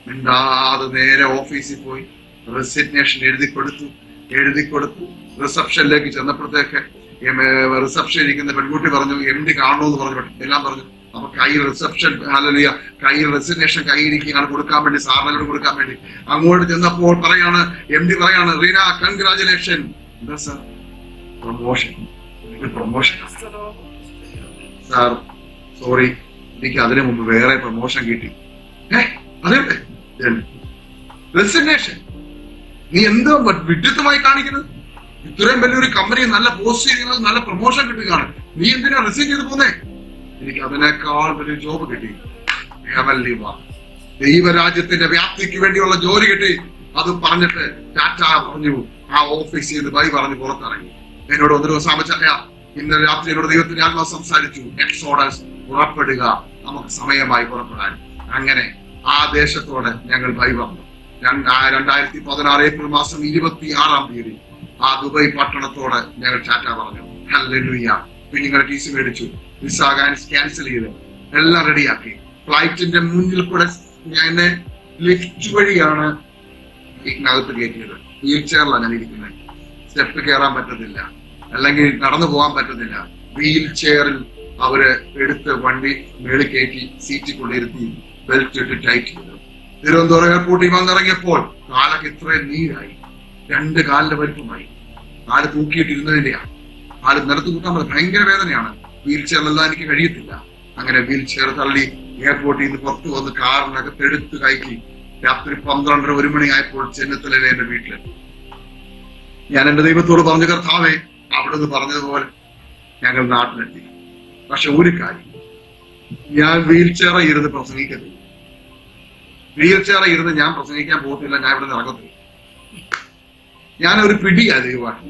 മിണ്ടാതെ നേരെ ഓഫീസിൽ പോയി റെസിഗ്നേഷൻ എഴുതി കൊടുത്തു. റിസപ്ഷനിലേക്ക് ചെന്നപ്പോഴത്തേക്ക് റിസപ്ഷൻ ഇരിക്കുന്ന പെൺകുട്ടി പറഞ്ഞു, MD കാണണമെന്ന് പറഞ്ഞു, എല്ലാം പറഞ്ഞു. അപ്പൊ കയ്യിൽ റെസിഗ്നേഷൻ കയ്യിരിക്കുകയാണ്, കൊടുക്കാൻ വേണ്ടി, സാറിനോട് കൊടുക്കാൻ വേണ്ടി. അങ്ങോട്ട് ചെന്നപ്പോൾ MD പറയാണ്, റീന കൺഗ്രാജുലേഷൻ. എന്താ സാർ? പ്രൊമോഷൻ. സാർ സോറി, എനിക്ക് അതിനു മുമ്പ് വേറെ പ്രൊമോഷൻ കിട്ടി. അതെ, റെസിഗ്നേഷൻ. നീ എന്തോ വിഡ്ഢിത്തമായി കാണിക്കുന്നത്? ഇത്രയും വലിയൊരു കമ്പനി, നല്ല പോസ്റ്റ് ചെയ്യുന്നത്, നല്ല പ്രൊമോഷൻ കിട്ടുകയാണ്, നീ എന്തിനാ റിസൈൻ ചെയ്ത് പോന്നേ? എനിക്ക് അതിനേക്കാൾ വലിയ ജോബ് കിട്ടി. ദൈവരാജ്യത്തിന്റെ വ്യാപ്തിക്ക് വേണ്ടിയുള്ള ജോലി കിട്ടി. അത് പറഞ്ഞിട്ട് ടാറ്റ പറഞ്ഞു, ആ ഓഫീസിൽ നിന്ന് ബൈ പറഞ്ഞ് പുറത്തിറങ്ങി. എന്നോട് ഒരു ദിവസം ഇന്നലെ രാത്രി എന്നോട് ദൈവത്തിന്റെ ആത്മാവ് സംസാരിച്ചു, എക്സോഡസ്, പുറപ്പെടുക, നമുക്ക് സമയമായി പുറപ്പെടാൻ. അങ്ങനെ ആ ദേശത്തോടെ ഞങ്ങൾ ബൈ പറഞ്ഞു. 2016 ഏപ്രിൽ മാസം 26-ാം തീയതി ആ ദുബായ് പട്ടണത്തോട് ഞങ്ങൾ ടാറ്റ പറഞ്ഞു. ഹല്ലേലൂയ. കുഞ്ഞുങ്ങളെ TC മേടിച്ചു, വിസ ക്യാൻസൽ ചെയ്ത് എല്ലാം റെഡിയാക്കി. ഫ്ലൈറ്റിന്റെ മുന്നിൽ കൂടെ എന്നെ ലിഫ്റ്റ് വഴിയാണ് ഇതിനകത്ത് കയറ്റിയത്. വീൽ ചെയറിലാണ് ഞാൻ ഇരിക്കുന്നത്. സ്റ്റെപ്പ് കയറാൻ പറ്റത്തില്ല, അല്ലെങ്കിൽ നടന്നു പോകാൻ പറ്റത്തില്ല. വീൽ ചെയറിൽ അവര് എടുത്ത് വണ്ടി മേളിൽ കയറ്റി സീറ്റിൽ കൊണ്ടിരുത്തി ബെൽറ്റ് ഇട്ട് ടൈറ്റ് ചെയ്തു. തിരുവനന്തപുരം എയർപോർട്ടിൽ വന്നിറങ്ങിയപ്പോൾ കാലൊക്കെ ഇത്രയും നീരായി, 2 കാലിന്റെ വലിപ്പമായി. കാല് തൂക്കിയിട്ടിരുന്നതിന്റെയാ. കാല് നിലത്ത് തൂക്കാൻ പറ്റും, ഭയങ്കര വേദനയാണ്. വീൽ ചെയറിലെല്ലാം എനിക്ക് കഴിയത്തില്ല. അങ്ങനെ വീൽ ചെയർ തള്ളി എയർപോർട്ടിൽ നിന്ന് പുറത്തു വന്ന് കാറിനകത്ത് എടുത്ത് കയറ്റി രാത്രി 12:30-1 മണിയായപ്പോൾ ചെന്നിത്തലയിലെ എന്റെ വീട്ടിലെത്തി. ഞാൻ എന്റെ ദൈവത്തോട് പറഞ്ഞു, കർത്താവേ, അവിടുന്ന് പറഞ്ഞതുപോലെ ഞങ്ങൾ നാട്ടിലെത്തി. പക്ഷെ ഒരു കാര്യം, ഞാൻ വീൽ ചെയറിൽ ഇരുന്ന് പ്രസംഗിക്കത്തില്ല. വീൽ ചെയറിൽ ഇരുന്ന് ഞാൻ പ്രസംഗിക്കാൻ പോകത്തില്ല, ഞാൻ ഇവിടെ ഇറങ്ങത്തില്ല. ഞാനൊരു പിടിയാ ദൈവമാണ്.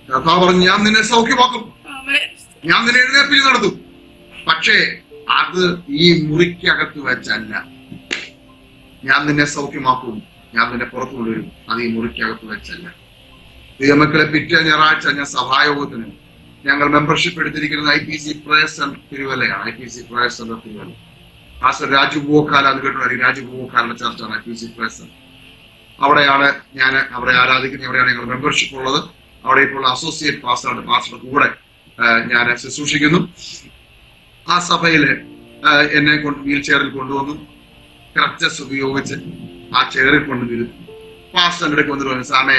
കർത്താവ് പറഞ്ഞു, ഞാൻ നിന്നെ സൗഖ്യമാക്കും, ഞാൻ നിന്നെ എഴുന്നേൽപ്പിച്ച് നടത്തും. പക്ഷേ അത് ഈ മുറിക്കകത്ത് വെച്ചല്ല. ഞാൻ നിന്നെ സൗഖ്യമാക്കും, ഞാൻ നിന്നെ പുറത്തു കൊണ്ടുവരും, അത് ഈ മുറിക്കകത്ത് വെച്ചല്ല. ദൈവമക്കളെ, പിറ്റേ ഞായറാഴ്ച ഞാൻ സഭായോഗത്തിന് ഞങ്ങൾ മെമ്പർഷിപ്പ് എടുത്തിരിക്കുന്നത് IPC പ്രയർ സെന്റർ തിരുവല്ലയാണ്. IPC prayer centre Thiruvalla. Pastor Raju Poovakkala, അത് കേട്ടു, രാജു പൂവക്കാലിന്റെ ചർച്ചാണ് IPC പ്രയർ സെന്റർ. അവിടെയാണ് ഞാൻ അവിടെ ആരാധിക്കുന്നത്, അവിടെയാണ് ഞങ്ങൾ മെമ്പർഷിപ്പ് ഉള്ളത്. അവിടെ ഇപ്പോൾ അസോസിയേറ്റ് പാസ്റ്ററുടെ കൂടെ ഞാൻ ശുശ്രൂഷിക്കുന്നു. ആ സഭയില് എന്നെ വീൽ ചെയറിൽ കൊണ്ടുവന്നു, ക്രച്ചസ് ഉപയോഗിച്ച് ആ ചെയറിൽ കൊണ്ടുവരും. പാസ്റ്ററിന്റെ അടുത്ത് വന്നിട്ട് പറഞ്ഞു, സാമേ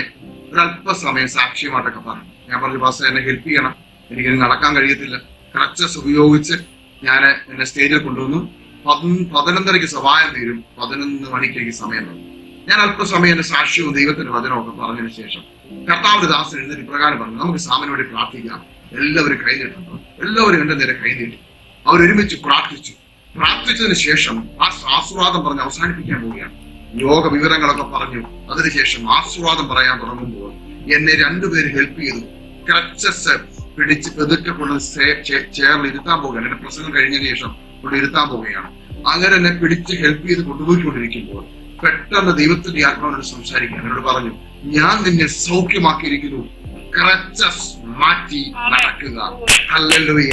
ഒരല്പസമയം സാക്ഷ്യമായിട്ടൊക്കെ പറഞ്ഞു. ഞാൻ പറഞ്ഞു, പാസ്റ്റർ എന്നെ ഹെൽപ്പ് ചെയ്യണം, എനിക്കിത് നടക്കാൻ കഴിയത്തില്ല. ക്രച്ചസ് ഉപയോഗിച്ച് ഞാൻ എന്നെ സ്റ്റേജിൽ കൊണ്ടുവന്നു. 11:30 സഭായം തീരും, 11 മണിക്ക് എനിക്ക് സമയം തന്നു. ഞാൻ അല്പസമയം എന്റെ സാക്ഷ്യവും ദൈവത്തിന്റെ വചനവും ഒക്കെ പറഞ്ഞതിന് ശേഷം കർത്താവിന്റെ ദാസൻ എഴുന്നേറ്റ് ഇപ്രകാരം പറഞ്ഞു, നമുക്ക് സാമിന് വേണ്ടി പ്രാർത്ഥിക്കാം. എല്ലാവരും കൈനീട്ടുന്നു. എല്ലാവരും എന്റെ നേരെ കൈനീട്ടി. അവരൊരുമിച്ച് പ്രാർത്ഥിച്ചു. പ്രാർത്ഥിച്ചതിന് ശേഷം ആ ആശീർവാദം പറഞ്ഞ് അവസാനിപ്പിക്കാൻ പോവുകയാണ്. യോഗ വിവരങ്ങളൊക്കെ പറഞ്ഞു. അതിനുശേഷം ആശീർവാദം പറയാൻ തുടങ്ങുമ്പോൾ എന്നെ രണ്ടുപേര് ഹെൽപ്പ് ചെയ്തു. ക്രച്ചസ് പിടിച്ച് പെതുക്കെ കൊണ്ട് ചെയറിൽ ഇരുത്താൻ പോവുകയാണ്. എന്റെ പ്രസംഗം കഴിഞ്ഞതിന് ശേഷം കൊണ്ട് ഇരുത്താൻ പോവുകയാണ്. അങ്ങനെ എന്നെ പിടിച്ച് ഹെൽപ്പ് ചെയ്ത് കൊണ്ടുപോയിക്കൊണ്ടിരിക്കുമ്പോൾ പെട്ടെന്ന് ദൈവത്തിന്റെ ആത്മാവിനോട് സംസാരിക്കാൻ എന്നോട് പറഞ്ഞു, ഞാൻ നിന്നെ സൗഖ്യമാക്കിയിരിക്കുന്നു, ക്രച്ചസ് മാറ്റി നടക്കുക. ഹല്ലേലൂയ.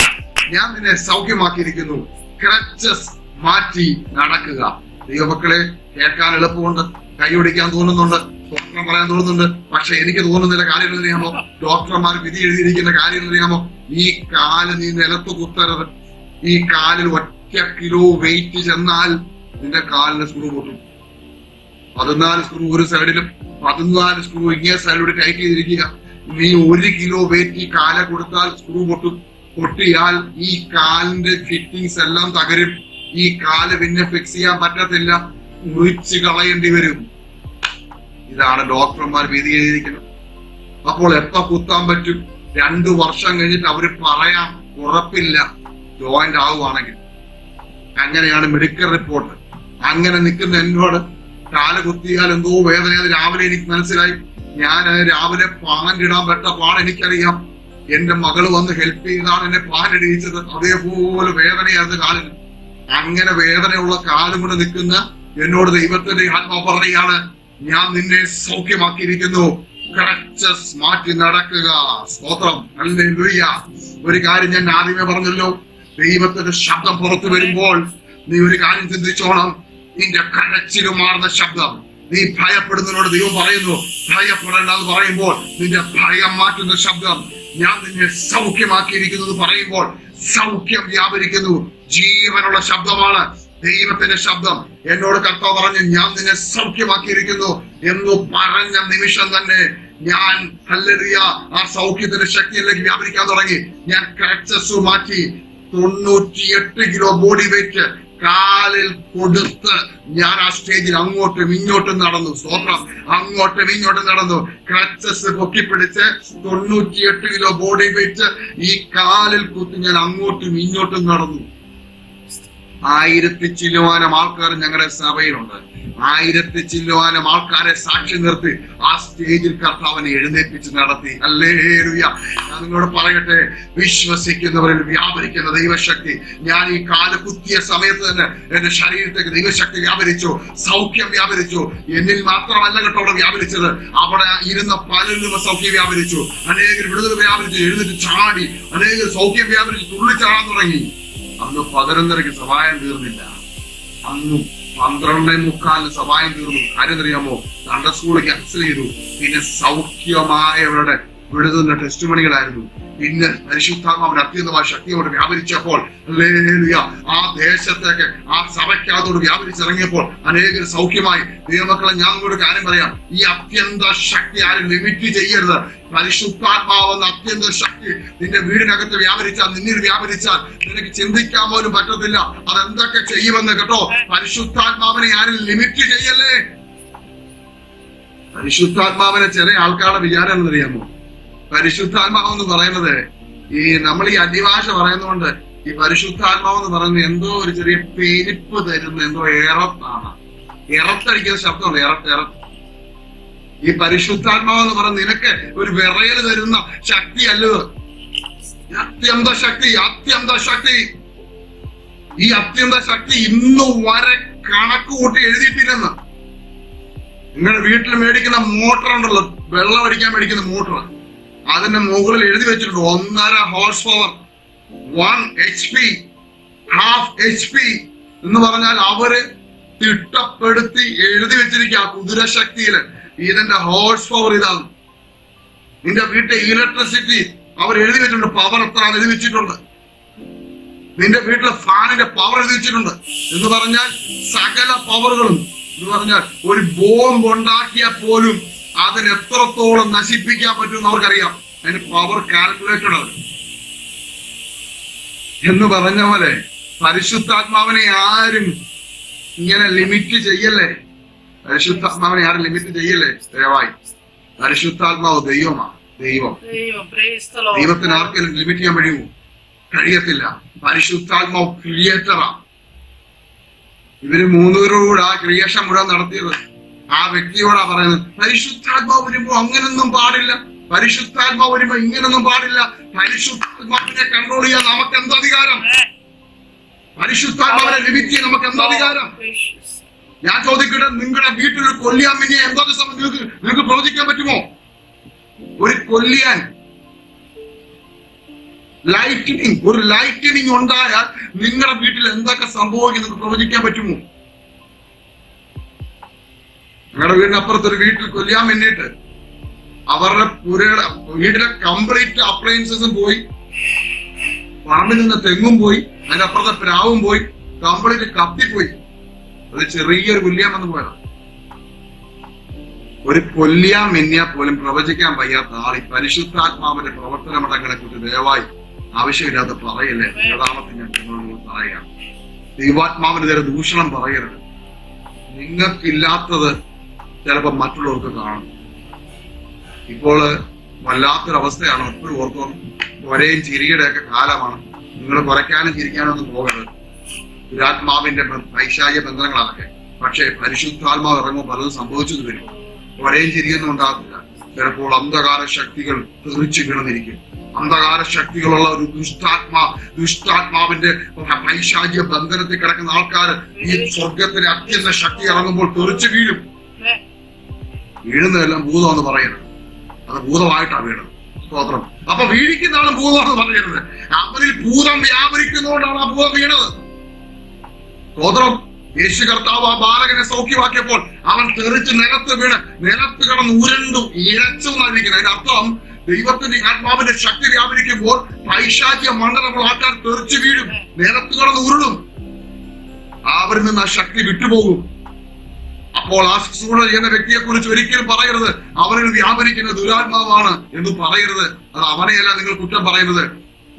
ഞാൻ നിന്നെ സൗഖ്യമാക്കിയിരിക്കുന്നു, ക്രച്ചസ് മാറ്റി നടക്കുക. ദൈവമക്കളെ, കേൾക്കാൻ എളുപ്പമുണ്ട്, കൈയൊടിക്കാൻ തോന്നുന്നുണ്ട്, ഡോക്ടർ പറയാൻ തോന്നുന്നുണ്ട്. പക്ഷെ എനിക്ക് തോന്നുന്നില്ല കാര്യങ്ങൾ അറിയാമോ? ഡോക്ടർമാർ വിധി എഴുതിയിരിക്കുന്ന കാര്യങ്ങൾ അറിയാമോ? ഈ കാല് നീ നിലത്ത് കുത്തരുത്. ഈ കാലിൽ 1 കിലോ വെയിറ്റ് ചെന്നാൽ നിന്റെ കാലിന് സ്ക്രൂ പൊട്ടും. 14 സ്ക്രൂ ഒരു സൈഡിലും 14 സ്ക്രൂ ഇങ്ങനെ സൈഡിലൂടെ ടൈറ്റ് ചെയ്തിരിക്കുക. നീ 1 കിലോ വെയിറ്റ് ഈ കാല കൊടുത്താൽ സ്ക്രൂ പൊട്ടും. പൊട്ടിയാൽ ഈ കാലിന്റെ ഫിറ്റിങ്സ് എല്ലാം തകരും. ഈ കാല് പിന്നെ ഫിക്സ് ചെയ്യാൻ പറ്റത്തില്ല, മുറിച്ച് കളയേണ്ടി വരും. ഇതാണ് ഡോക്ടർമാർ വിധി എഴുതിയിരിക്കുന്നത്. അപ്പോൾ എപ്പോ കുത്താൻ പറ്റും? 2 വർഷം കഴിഞ്ഞിട്ട് അവര് പറയാം, ഉറപ്പില്ല, ജോയിന്റ് ആവുകയാണെങ്കിൽ. അങ്ങനെയാണ് മെഡിക്കൽ റിപ്പോർട്ട്. അങ്ങനെ നിൽക്കുന്ന എന്നോട് കാല് കുത്തിയാൽ എന്തോ വേദന രാവിലെ എനിക്ക് മനസ്സിലായി. ഞാൻ രാവിലെ പാൻഡിടാൻ പറ്റ പാട് എനിക്കറിയാം. എന്റെ മകള് വന്ന് ഹെൽപ്പ് ചെയ്താണ് എന്നെ പാൻഡിടിയിച്ചത്. അതേപോലെ വേദനയായിരുന്നു കാലിന്. അങ്ങനെ വേദനയുള്ള കാലും കൊണ്ട് നിൽക്കുന്ന എന്നോട് ദൈവത്തിന്റെ ആത്മാവ് പറയുകയാണ്, ഞാൻ നിന്നെ സൗഖ്യമാക്കിയിരിക്കുന്നു, ക്രച്ചസ് മാറ്റി നടക്കുക. സ്തോത്രം, ഹല്ലേലൂയ. ഒരു കാര്യം ഞാൻ ആദ്യമേ പറഞ്ഞല്ലോ, ദൈവത്തിന്റെ ശബ്ദം പുറത്തു വരുമ്പോൾ നീ ഒരു കാര്യം ചിന്തിച്ചോണം. നിന്റെ കരച്ചിലും മാറുന്ന ശബ്ദം. നീ ഭയപ്പെടുന്നതിനോട് ദൈവം പറയുന്നു, ഭയപ്പെടേണ്ട എന്ന് പറയുമ്പോൾ നിന്റെ ഭയം മാറ്റുന്ന ശബ്ദം. ഞാൻ നിന്നെ സൗഖ്യമാക്കിയിരിക്കുന്നത് പറയുമ്പോൾ സൗഖ്യം വ്യാപരിക്കുന്നു. ജീവനുള്ള ശബ്ദമാണ് ദൈവത്തിന്റെ ശബ്ദം. എന്നോട് കർത്താവ് പറഞ്ഞു, ഞാൻ നിന്നെ സൗഖ്യമാക്കിയിരിക്കുന്നു എന്ന് പറഞ്ഞ നിമിഷം തന്നെ ഞാൻ ഹല്ലേലൂയ ആ സൗഖ്യത്തിന്റെ ശക്തിയിലേക്ക് വ്യാപരിക്കാൻ തുടങ്ങി. ഞാൻ ക്രച്ചസ് മാറ്റി 98 കിലോ ബോഡി വെയിറ്റ് കാലിൽ കൊടുത്ത് ഞാൻ ആ സ്റ്റേജിൽ അങ്ങോട്ടും ഇങ്ങോട്ടും നടന്നു. സ്തോത്രം, അങ്ങോട്ടും ഇങ്ങോട്ടും നടന്നു. ക്രച്ചസ് പൊക്കിപ്പിടിച്ച് 98 കിലോ ബോഡി വെയിറ്റ് ഈ കാലിൽ കുത്തി ഞാൻ അങ്ങോട്ടും ഇങ്ങോട്ടും നടന്നു. 1000 ചില്ലുവാനം ആൾക്കാർ ഞങ്ങളുടെ സഭയിലുണ്ട്. 1000 ചില്ലുവാനം ആൾക്കാരെ സാക്ഷി നിർത്തി ആ സ്റ്റേജിൽ കർത്താവിനെ എഴുന്നേൽപ്പിച്ച് നടത്തി. ഹല്ലേലൂയ. ഞാൻ നിങ്ങളോട് പറയട്ടെ, വിശ്വസിക്കുന്നവരിൽ വ്യാപരിക്കുന്ന ദൈവശക്തി. ഞാൻ ഈ കാല് കുത്തിയ സമയത്ത് തന്നെ എന്റെ ശരീരത്തേക്ക് ദൈവശക്തി വ്യാപരിച്ചു, സൗഖ്യം വ്യാപരിച്ചു. എന്നിൽ മാത്രമല്ല കേട്ടോ അവിടെ വ്യാപരിച്ചത്, അവിടെ ഇരുന്ന പലരും സൗഖ്യം വ്യാപരിച്ചു. അനേകർ വിടുതൽ വ്യാപരിച്ചു, എഴുന്നേറ്റ് ചാടി. അനേകർ സൗഖ്യം വ്യാപരിച്ചു, തുള്ളിച്ചാടാൻ തുടങ്ങി. അന്ന് 11:30 സഭായം തീർന്നില്ല. അന്നും 12:45 സഭായം തീർന്നു. കാര്യം അറിയാമോ? സൺഡേ സ്കൂൾ ക്യാൻസൽ ചെയ്തു. പിന്നെ സൗഖ്യമായവരുടെ വിടുതലിന്റെ ടെസ്റ്റ് മണികളായിരുന്നു. പിന്നെ പരിശുദ്ധാത്മാവിന്റെ അത്യന്തമായ ശക്തിയോട് വ്യാപരിച്ചപ്പോൾ ഹല്ലേലൂയ ആ ദേശത്തേക്ക് ആ സഭയ്ക്കകത്തോട് വ്യാപരിച്ചിറങ്ങിയപ്പോൾ അനേകർ സൗഖ്യമായി. ദൈവമക്കളെ, ഞാൻ നിങ്ങളോട് കാര്യം പറയാം, ഈ അത്യന്ത ശക്തി ആരും ലിമിറ്റ് ചെയ്യരുത്. പരിശുദ്ധാത്മാവെന്ന അത്യന്ത ശക്തി നിന്റെ വീടിനകത്ത് വ്യാപരിച്ചാൽ, നിന്നിൽ വ്യാപരിച്ചാൽ നിനക്ക് ചിന്തിക്കാൻ പോലും പറ്റത്തില്ല അതെന്തൊക്കെ ചെയ്യുമെന്ന് കേട്ടോ. പരിശുദ്ധാത്മാവിനെ ആരും ലിമിറ്റ് ചെയ്യല്ലേ. പരിശുദ്ധാത്മാവിനെ ചില ആൾക്കാരുടെ വിചാരം എന്നറിയാമോ? പരിശുദ്ധാത്മാവ് എന്ന് പറയുന്നത് നമ്മൾ ഈ അന്യഭാഷ പറയുന്നതുകൊണ്ട് ഈ പരിശുദ്ധാത്മാവ് എന്ന് പറയുന്നത് എന്തോ ഒരു ചെറിയ പെരുപ്പ് തരുന്ന എന്തോ എറത്താണ്. എറത്തടിക്കുന്ന ശബ്ദമുണ്ട്, എറത്ത്. ഈ പരിശുദ്ധാത്മാവ് എന്ന് പറയുന്നത് നിനക്ക് ഒരു വിറയൽ തരുന്ന ശക്തിയല്ലോ. അത്യന്ത ശക്തി, അത്യന്ത ശക്തി. ഈ അത്യന്ത ശക്തി ഇന്നു വരെ കണക്ക് കൂട്ടി എഴുതിയിട്ടില്ലെന്ന്. നിങ്ങളുടെ വീട്ടിൽ മേടിക്കുന്ന മോട്ടർ ഉണ്ടല്ലോ, വെള്ളം അടിക്കാൻ മേടിക്കുന്ന മോട്ടർ, അതിന്റെ മുകളിൽ എഴുതി വെച്ചിട്ടുണ്ട് 1.5 ഹോഴ്സ് പവർ, 1 HP, 1/2 HP എന്ന് പറഞ്ഞാൽ അവര് തിട്ടപ്പെടുത്തി എഴുതി വെച്ചിരിക്കുക കുതിരശക്തിയില് ഇതിന്റെ ഹോഴ്സ് പവർ ഇതാണ്. നിന്റെ വീട്ടിലെ ഇലക്ട്രിസിറ്റി അവർ എഴുതി വെച്ചിട്ടുണ്ട്, പവർ എത്ര എഴുതി വെച്ചിട്ടുണ്ട്. നിന്റെ വീട്ടിലെ ഫാനിന്റെ പവർ എഴുതി വെച്ചിട്ടുണ്ട്. എന്ന് പറഞ്ഞാൽ സകല പവറുകളും, എന്ന് പറഞ്ഞാൽ ഒരു ബോംബ് ഉണ്ടാക്കിയാൽ പോലും അതിന് എത്രത്തോളം നശിപ്പിക്കാൻ പറ്റുമെന്ന് അവർക്കറിയാം. അതിന് പവർ കാൽക്കുലേറ്റഡ് ആണ്. എന്ന് പറഞ്ഞ പോലെ പരിശുദ്ധാത്മാവിനെ ആരും ഇങ്ങനെ ലിമിറ്റ് ചെയ്യല്ലേ. പരിശുദ്ധാത്മാവിനെ ആരും ലിമിറ്റ് ചെയ്യല്ലേ ദയവായി. പരിശുദ്ധാത്മാവ് ദൈവമാണ്. ദൈവത്തിന് ആർക്കെങ്കിലും ലിമിറ്റ് ചെയ്യാൻ കഴിയുമോ? കഴിയത്തില്ല. പരിശുദ്ധാത്മാവ് ക്രിയേറ്ററാ. ഇവര് മൂന്നുപേരോട് ആ ക്രിയേഷൻ മുഴുവൻ നടത്തിയത്. ആ വ്യക്തിയോടാ പറയുന്നത്, പരിശുദ്ധാത്മാവ് വരുമ്പോ അങ്ങനൊന്നും പാടില്ല, പരിശുദ്ധാത്മാവ് വരുമ്പോ ഇങ്ങനൊന്നും പാടില്ല, പരിശുദ്ധാത്മാവിനെ കൺട്രോൾ ചെയ്യാൻ നമുക്ക് എന്ത് അധികാരം? പരിശുദ്ധാത്മാവിനെ ലഭിക്കാൻ നമുക്ക് എന്ത് അധികാരം? ഞാൻ ചോദിക്കട്ടെ, നിങ്ങളുടെ വീട്ടിൽ കൊല്ലിയാൻ മിനിയെ എന്തൊക്കെ നിങ്ങൾക്ക് പ്രവചിക്കാൻ പറ്റുമോ? ഒരു കൊല്ലിയാൻ ഒരു ലൈറ്റനിങ് ഉണ്ടായാൽ നിങ്ങളുടെ വീട്ടിൽ എന്തൊക്കെ സംഭവിക്കും നിങ്ങൾക്ക് പ്രവചിക്കാൻ പറ്റുമോ? നിങ്ങളുടെ വീടിനപ്പുറത്ത് ഒരു വീട്ടിൽ കൊല്ലിയാൻ വേണ്ടിയിട്ട് അവരുടെ വീട്ടിലെ കംപ്ലീറ്റ് അപ്ലയൻസസും പോയി, പറമ്പിൽ നിന്ന് തെങ്ങും പോയി, അതിന്റെ അപ്പുറത്തെ പ്രാവും പോയി, കംപ്ലീറ്റ് കത്തിപ്പോയി. അത് ചെറിയൊരു കൊല്ലിയാൻ വന്നു പോയതാണ്. ഒരു കൊല്ലിയാൻ മിന്നിയാൽ പോലും പ്രവചിക്കാൻ വയ്യാത്ത ആൾ ഈ പരിശുദ്ധാത്മാവിന്റെ പ്രവർത്തന മടങ്ങളെ കുറിച്ച് ദയവായി ആവശ്യമില്ലാത്ത പറയല്ലേ. യഥാർത്ഥത്തിൽ ഞാൻ നിങ്ങളോട് പറയാം, ദൈവാത്മാവിന് നേരെ ദൂഷണം പറയരുത്. നിങ്ങൾക്കില്ലാത്തത് ചിലപ്പോ മറ്റുള്ളവർക്ക് കാണും. ഇപ്പോൾ വല്ലാത്തൊരവസ്ഥയാണ്. എപ്പോഴും ഓർത്തോ, ഒരേയും ചിരിയുടെ ഒക്കെ കാലമാണ്. നിങ്ങൾ കുറയ്ക്കാനും ചിരിക്കാനും ഒന്നും പോകരുത്. ദുരാത്മാവിന്റെ പൈശാചിക ബന്ധനങ്ങളാണൊക്കെ. പക്ഷേ പരിശുദ്ധാത്മാവ് ഇറങ്ങുമ്പോൾ പലതും സംഭവിച്ചു വരും. ഒരേയും ചിരിയൊന്നും ഉണ്ടാകില്ല. ചിലപ്പോൾ അന്ധകാര ശക്തികൾ തെറിച്ചു കിടന്നിരിക്കും. അന്ധകാര ശക്തികളുള്ള ഒരു ദുഷ്ടാത്മാവിന്റെ പൈശാചിക ബന്ധനത്തിൽ കിടക്കുന്ന ആൾക്കാർ ഈ സ്വർഗത്തിലെ അത്യന്ത ശക്തി ഇറങ്ങുമ്പോൾ തെറിച്ചു വീഴും. വീഴുന്നതെല്ലാം ഭൂതമെന്ന് പറയരുത്, അത് ഭൂതമായിട്ടാണ് വീണത്. സ്തോത്രം. അപ്പൊ വീഴിക്കുന്ന ആളും ഭൂതമാണെന്ന് പറയരുത്. അവരിൽ ഭൂതം വ്യാപരിക്കുന്നതുകൊണ്ടാണ് ആ ഭൂതം വീണത്. സ്തോത്രം. യേശു കർത്താവ് ആ ബാലകനെ സൗഖ്യമാക്കിയപ്പോൾ അവൻ തെറിച്ച് നിലത്ത് വീണ് നിലത്ത് കിടന്ന് ഉരുണ്ടു ഇരച്ചു എന്നായിരിക്കുന്നത്. അതിന്റെ അർത്ഥം, ദൈവത്തിന്റെ ആത്മാവിന്റെ ശക്തി വ്യാപരിക്കുമ്പോൾ പൈശാചിക മണ്ഡലങ്ങൾ ആൾക്കാർ തെറിച്ചു വീഴും, നിലത്ത് കിടന്ന് ഉരുളും, അവരിൽ നിന്ന് ആ ശക്തി വിട്ടുപോകും. അപ്പോൾ ആ ശുശ്രൂഷ ചെയ്യുന്ന വ്യക്തിയെ കുറിച്ച് ഒരിക്കലും പറയരുത് അവരിൽ വ്യാപരിക്കുന്ന ദുരാത്മാവാണ് എന്ന് പറയരുത്. അത് അവനെയല്ല നിങ്ങൾ കുറ്റം പറയുന്നത്,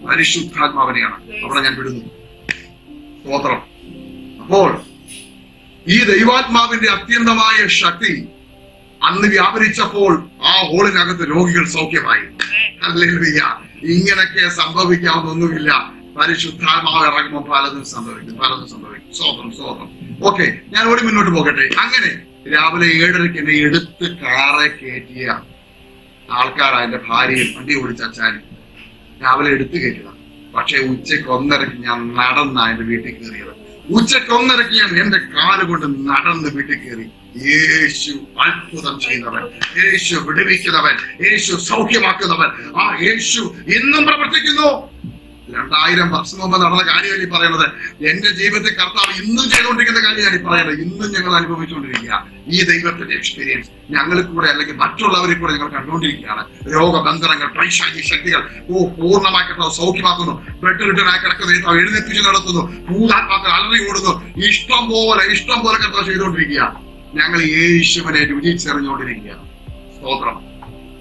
പരിശുദ്ധാത്മാവിനെയാണ്. അവിടെ ഞാൻ വിടുന്നു. സ്തോത്രം. അപ്പോൾ ഈ ദൈവാത്മാവിന്റെ അത്യന്തമായ ശക്തി അന്ന് വ്യാപരിച്ചപ്പോൾ ആ ഹോളിനകത്ത് രോഗികൾ സൗഖ്യമായി. ഹല്ലേലൂയ. ഇങ്ങനൊക്കെ സംഭവിക്കാവുന്നൊന്നുമില്ല. പരിശുദ്ധാത്മാവ് ഇറങ്ങുമ്പോൾ പലതും സംഭവിക്കും. സ്തോത്രം. ഓക്കെ, ഞാൻ ഓടി മുന്നോട്ട് പോകട്ടെ. അങ്ങനെ രാവിലെ 7:30 എന്നെ എടുത്ത് കാറെ കയറ്റിയ ആൾക്കാരാ എന്റെ ഭാര്യയും വണ്ടി ഓടിച്ച അച്ഛനും. രാവിലെ എടുത്തു കയറ്റുക. പക്ഷെ ഉച്ചയ്ക്ക് 1:30 ഞാൻ നടന്ന എന്റെ വീട്ടിൽ കയറിയത്. ഉച്ചയ്ക്ക് 1:30 ഞാൻ എന്റെ കാല് കൊണ്ട് നടന്ന് വീട്ടിൽ കയറി. യേശു അത്ഭുതം ചെയ്യുന്നവൻ, യേശു വിടുവിക്കുന്നവൻ, യേശു സൗഖ്യമാക്കുന്നവൻ, ആ യേശു ഇന്നും പ്രവർത്തിക്കുന്നു. 2000 വർഷം മുമ്പ് നടന്ന കാര്യമല്ല ഈ പറയുന്നത്. എന്റെ ജീവിതത്തിൽ കർത്താവ് ഇന്നും ചെയ്തുകൊണ്ടിരിക്കുന്ന കാര്യമാണ് ഈ പറയുന്നത്. ഇന്നും ഞങ്ങൾ അനുഭവിച്ചുകൊണ്ടിരിക്കുക ഈ ദൈവത്തിന്റെ എക്സ്പീരിയൻസ്. ഞങ്ങൾ കൂടെ അല്ലെങ്കിൽ മറ്റുള്ളവരെ കൂടെ ഞങ്ങൾ കണ്ടുകൊണ്ടിരിക്കുകയാണ്. രോഗബന്ധനങ്ങൾ, പൈശാചിക ശക്തികൾ പൂർണ്ണമായി കർത്താവ് സൗഖ്യമാക്കുന്നു. ബെഡിലിട്ടനായി കിടക്കുന്ന എഴുന്നേൽപ്പിച്ച് നടത്തുന്നു. ഭൂതാത്മാക്കൾ അലറി ഓടുന്നു. ഇഷ്ടം പോലെ കർത്താവ് ചെയ്തുകൊണ്ടിരിക്കുക. ഞങ്ങൾ യേശുവിനെ രുചിച്ചെറിഞ്ഞുകൊണ്ടിരിക്കുകയാണ്. സ്തോത്രം.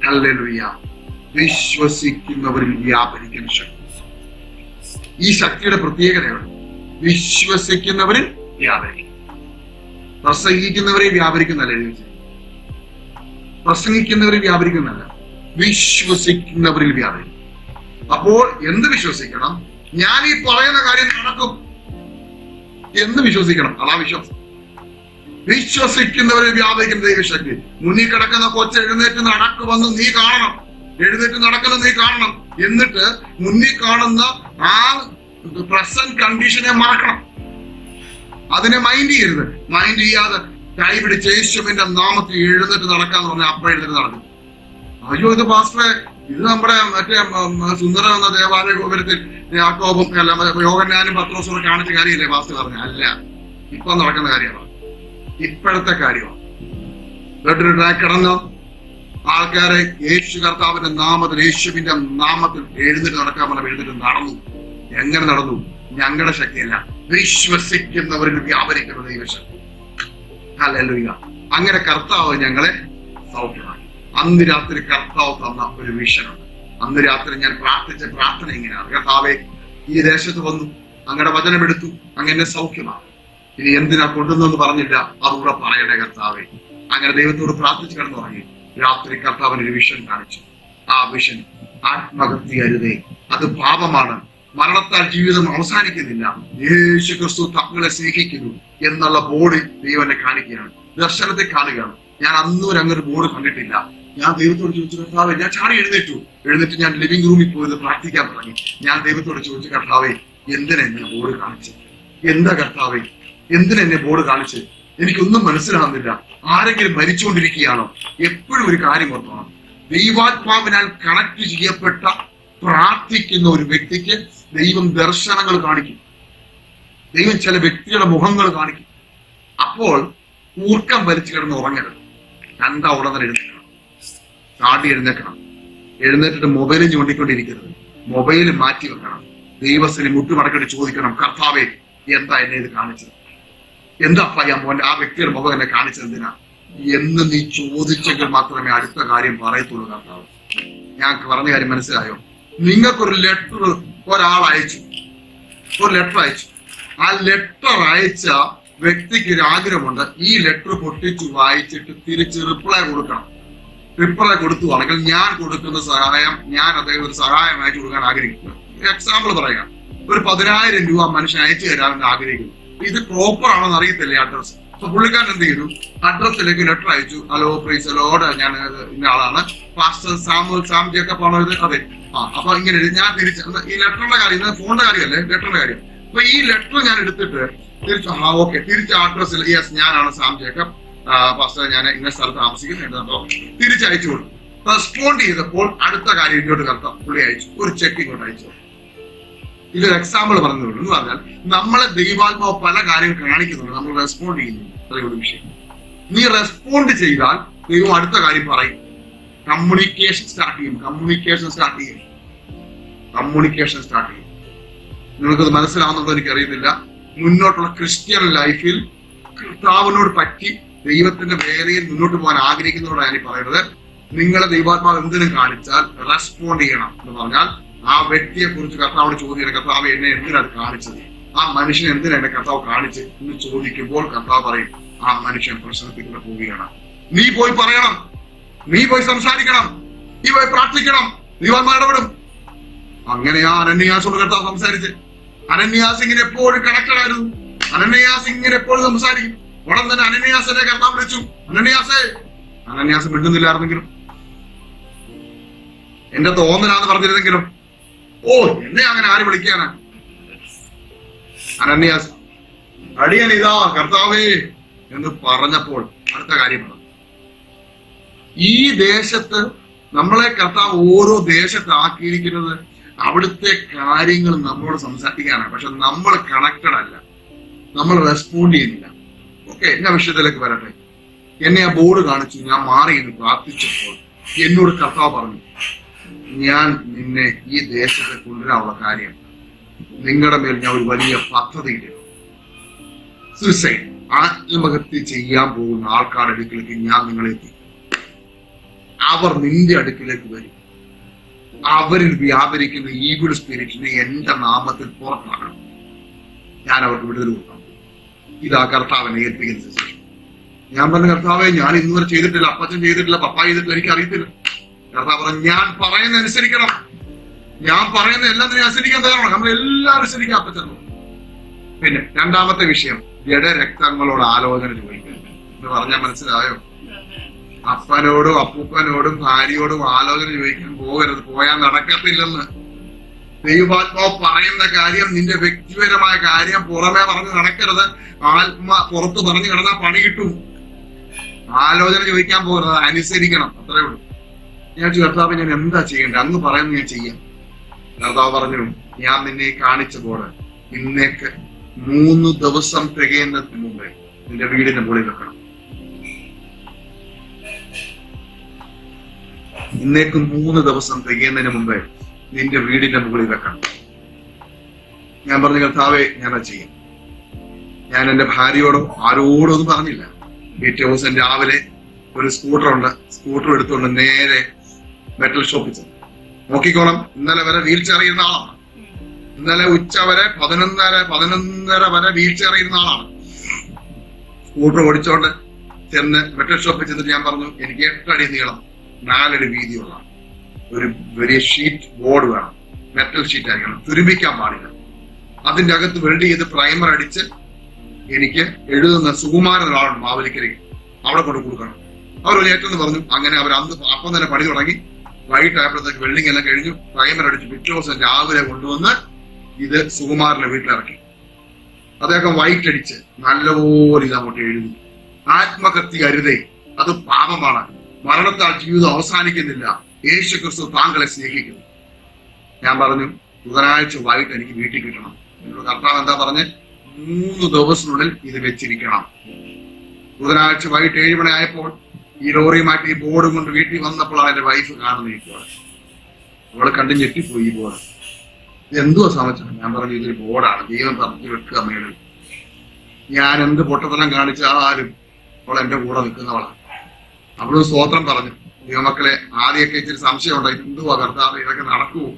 ഹല്ലേലൂയ. വിശ്വസിക്കുന്നവരിൽ വ്യാപരിക്കുന്ന ശക്തി. ഈ ശക്തിയുടെ പ്രത്യേകതയാണ് വിശ്വസിക്കുന്നവരിൽ വ്യാപരിക്കും. പ്രസംഗിക്കുന്നവരെ വ്യാപരിക്കുന്നല്ല, പ്രസംഗിക്കുന്നവരിൽ വ്യാപരിക്കുന്നല്ല, വിശ്വസിക്കുന്നവരിൽ വ്യാപരിക്കും. അപ്പോൾ എന്ത് വിശ്വസിക്കണം? ഞാൻ ഈ പറയുന്ന കാര്യം നടക്കും എന്ന് വിശ്വസിക്കണം. അതാ വിശ്വാസം. വിശ്വസിക്കുന്നവരിൽ വ്യാപരിക്കുന്ന ദൈവശക്തി. മുന്നിൽ കിടക്കുന്ന കൊച്ച് എഴുന്നേറ്റ് നടക്കുമെന്ന് നീ കാണണം. എഴുന്നേറ്റ് നടക്കുന്നത് നീ കാണണം. എന്നിട്ട് മുന്നിൽ കാണുന്ന ആ പ്രസന്റ് കണ്ടീഷനെ മറക്കണം. അതിനെ മൈൻഡ് ചെയ്യരുത്. മൈൻഡ് ചെയ്യാതെ കൈപിടിച്ച് യേശുവിന്റെ നാമത്തിൽ എഴുന്നേറ്റ് നടക്കാന്ന് പറഞ്ഞാൽ അപ്പ എഴുന്നേറ്റ് നടക്കും. അയ്യോ, ഇത് പാസ്റ്ററെ, ഇത് നമ്മുടെ മറ്റേ സുന്ദരം എന്ന ദേവാലയ ഗോപുരത്തിൽ യാക്കോബും യോഹന്നാനും പത്രോസും കാണിച്ച കാര്യമല്ലേ പാസ്റ്റർ പറഞ്ഞ? അല്ല, ഇപ്പൊ നടക്കുന്ന കാര്യമാണ്. ഇപ്പോഴത്തെ കാര്യമാണ്. കിടന്നോ ആൾക്കാരെ യേശു കർത്താവിന്റെ നാമത്തിൽ, യേശുവിന്റെ നാമത്തിൽ എഴുന്നേറ്റ് നടക്കാൻ പറഞ്ഞ എഴുന്നേറ്റ് നടന്നു. എങ്ങനെ നടന്നു? ഞങ്ങളുടെ ശക്തിയല്ല, വിശ്വസിക്കുന്നവരിൽ വ്യാപരിക്കുന്ന ദൈവശക്തി. ഹല്ലേലൂയ. അങ്ങനെ കർത്താവ് ഞങ്ങളെ സൗഖ്യമാക്കി. അന്ന് രാത്രി കർത്താവ് തന്ന ഒരു വിഷനുണ്ട്. അന്ന് രാത്രി ഞാൻ പ്രാർത്ഥിച്ച പ്രാർത്ഥന ഇങ്ങനെയാണ്: കർത്താവേ, ഈ ദേശത്ത് വന്നു, അങ്ങയുടെ വചനം എടുത്തു, അങ്ങനെ സൗഖ്യമാണ്. ഇനി എന്തിനാ കൊണ്ടുവന്നെന്ന് പറഞ്ഞില്ല, അതുകൂടെ പറയണേ കർത്താവേ. അങ്ങനെ ദൈവത്തോട് പ്രാർത്ഥിച്ച് കിടന്നു തുടങ്ങി. രാത്രി കർത്താവിന് ഒരു വിഷൻ കാണിച്ചു. ആ വിഷൻ ആത്മഹത്യ അരുതേ, അത് പാപമാണ്. മരണത്താൽ ജീവിതം അവസാനിക്കുന്നില്ല, യേശു ക്രിസ്തു തങ്ങളെ സ്നേഹിക്കുന്നു എന്നുള്ള ബോർഡ് ദൈവം എന്നെ കാണിക്കുകയാണ്, ദർശനത്തെ കാണുകയാണ്. ഞാൻ അന്നൊരു അങ്ങനെ ബോർഡ് കണ്ടിട്ടില്ല. ഞാൻ ദൈവത്തോട് ചോദിച്ചു, കർത്താവേ, ഞാൻ ചാടി എഴുന്നേറ്റ് ഞാൻ ലിവിംഗ് റൂമിൽ പോയത് പ്രാർത്ഥിക്കാൻ തുടങ്ങി. ഞാൻ ദൈവത്തോട് ചോദിച്ചു, കർത്താവേ, എന്തിനാ എന്നെ ബോർഡ് കാണിച്ചത്? എന്താ കർത്താവേ, എന്തിനാ എന്നെ ബോർഡ് കാണിച്ചത്? എനിക്കൊന്നും മനസ്സിലാകുന്നില്ല. ആരെങ്കിലും മരിച്ചുകൊണ്ടിരിക്കുകയാണോ? എപ്പോഴും ഒരു കാര്യം ഓർക്കണം, ദൈവാത്മാവിനാൽ കണക്ട് ചെയ്യപ്പെട്ട പ്രാർത്ഥിക്കുന്ന ഒരു വ്യക്തിക്ക് ദൈവം ദർശനങ്ങൾ കാണിക്കും. ദൈവം ചില വ്യക്തികളുടെ മുഖങ്ങൾ കാണിക്കും. അപ്പോൾ ഊർക്കം വലിച്ചു കിടന്ന് ഉറങ്ങരുത്. കണ്ട ഉടനെ എഴുന്നേക്കണം, ചാടി എഴുന്നേക്കണം. എഴുന്നേറ്റിട്ട് മൊബൈലിൽ ചൂണ്ടിക്കൊണ്ടിരിക്കരുത്. മൊബൈൽ മാറ്റി വെക്കണം. ദൈവത്തിന് മുട്ടുമടക്കിട്ട് ചോദിക്കണം, കർത്താവേ, എന്താ എന്നെ ഇത് കാണിച്ചത്? എന്താ മോന്റെ ആ വ്യക്തിയുടെ മുഖം എന്നെ കാണിച്ചത് എന്തിനാ എന്ന് നീ ചോദിച്ചെങ്കിൽ മാത്രമേ അടുത്ത കാര്യം പറയത്തുള്ളൂ. കർത്താവ്, ഞാൻ പറഞ്ഞ കാര്യം മനസ്സിലായോ? നിങ്ങൾക്കൊരു ലെറ്റർ ഒരാൾ അയച്ചു, ഒരു ലെറ്റർ അയച്ചു. ആ ലെറ്റർ അയച്ച വ്യക്തിക്ക് ഒരു ആഗ്രഹമുണ്ട്, ഈ ലെറ്റർ പൊട്ടിച്ചു വായിച്ചിട്ട് തിരിച്ച് റിപ്ലൈ കൊടുക്കണം. റിപ്ലൈ കൊടുത്തുവാണെങ്കിൽ ഞാൻ കൊടുക്കുന്ന സഹായം, ഞാൻ അദ്ദേഹം ഒരു സഹായം അയച്ചു കൊടുക്കാൻ ആഗ്രഹിക്കുന്നു. എക്സാമ്പിൾ പറയാം, ഒരു 10,000 രൂപ മനുഷ്യൻ അയച്ചു തരാമെന്ന് ആഗ്രഹിക്കുന്നു. ഇത് പ്രോപ്പർ ആണെന്ന് അറിയത്തില്ലേ അഡ്രസ്. അപ്പൊ പുള്ളിക്കാരൻ എന്ത് ചെയ്തു? അഡ്രസ്സിലേക്ക് ലെറ്റർ അയച്ചു. ഹലോ, പ്രൈസ് ദി ലോർഡ്, ഞാൻ ഇന്ന ആളാണ്, പാസ്റ്റർ സാം ജേക്കബ് ആണോ ഇത്? അതെ. അപ്പൊ ഇങ്ങനെ ഞാൻ തിരിച്ച് ഈ ലെറ്ററിന്റെ കാര്യം, ഫോണിന്റെ കാര്യമല്ലേ, ലെറ്ററിന്റെ കാര്യം. അപ്പൊ ഈ ലെറ്റർ ഞാൻ എടുത്തിട്ട് തിരിച്ചു, ഓക്കെ, തിരിച്ച അഡ്രസ്സിൽ യെസ് ഞാനാണ് സാം ജേക്കബ്, പാസ്റ്റർ ഞാൻ ഇന്ന സ്ഥലത്ത് താമസിക്കുന്നു, തിരിച്ചയച്ചു കൊടുത്തു. റെസ്പോണ്ട് ചെയ്തപ്പോൾ അടുത്ത കാര്യം ഇങ്ങോട്ട് കർത്താവ് പുള്ളി അയച്ചു, ഒരു ചെക്ക് ഇങ്ങോട്ട് അയച്ചു. ഇതൊരു എക്സാമ്പിൾ പറഞ്ഞുള്ളൂ. എന്ന് പറഞ്ഞാൽ നമ്മളെ ദൈവാത്മാവ് പല കാര്യങ്ങൾ കാണിക്കുന്നുണ്ട്, നമ്മൾ റെസ്പോണ്ട് ചെയ്യുന്നു. അതൊരു വിഷയം. നീ റെസ്പോണ്ട് ചെയ്താൽ ദൈവം അടുത്ത കാര്യം പറയും. കമ്മ്യൂണിക്കേഷൻ സ്റ്റാർട്ട് ചെയ്യും. നിങ്ങൾക്കത് മനസ്സിലാവുന്നുണ്ടോ എനിക്കറിയത്തില്ല. മുന്നോട്ടുള്ള ക്രിസ്ത്യൻ ലൈഫിൽ കർത്താവിനോട് പറ്റി ദൈവത്തിന്റെ വേലയിൽ മുന്നോട്ട് പോകാൻ ആഗ്രഹിക്കുന്നതോടാണ് ഞാൻ പറയുന്നത്. നിങ്ങളെ ദൈവാത്മാവ് എന്തിനും കാണിച്ചാൽ റെസ്പോണ്ട് ചെയ്യണം. എന്ന് പറഞ്ഞാൽ ആ വ്യക്തിയെ കുറിച്ച് കർത്താവോട് ചോദിക്കണം, കർത്താവ് എന്നെ എന്തിനാണ് കാണിച്ചത്? ആ മനുഷ്യൻ എന്തിനാണ് എന്നെ കർത്താവ് കാണിച്ചത് എന്ന് ചോദിക്കുമ്പോൾ കർത്താവ് പറയും, ആ മനുഷ്യൻ പ്രശ്നത്തിലൂടെ പോവുകയാണ്. നീ പോയി പറയണം, നീ പോയി സംസാരിക്കണം, നീ പോയി പ്രാർത്ഥിക്കണം, ദൈവാത്മാവ് ഇടപെടും. അങ്ങനെയാ അനന്യാസോട് കർത്താവ് സംസാരിച്ച്. അനന്യാസ് ഇങ്ങനെ എപ്പോഴും കണക്റ്റഡ് ആയിരുന്നു. അനന്യാസ് ഇങ്ങനെ എപ്പോഴും സംസാരിക്കും. ഉടൻ തന്നെ അനന്യാസിനെ കർത്താവ് വിളിച്ചു. അനന്യാസ് മിണ്ടുന്നില്ലായിരുന്നെങ്കിലും, എന്റെ തോന്നലാന്ന് പറഞ്ഞിരുന്നെങ്കിലും, എന്നെ അങ്ങനെ ആര് വിളിക്കാനാ? അനന്യാസ് അടിയൻ ഇതാ കർത്താവേ എന്ന് പറഞ്ഞപ്പോൾ അടുത്ത കാര്യമാണ്. ഈ ദേശത്ത് നമ്മളെ കർത്താവ് ഓരോ ദേശത്താക്കിയിരിക്കുന്നത് അവിടുത്തെ കാര്യങ്ങൾ നമ്മളോട് സംസാരിക്കാനാണ്. പക്ഷെ നമ്മൾ കണക്റ്റഡ് അല്ല, നമ്മൾ റെസ്പോണ്ട് ചെയ്യുന്നില്ല. ഓക്കെ, ഞാൻ വിഷയത്തിലേക്ക് വരട്ടെ. എന്നെ ആ ബോർഡ് കാണിച്ചു, ഞാൻ മാറി എന്ന് പ്രാർത്ഥിച്ചപ്പോൾ എന്നോട് കർത്താവ് പറഞ്ഞു, ഞാൻ നിന്നെ ഈ ദേശത്തെ കൊണ്ടുവരാനുള്ള കാര്യം, നിങ്ങളുടെ മേൽ ഞാൻ ഒരു വലിയ പദ്ധതിയില്ല. സൂസൈഡ്, ആത്മഹത്യ ചെയ്യാൻ പോകുന്ന ആൾക്കാരുടെ അടുക്കിലേക്ക് ഞാൻ നിങ്ങളെ എത്തിക്കും. അവർ നിന്റെ അടുക്കിലേക്ക് വരും. അവരിൽ വ്യാപരിക്കുന്ന ഈവിൾ സ്പിരിറ്റിനെ എന്റെ നാമത്തിൽ പുറത്താക്കണം. ഞാൻ അവർക്ക് വിടുതൽ കൊടുക്കാം. ഇതാ കർത്താവിനെ ഏൽപ്പിക്കുന്ന ശേഷം ഞാൻ പറഞ്ഞ, കർത്താവെ, ഞാൻ ഇന്നുവരെ ചെയ്തിട്ടില്ല, അപ്പച്ചൻ ചെയ്തിട്ടില്ല, പപ്പ ചെയ്തിട്ടില്ല, എനിക്ക് അറിയത്തില്ല. കർത്താവ് പറഞ്ഞു, ഞാൻ പറയുന്ന അനുസരിക്കണം. ഞാൻ പറയുന്ന എല്ലാത്തിനും അനുസരിക്കാൻ തയ്യാറാണ്. നമ്മളെല്ലാവരും അനുസരിക്കാം അപ്പച്ചൻ. പിന്നെ രണ്ടാമത്തെ വിഷയം, ജഡരക്തങ്ങളോട് ആലോചന ചോദിക്കുക എന്ന് പറഞ്ഞാൽ മനസ്സിലായോ? അപ്പനോടും അപ്പൂപ്പനോടും ഭാര്യയോടും ആലോചന ചോദിക്കാൻ പോകരുത്, പോയാൽ നടക്കത്തില്ലെന്ന്. ദൈവാത്മാവ് പറയുന്ന കാര്യം, നിന്റെ വ്യക്തിപരമായ കാര്യം പുറമെ പറഞ്ഞ് നടക്കരുത്. പുറത്ത് പറഞ്ഞു കിടന്നാൽ പണി കിട്ടും. ആലോചന ചോദിക്കാൻ പോകരുത്, അനുസരിക്കണം. അത്രേ ഉള്ളൂ. ഞാൻ കർത്താവ്, ഞാൻ എന്താ ചെയ്യേണ്ടത്? അങ്ങ് പറയുന്നത് ഞാൻ ചെയ്യാം. കർത്താവ് പറഞ്ഞു, ഞാൻ നിന്നെ കാണിച്ചപ്പോൾ ഇന്നേക്ക് 3 ദിവസം തികയുന്നതിന് മുമ്പേ നിന്റെ വീടിന്റെ മുകളിൽ വെക്കണം. ഇന്നേക്ക് 3 ദിവസം തികയുന്നതിന് മുമ്പേ നിന്റെ വീടിന്റെ മുകളിൽ വെക്കണം. ഞാൻ പറഞ്ഞു, കർത്താവെ, ഞാനത് ചെയ്യും. ഞാൻ എന്റെ ഭാര്യയോടോ ആരോടോ ഒന്നും പറഞ്ഞില്ല. പിറ്റേ ദിവസം രാവിലെ ഒരു സ്കൂട്ടർ എടുത്തുകൊണ്ട് നേരെ മെറ്റൽ ഷോപ്പിൽ ചെന്നു. നോക്കിക്കോണം, ഇന്നലെ വരെ വീൽ ചെയർ ഇരുന്ന ആളാണ്. ഇന്നലെ ഉച്ച വരെ 11:30 വരെ വീൽ ചെയർ ഇരുന്ന ആളാണ്. സ്കൂട്ടർ ഓടിച്ചോണ്ട് ചെന്ന് മെറ്റൽ ഷോപ്പിൽ ചെന്നിട്ട് ഞാൻ പറഞ്ഞു, എനിക്ക് 8 അടി നീളം 4 അടി വീതിയുള്ള ഒരു വലിയ ഷീറ്റ് ബോർഡ് വേണം. മെറ്റൽ ഷീറ്റ് ആയിരിക്കണം, തുരുമ്പിക്കാൻ പാടില്ല. അതിന്റെ അകത്ത് വെൽഡ് ചെയ്ത് പ്രൈമർ അടിച്ച് എനിക്ക് എഴുതുന്ന സുകുമാരൻ ഒരാളുണ്ട് മാവേലിക്കര, അവിടെ കൊണ്ട് കൊടുക്കണം. അവർ ഒരു ഏറ്റെന്ന് പറഞ്ഞു. അങ്ങനെ അവർ അപ്പം തന്നെ പണി തുടങ്ങി. വൈകിട്ടായപ്പോഴത്തേക്ക് വെൽഡിങ് എല്ലാം കഴിഞ്ഞു, പ്രൈമർ അടിച്ച് പിറ്റേ ദിവസം രാവിലെ കൊണ്ടുവന്ന് ഇത് സുകുമാരന്റെ വീട്ടിലിറക്കി. അദ്ദേഹം വൈറ്റ് അടിച്ച് നല്ലപോലെ ഇത് അങ്ങോട്ട് എഴുതി, ആത്മഹത്യ അരുതേ, അത് പാപമാണ്, മരണത്താൽ ജീവിതം അവസാനിക്കുന്നില്ല, യേശു ക്രിസ്തു താങ്കളെ സ്നേഹിക്കുന്നു. ഞാൻ പറഞ്ഞു, ബുധനാഴ്ച വൈകിട്ട് എനിക്ക് വീട്ടിൽ കിട്ടണം. എന്നോട് കർത്താവ് എന്താ പറഞ്ഞ്, 3 ദിവസത്തിനുള്ളിൽ ഇത് വെച്ചിരിക്കണം. ബുധനാഴ്ച വൈകിട്ട് 7 മണി ആയപ്പോൾ ഈ ലോറിയുമായിട്ട് ഈ ബോർഡും കൊണ്ട് വീട്ടിൽ വന്നപ്പോഴാണ് എന്റെ വൈഫ് കാണുന്നത്. ഈ ബോർഡ് അവള് കണ്ടു ഞെട്ടിപ്പോയി. ഈ ബോർഡ് എന്തുവാ സമച്ചത്? ഞാൻ പറഞ്ഞു, ഇതൊരു ബോർഡാണ്, ദൈവം തറച്ചു വെക്കുക മേളിൽ. ഞാൻ എന്ത് പൊട്ടത്തനം കാണിച്ചാലും അവൾ എന്റെ കൂടെ നിൽക്കുന്നവളാണ്. അവള് സ്തോത്രം പറഞ്ഞു. ദൈവമക്കളെ, ആദ്യമൊക്കെ ഇച്ചിരി സംശയം ഉണ്ടായി, എന്തുവാ കർത്താവ് ഇതൊക്കെ നടക്കുവോ,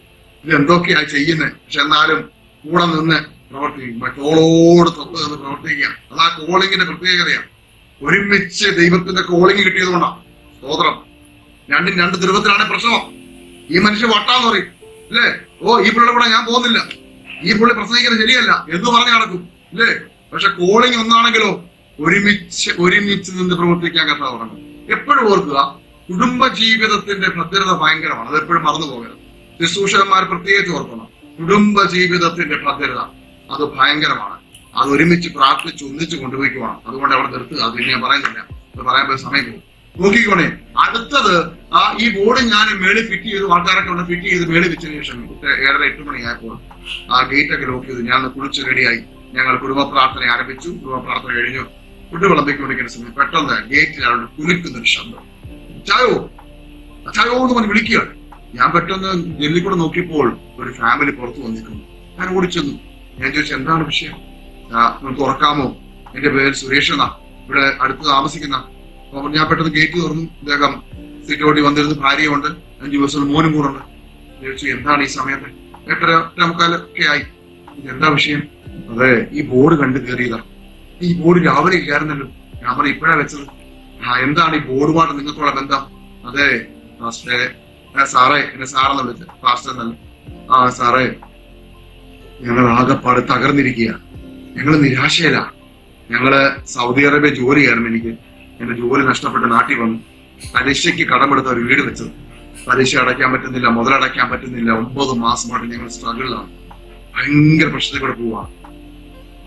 ഇത് എന്തൊക്കെയാ ചെയ്യുന്നത്? പക്ഷെ എന്നാലും കൂടെ നിന്ന് പ്രവർത്തിക്കും, മറ്റോളോട് തൊട്ട് നിന്ന് പ്രവർത്തിക്കുക. അതാ കോളിങ്ങിന്റെ പ്രത്യേകതയാണ്. ഒരുമിച്ച് ദൈവത്തിന്റെ കോളിങ് കിട്ടിയതുകൊണ്ടാണ്. സ്തോത്രം. രണ്ടും 2 ധ്രുവത്തിലാണ് പ്രശ്നം. ഈ മനുഷ്യ വട്ടാന്ന് പറയും അല്ലേ, ഓ ഈ പുള്ളിയുടെ കൂടെ ഞാൻ പോകുന്നില്ല, ഈ പുള്ളി പ്രസംഗിക്കുന്നത് ശരിയല്ല എന്ന് പറഞ്ഞു നടക്കും അല്ലേ. പക്ഷെ കോളിങ് ഒന്നാണെങ്കിലോ ഒരുമിച്ച് നിന്ന് പ്രവർത്തിക്കാൻ കർത്താവ് തുടങ്ങും. എപ്പോഴും ഓർക്കുക, കുടുംബ ജീവിതത്തിന്റെ ഭദ്രത ഭയങ്കരമാണ്. അതെപ്പോഴും മറന്നു പോകരുത്. ശുശ്രൂഷകന്മാർ പ്രത്യേകിച്ച് ഓർക്കണം, കുടുംബ ജീവിതത്തിന്റെ ഭദ്രത അത് ഭയങ്കരമാണ്. അത് ഒരുമിച്ച് പ്രാർത്ഥിച്ച് ഒന്നിച്ച് കൊണ്ടുപോയിക്കുവാണ്. അതുകൊണ്ട് അവിടെ നിർത്തുക. അത് ഞാൻ പറയുന്നില്ല, അത് പറയാൻ പോയി സമയം പോകും. നോക്കിക്കോണേ, അടുത്തത് ഈ ബോർഡ് ഞാൻ മേളിൽ ഫിറ്റ് ചെയ്തു. ആൾക്കാരൊക്കെ ഉണ്ട്, ഫിറ്റ് ചെയ്ത് മേളിൽ വെച്ചതിന് ശേഷം 7:30-8 മണിയായപ്പോൾ ആ ഗേറ്റൊക്കെ ലോക്ക് ചെയ്തു. ഞാൻ കുളിച്ച് റെഡിയായി. ഞങ്ങൾ കുടുംബ പ്രാർത്ഥന ആരംഭിച്ചു. കുടുംബ പ്രാർത്ഥന കഴിഞ്ഞു. ഫുഡ് വിളമ്പിക്കൊണ്ടിരിക്കുന്ന സമയം പെട്ടെന്ന് ഗേറ്റിൽ അവിടെ കുളിക്കുന്നൊരു ശബ്ദം. ചായോ ചായോ എന്ന് പറഞ്ഞ് വിളിക്കുകയാണ്. ഞാൻ പെട്ടെന്ന് ജെല്ലിൽ കൂടെ നോക്കിയപ്പോൾ ഒരു ഫാമിലി പുറത്തു വന്നിരിക്കുന്നു. ഞാൻ ഓടിച്ചെന്നു. ഞാൻ ചോദിച്ചു, എന്താണ് വിഷയം? നമുക്ക് ഉറക്കാമോ? എന്റെ പേര് സുരേഷ് എന്നാ, ഇവിടെ അടുത്ത് താമസിക്കുന്ന. അപ്പൊ ഞാൻ പെട്ടെന്ന് ഗേറ്റ് തുറന്നു. അദ്ദേഹം സിറ്റോട്ടി വന്നിരുന്ന് ഭാര്യയുണ്ട്, 5 ദിവസം മോനും കൂടെ ഉണ്ട്. ചോദിച്ചു, എന്താണ് ഈ സമയത്ത്? 8:45 ആയി. ഇതെന്താ വിഷയം? അതെ, ഈ ബോർഡ് കണ്ടു കയറിയതാ. ഈ ബോർഡ് രാവിലെ ഇല്ലായിരുന്നല്ലോ. ഞാൻ പറഞ്ഞു, ഇപ്പോഴാ വെച്ചത്. എന്താണ് ഈ ബോർഡുമായിട്ട് നിങ്ങൾക്കുള്ള ബന്ധം? അതെ സാറേ, എന്നെ സാറെന്ന് വിളിച്ചത്, പാസ്റ്റർ എന്നല്ല. സാറേ, ഞങ്ങൾ ആകെപ്പാട് തകർന്നിരിക്കുക. ഞങ്ങള് നിരാശയില്ല. ഞങ്ങള് സൗദി അറേബ്യ ജോലിയായിരുന്നു. എനിക്ക് എന്റെ ജോലി നഷ്ടപ്പെട്ട് നാട്ടിൽ വന്നു. പലിശയ്ക്ക് കടമെടുത്ത ഒരു വീട് വെച്ചത്. പലിശ അടയ്ക്കാൻ പറ്റുന്നില്ല, മുതലടയ്ക്കാൻ പറ്റുന്നില്ല. 9 മാസമായിട്ട് ഞങ്ങൾ സ്ട്രഗിളിലാണ്. ഭയങ്കര പ്രശ്നത്തിൽ കൂടെ പോവാ.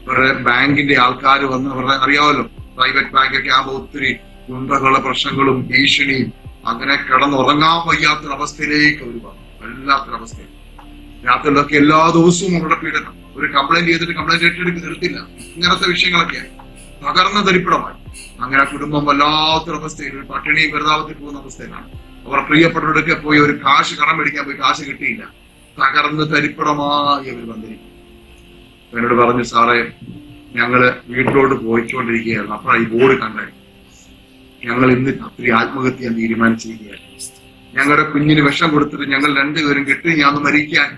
അവരുടെ ബാങ്കിന്റെ ആൾക്കാർ വന്ന്, അവരുടെ അറിയാമല്ലോ, പ്രൈവറ്റ് ബാങ്കൊക്കെ ആകുമ്പോൾ ഒത്തിരി ഗുണ്ടകളുടെ പ്രശ്നങ്ങളും ഭീഷണിയും, അങ്ങനെ കിടന്നുറങ്ങാൻ വയ്യാത്തൊരവസ്ഥയിലേക്ക് അവർ വന്നു. വല്ലാത്തൊരവസ്ഥയിൽ രാത്രിയിലൊക്കെ എല്ലാ ദിവസവും അവരുടെ പീഡനം. ഒരു കംപ്ലൈന്റ് ചെയ്തിട്ട് കംപ്ലൈന്റ് ഏറ്റെടുത്ത് നിർത്തില്ല. ഇങ്ങനത്തെ വിഷയങ്ങളൊക്കെയായി തകർന്ന തരിപ്പിടമായി. അങ്ങനെ കുടുംബം വല്ലാത്തൊരവസ്ഥയിൽ പട്ടിണിയും പരിതാപത്തിൽ പോകുന്ന അവസ്ഥയിലാണ്. അവർ പ്രിയപ്പെട്ടവരൊക്കെ പോയി ഒരു കാശ് കടം മേടിക്കാൻ പോയി, കാശ് കിട്ടിയില്ല. തകർന്ന് തരിപ്പിടമായി അവർ വന്നിരിക്കും. എന്നോട് പറഞ്ഞു, സാറേ, ഞങ്ങള് വീട്ടിലോട്ട് പോയിക്കൊണ്ടിരിക്കുകയായിരുന്നു. അപ്പോഴാണ് ഈ ബോർഡ് കണ്ടേ. ഞങ്ങൾ ഇന്ന് രാത്രി ആത്മഹത്യ ചെയ്യാൻ തീരുമാനിച്ചിരിക്കുകയായിരുന്നു. ഞങ്ങളുടെ കുഞ്ഞിന് വിഷം കൊടുത്തിട്ട് ഞങ്ങൾ 2 പേരും കെട്ടി ഞാൻ മരിക്കാൻ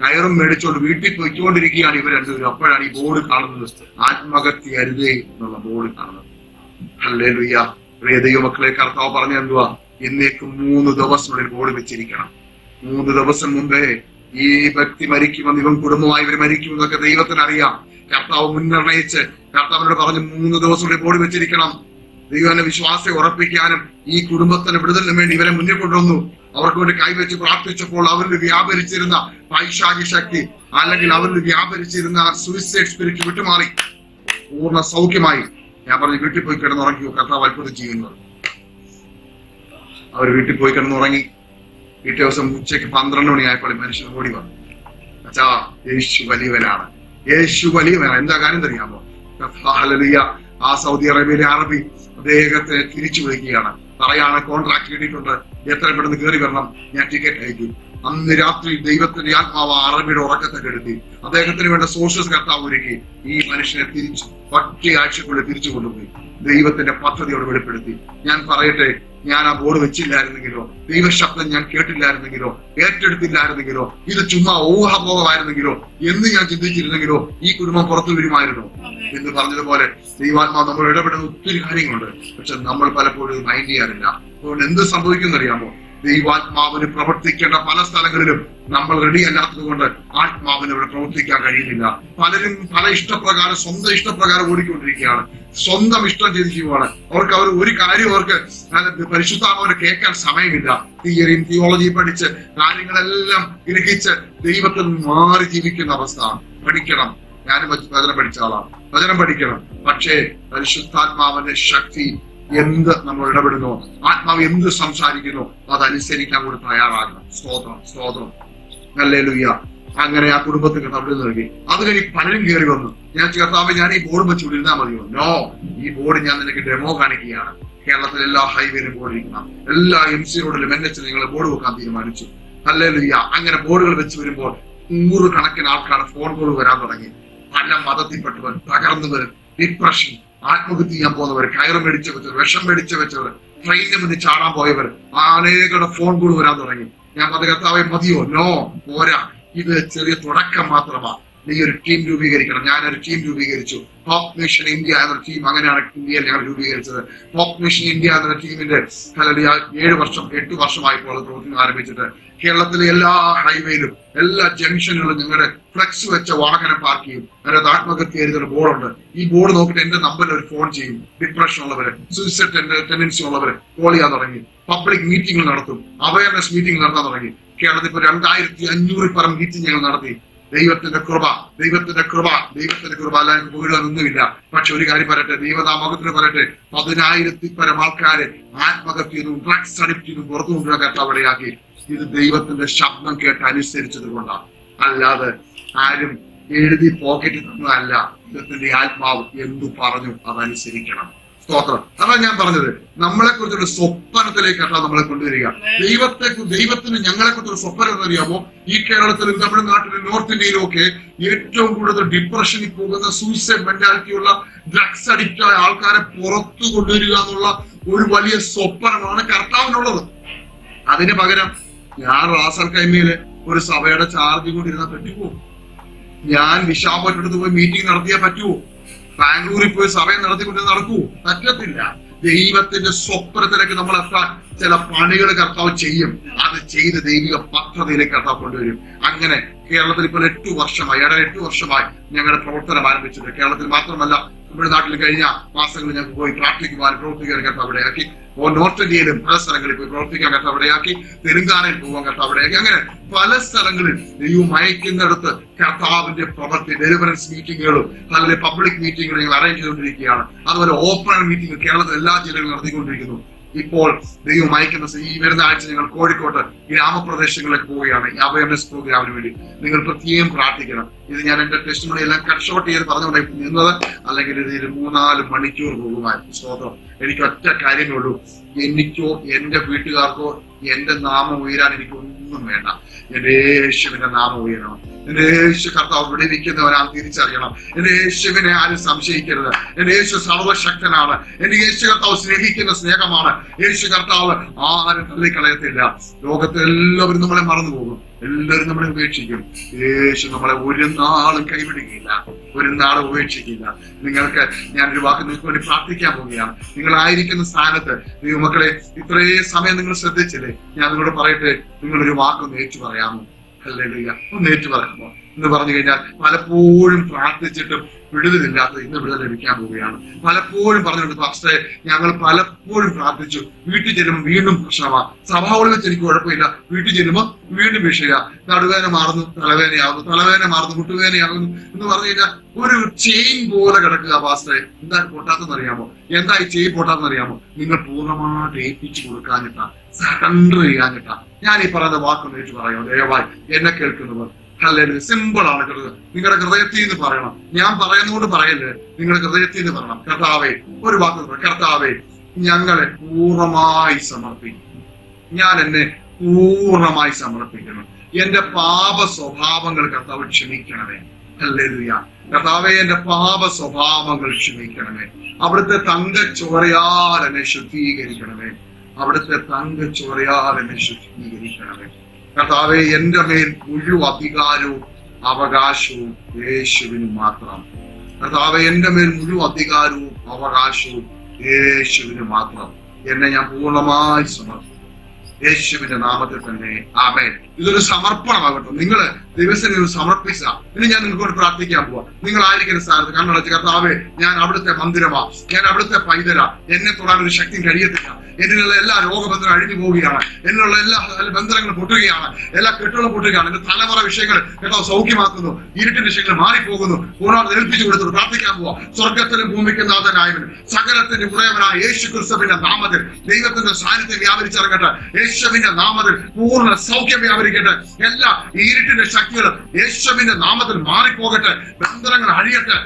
കയറും മേടിച്ചോണ്ട് വീട്ടിൽ പോയിക്കൊണ്ടിരിക്കുകയാണ് ഇവർ 2 പേരും. അപ്പോഴാണ് ഈ ബോർഡ് കാണുന്നത്, ആത്മഹത്യ അരുതേ എന്നുള്ള ബോർഡ് കാണുന്നത്. ഹല്ലേലൂയ. പ്രിയ ദൈവമക്കളെ, കർത്താവ് പറഞ്ഞ എന്തുവാ? ഇന്നേക്ക് 3 ദിവസത്തിനുള്ളിൽ ബോർഡ് വെച്ചിരിക്കണം. 3 ദിവസം മുമ്പേ ഈ വ്യക്തി മരിക്കുമെന്ന്, ഇവൻ കുടുംബമായി ഇവർ മരിക്കുമെന്നൊക്കെ ദൈവത്തിന് അറിയാം. കർത്താവ് മുൻനിർണയിച്ച് കർത്താവിനോട് പറഞ്ഞ് 3 ദിവസത്തിനുള്ളിൽ ബോർഡ് വെച്ചിരിക്കണം. ദൈവന്റെ വിശ്വാസം ഉറപ്പിക്കാനും ഈ കുടുംബത്തിന് വിടുതലിനും വേണ്ടി ഇവരെ മുന്നിൽ കൊണ്ടുവന്നു. അവർക്ക് വേണ്ടി കൈവച്ച് പ്രാർത്ഥിച്ചപ്പോൾ അവരിൽ വ്യാപരിച്ചിരുന്ന പൈശാചിക ശക്തി, അല്ലെങ്കിൽ അവരിൽ വ്യാപരിച്ചിരുന്ന സൂയിസൈഡ് സ്പിരിറ്റ് വിട്ടുമാറി പൂർണ്ണ സൗഖ്യമായി. ഞാൻ പറഞ്ഞു, വീട്ടിൽ പോയി കിടന്നുറങ്ങിയോ, കർത്താവ് അത്ഭുതം ചെയ്യുന്നത്. അവർ വീട്ടിൽ പോയി കിടന്നുറങ്ങി. പിറ്റേ ദിവസം ഉച്ചയ്ക്ക് 12 മണിയായപ്പോൾ മനുഷ്യൻ ഓടി വന്നു. അച്ഛാ, യേശു വലിയവനാണ്, യേശു വലിയവനാണ്. എന്താ കാര്യം അറിയാമോ? ഹല്ലേലൂയ. ആ സൗദി അറേബ്യയിലെ അറബി അദ്ദേഹത്തെ തിരിച്ചു വിളിക്കുകയാണ്. പറയാണ്, കോൺട്രാക്ട് കിട്ടിയിട്ടുണ്ട്, എത്രയും പെട്ടെന്ന് കയറി വരണം, ഞാൻ ടിക്കറ്റ് അയക്കും. അന്ന് രാത്രി ദൈവത്തിന്റെ ആത്മാവ് അറബിയുടെ ഉറക്കത്തെ കെടുത്തി അദ്ദേഹത്തിന് വേണ്ട സോഴ്സസ് കർത്താവ് ഒരുക്കി. ഈ മനുഷ്യനെ തിരിച്ചു 10 ആഴ്ചക്കുള്ളിൽ തിരിച്ചു കൊണ്ടുപോയി ദൈവത്തിന്റെ പദ്ധതിയോട് വെളിപ്പെടുത്തി. ഞാൻ പറയട്ടെ, ഞാൻ ആ ബോർഡ് വെച്ചില്ലായിരുന്നെങ്കിലോ, ദൈവശബ്ദം ഞാൻ കേട്ടില്ലായിരുന്നെങ്കിലോ, ഏറ്റെടുത്തില്ലായിരുന്നെങ്കിലോ, ഇത് ചുമ്മാ ഊഹാപോഹമായിരുന്നെങ്കിലോ എന്ന് ഞാൻ ചിന്തിച്ചിരുന്നെങ്കിലോ ഈ കുടുംബം പുറത്തു വരുമായിരുന്നോ എന്ന് പറഞ്ഞതുപോലെ ദൈവാത്മാവ് നമ്മൾ ഇടപെടുന്ന ഒത്തിരി കാര്യങ്ങളുണ്ട്. പക്ഷെ നമ്മൾ പലപ്പോഴും മൈൻഡ് ചെയ്യാറില്ല. അതുകൊണ്ട് എന്ത് സംഭവിക്കുന്നറിയാമോ? ദൈവാത്മാവിന് പ്രവർത്തിക്കേണ്ട പല സ്ഥലങ്ങളിലും നമ്മൾ റെഡി അല്ലാത്തത് കൊണ്ട് ആത്മാവിന് ഇവിടെ പ്രവർത്തിക്കാൻ കഴിയുന്നില്ല. പലരും പല ഇഷ്ടപ്രകാരം സ്വന്തം ഇഷ്ടപ്രകാരം ഓടിക്കൊണ്ടിരിക്കുകയാണ്, സ്വന്തം ഇഷ്ടം ചെയ്തിരിക്കുകയാണ്. അവർക്ക് ഒരു കാര്യം അവർക്ക് പരിശുദ്ധാത്മാവിനെ കേൾക്കാൻ സമയമില്ല. തിയറിയും തിയോളജിയും പഠിച്ച് കാര്യങ്ങളെല്ലാം ഗ്രഹിച്ച് ദൈവത്തിൽ മാറി ജീവിക്കുന്ന അവസ്ഥ. പഠിക്കണം, ഞാനും വചനം പഠിച്ച ആളാണ്, വചനം പഠിക്കണം. പക്ഷേ പരിശുദ്ധാത്മാവിന്റെ ശക്തി എന്ത് നമ്മൾ ഇടപെടുന്നു, ആത്മാവ് എന്ത് സംസാരിക്കുന്നു അതനുസരിക്കാൻ കൂടി തയ്യാറാകണം. സ്തോത്രം ഹല്ലേലൂയ. അങ്ങനെ ആ കുടുംബത്തിന് കർത്താവ് നൽകി. അത് കഴിഞ്ഞ് പലരും കയറി വന്നു. ഞാൻ കർത്താവ്, ഞാൻ ഈ ബോർഡ് വെച്ച് വിടുന്നാ മതിയോ? നോ, ഈ ബോർഡ് ഞാൻ നിനക്ക് ഡെമോ കാണിക്കുകയാണ്. കേരളത്തിലെ എല്ലാ ഹൈവേയിലും ബോർഡ് ഇരിക്കണം, എല്ലാ MC റോഡിലും NH നിങ്ങൾ ബോർഡ് വെക്കാൻ തീരുമാനിച്ചു. ഹല്ലേലൂയ. അങ്ങനെ ബോർഡുകൾ വെച്ച് വരുമ്പോൾ 100 കണക്കിന് ആൾക്കാർ ഫോൺ കോൾ വരാൻ തുടങ്ങി. പല മതത്തിൽപ്പെട്ടവർ, തകർന്നവർ, ഡിപ്രഷൻ, ആത്മഹത്യ ചെയ്യാൻ പോകുന്നവർ, കയറ് മേടിച്ചു വെച്ചവർ, വിഷം മേടിച്ചു വെച്ചവർ, ട്രെയിനിന് മുന്നിൽ ചാടാൻ പോയവർ, അനേകരുടെ ഫോൺ കോൾ വരാൻ തുടങ്ങി. ഞാൻ പറഞ്ഞ കർത്താവേ മതിയോ? നോ, പോരാ, ഇത് ചെറിയ തുടക്കം മാത്രമാ. നീ ഒരു ടീം രൂപീകരിക്കണം. ഞാനൊരു ടീം രൂപീകരിച്ചു. ടോപ്പ് മിഷൻ ഇന്ത്യ എന്നൊരു ടീം. അങ്ങനെയാണ് ഇന്ത്യയിൽ ഞങ്ങൾ രൂപീകരിച്ചത്. ടോപ്പ് മിഷൻ ഇന്ത്യ എന്ന ടീമിന്റെ 8 വർഷമായപ്പോൾ പ്രവർത്തനം ആരംഭിച്ചിട്ട് കേരളത്തിലെ എല്ലാ ഹൈവേയിലും എല്ലാ ജംഗ്ഷനുകളിലും ഞങ്ങളുടെ ഫ്ലെക്സ് വെച്ച വാഹനം പാർക്ക് ചെയ്യും. അതിനകത്ത് ആത്മഹത്യ എഴുതുന്ന ബോർഡുണ്ട്. ഈ ബോർഡ് നോക്കിയിട്ട് എന്റെ നമ്പറിൽ ഒരു ഫോൺ ചെയ്യും. ഡിപ്രഷൻ ഉള്ളവര്, സൂയിസൈഡ് ടെൻഡൻസി ഉള്ളവര് കോൾ ചെയ്യാൻ തുടങ്ങി. പബ്ലിക് മീറ്റിംഗ് നടത്തും, അവയർനെസ് മീറ്റിംഗ് നടത്താൻ തുടങ്ങി. കേരളത്തിൽ ഇപ്പോൾ 2500 പരം മീറ്റിംഗ് ഞങ്ങൾ നടത്തി. ദൈവത്തിന്റെ കൃപ അല്ലാതെ വീഴാനൊന്നുമില്ല. പക്ഷെ ഒരു കാര്യം പറയട്ടെ, ദൈവനാമകത്തിന് പറയട്ടെ, 10,000 പരം ആൾക്കാരെ ആത്മഹത്യയും ഡ്രഗ്സ് അഡിക്റ്റിനും പുറത്തു കൊണ്ടുവരാൻ കർത്താവിടയാക്കി. ഇത് ദൈവത്തിന്റെ ശബ്ദം കേട്ട് അനുസരിച്ചത് കൊണ്ടാണ്, അല്ലാതെ ആരും എഴുതി പോക്കറ്റിൽ നിന്നല്ല. ദൈവത്തിന്റെ ആത്മാവ് എന്തു പറഞ്ഞു അതനുസരിക്കണം. സ്തോത്രം. അതാണ് ഞാൻ പറഞ്ഞത്, നമ്മളെ കുറിച്ചൊരു സ്വപ്നത്തിലേക്കാണ് നമ്മളെ കൊണ്ടുവരിക. ദൈവത്തിന് ഞങ്ങളെ കുറിച്ചൊരു സ്വപ്നം എന്നറിയാമോ? ഈ കേരളത്തിലും തമിഴ്നാട്ടിലും നോർത്ത് ഇന്ത്യയിലും ഒക്കെ ഏറ്റവും കൂടുതൽ ഡിപ്രഷനിൽ പോകുന്ന, സൂയിസൈഡ് മെന്റാലിറ്റിയുള്ള, ഡ്രഗ്സ് അഡിക്റ്റ് ആയ ആൾക്കാരെ പുറത്തു കൊണ്ടുവരിക എന്നുള്ള ഒരു വലിയ സ്വപ്നമാണ് കർത്താവിനുള്ളത്. അതിന് പകരം ഞാൻ റാസൽ കൈമയില് ഒരു സഭയുടെ ചാർജ് കൊണ്ടിരുന്നാൽ പറ്റുമോ? ഞാൻ വിശാഖപട്ടണത്ത് പോയി മീറ്റിംഗ് നടത്തിയാൽ പറ്റുമോ? ബാംഗ്ലൂരിൽ പോയി സഭയെ നടത്തിക്കൊണ്ട് നടക്കൂ? പറ്റത്തില്ല. ദൈവത്തിന്റെ സ്വപ്നത്തിലേക്ക് നമ്മൾ എത്താൻ ചില പണികൾ കർത്താവ് ചെയ്യും. അത് ചെയ്ത് ദൈവിക പദ്ധതിയിലേക്ക് കർത്താവ് കൊണ്ടുവരും. അങ്ങനെ കേരളത്തിൽ ഇപ്പോൾ 8 വർഷമായി ഞങ്ങളുടെ പ്രവർത്തനം ആരംഭിച്ചിട്ട്. കേരളത്തിൽ മാത്രമല്ല, തമിഴ്നാട്ടിൽ കഴിഞ്ഞ മാസങ്ങളിൽ ഞങ്ങൾക്ക് പോയി പ്രാർത്ഥിക്കുവാനും പ്രവർത്തിക്കാൻ കർത്താവ് ഇടയാക്കി. നോർത്ത് ഇന്ത്യയിലും പല സ്ഥലങ്ങളിൽ പോയി പ്രവർത്തിക്കാൻ കർത്താവ് ഇടയാക്കി. തെലുങ്കാനയിൽ പോകാൻ കർത്താവ് ഇടയാക്കി. അങ്ങനെ പല സ്ഥലങ്ങളിൽ ദൈവം അയക്കുന്നിടത്ത് കർത്താവിന്റെ പ്രവൃത്തി, ഡെലിവറൻസ് മീറ്റിങ്ങുകളും അല്ലെങ്കിൽ പബ്ലിക് മീറ്റിങ്ങുകളും ഞങ്ങൾ അറേഞ്ച് ചെയ്തുകൊണ്ടിരിക്കുകയാണ്. അതുപോലെ ഓപ്പൺ മീറ്റിംഗ് കേരളത്തിൽ എല്ലാ ജില്ലകളിലും നടത്തിക്കൊണ്ടിരിക്കുന്നു. ഇപ്പോൾ ദൈവം അയക്കുന്ന ഈ വരുന്ന ആഴ്ച ഞങ്ങൾ കോഴിക്കോട്ട് ഗ്രാമപ്രദേശങ്ങളിലേക്ക് പോവുകയാണ് ഈ അവയർനെസ് പ്രോഗ്രാമിന് വേണ്ടി. നിങ്ങൾ പ്രത്യേകം പ്രാർത്ഥിക്കണം. ഇത് ഞാൻ എന്റെ ടെസ്റ്റിമണി എല്ലാം കട്ട് ഷോട്ട് ചെയ്ത് പറഞ്ഞുകൊണ്ടേ നിന്നത്, അല്ലെങ്കിൽ ഇതിൽ 3-4 മണിക്കൂർ പോകുമായിരുന്നു. സ്തോത്രം. എനിക്ക് ഒറ്റ കാര്യമേ ഉള്ളൂ, എനിക്കോ എന്റെ വീട്ടുകാർക്കോ എന്റെ നാമം ഉയരാൻ എനിക്കൊന്നും വേണ്ട. എന്റെ യേശുവിന്റെ നാമം ഉയരണം. എന്റെ യേശു കർത്താവ് വിടുവിക്കുന്നവനാണ് തിരിച്ചറിയണം. എന്റെ യേശുവിനെ ആരും സംശയിക്കരുത്. എന്റെ യേശു സർവശക്തനാണ്. എന്റെ യേശു കർത്താവ് സ്നേഹിക്കുന്ന സ്നേഹമാണ്. യേശു കർത്താവ് ആരും തള്ളിക്കളയത്തില്ല. ലോകത്തെ എല്ലാവരും നമ്മളെ മറന്നു പോകും, എല്ലാവരും നമ്മളെ ഉപേക്ഷിക്കും. യേശു നമ്മളെ ഒരു നാളും കൈവിടുകയില്ല, ഒരു നാളും ഉപേക്ഷിക്കില്ല. നിങ്ങൾക്ക് ഞാനൊരു വാക്ക് നിങ്ങൾക്ക് വേണ്ടി പ്രാർത്ഥിക്കാൻ പോവുകയാണ്. നിങ്ങളായിരിക്കുന്ന സ്ഥാനത്ത് ദൈവമക്കളെ, ഇത്രയും സമയം നിങ്ങൾ ശ്രദ്ധിച്ചില്ലേ? ഞാൻ നിങ്ങളോട് പറയട്ടെ, നിങ്ങളൊരു വാക്കൊന്ന് ഏറ്റു പറയാമോ? ഹല്ലേലൂയ. ഒന്ന് ഏറ്റു പറയാമോ എന്ന് പറഞ്ഞു കഴിഞ്ഞാൽ, പലപ്പോഴും പ്രാർത്ഥിച്ചിട്ടും വിടുതലില്ലാത്ത ഇന്ന് വിടുതൽ ലഭിക്കാൻ പോവുകയാണ്. പലപ്പോഴും പറഞ്ഞിട്ടുണ്ട്, പക്ഷേ ഞങ്ങൾ പലപ്പോഴും പ്രാർത്ഥിച്ചു, വീട്ടിൽ ചെല്ലുമ്പോൾ വീണ്ടും പ്രശ്നമാണ്. സഭകളിൽ വെച്ച് എനിക്ക് കുഴപ്പമില്ല, വീട്ടിൽ ചെല്ലുമ്പോൾ വീണ്ടും വിഷയ, നടുവേദന മാറുന്നു, തലവേദനയാകുന്നു, തലവേദന മാറുന്നു, മുട്ടുവേദനയാകുന്നു എന്ന് പറഞ്ഞു കഴിഞ്ഞാൽ ഒരു ചെയിൻ പോലെ കിടക്കുക. പാസ്റ്ററെ, എന്താ പൊട്ടാത്തെന്നറിയാമോ? എന്താ ഈ ചെയിൻ പൊട്ടാത്തെന്നറിയാമോ? നിങ്ങൾ പൂർണ്ണമായിട്ട് ഏൽപ്പിച്ചു കൊടുക്കാനിട്ടാ, സറണ്ടർ ചെയ്യാനിട്ടാ. ഞാൻ ഈ പറയുന്ന വാക്കൊന്ന് ഏറ്റു പറയാമോ? ദയവായി എന്നെ കേൾക്കുന്നവർ. അല്ലെങ്കിൽ സിമ്പിൾ ആണ്. നിങ്ങളുടെ ഹൃദയത്തിൽ നിന്ന് പറയണം. ഞാൻ പറയുന്നതുകൊണ്ട് പറയല്ലേ, നിങ്ങളുടെ ഹൃദയത്തിൽ നിന്ന് പറയണം. കർത്താവേ, ഒരു വാക്ക്, കർത്താവേ, ഞങ്ങളെ പൂർണ്ണമായി സമർപ്പിക്കും. ഞാൻ എന്നെ പൂർണ്ണമായി സമർപ്പിക്കണം. എന്റെ പാപ സ്വഭാവങ്ങൾ കർത്താവ് ക്ഷമിക്കണമേ. ഹല്ലേലൂയ. കർത്താവേ, എന്റെ പാപ സ്വഭാവങ്ങൾ ക്ഷമിക്കണമേ. അവിടുത്തെ തങ്കച്ചോരയാൽ എന്നെ ശുദ്ധീകരിക്കണമേ. അവിടുത്തെ തങ്കച്ചോരയാൽ എന്നെ ശുദ്ധീകരിക്കണമേ. കർത്താവേ, എന്റെ മേൽ മുഴുവൻ അധികാരവും അവകാശവും യേശുവിന് മാത്രം. കർത്താവേ, എന്റെ മേൽ മുഴുവൻ അധികാരവും അവകാശവും യേശുവിന് മാത്രം. എന്നെ ഞാൻ പൂർണ്ണമായി സമർപ്പിക്കും. യേശുവിന്റെ നാമത്തിൽ തന്നെ ആമേൻ. ഇതൊരു സമർപ്പണമാകട്ടെ. നിങ്ങൾ ദൈവത്തിന് സമർപ്പിച്ച ഇനി ഞാൻ നിങ്ങൾക്ക് പ്രാർത്ഥിക്കാൻ പോവാ. നിങ്ങൾ ആയിരിക്കുന്ന സ്ഥാനത്ത് കണ്ണടച്ച്, കർത്താവേ, ഞാൻ അവിടുത്തെ മന്ദിരമാ, ഞാൻ അവിടുത്തെ പൈതല, എന്നെ തൊടാൻ ഒരു ശക്തി കഴിയത്തില്ല. എന്നിലുള്ള എല്ലാ രോഗബന്ധങ്ങളും അഴിഞ്ഞു പോവുകയാണ്, എന്നിലുള്ള എല്ലാ ബന്ധങ്ങളും പൊട്ടുകയാണ്, എല്ലാ കെട്ടുകളും പൊട്ടുകയാണ്. എന്റെ തലമുറ വിഷയങ്ങൾ കേട്ടോ സൗഖ്യമാക്കുന്നു, ഇരുട്ടിന്റെ വിഷയങ്ങൾ മാറിപ്പോകുന്നു. പൂർണ്ണ ഏൽപ്പിച്ചു കൊടുത്തു പ്രാർത്ഥിക്കാൻ പോവാ. സ്വർഗത്തിലും ഭൂമിക്കും നാഥനായവൻ, സകലത്തിന്റെ ഉടയവനായ യേശു ക്രിസ്തുവിന്റെ നാമത്തിൽ ദൈവത്തിന്റെ സാന്നിധ്യം വ്യാപരിച്ചിറങ്ങട്ടെ. യേശുവിന്റെ നാമത്തിൽ പൂർണ്ണ സൗഖ്യം വ്യാപരിക്കട്ടെ. എല്ലാ ഇരുട്ടിന്റെ ശക്തികളും യേശുവിന്റെ നാമത്തിൽ മാറിപ്പോകട്ടെ. ബന്ധനങ്ങൾ അഴിയട്ടെ.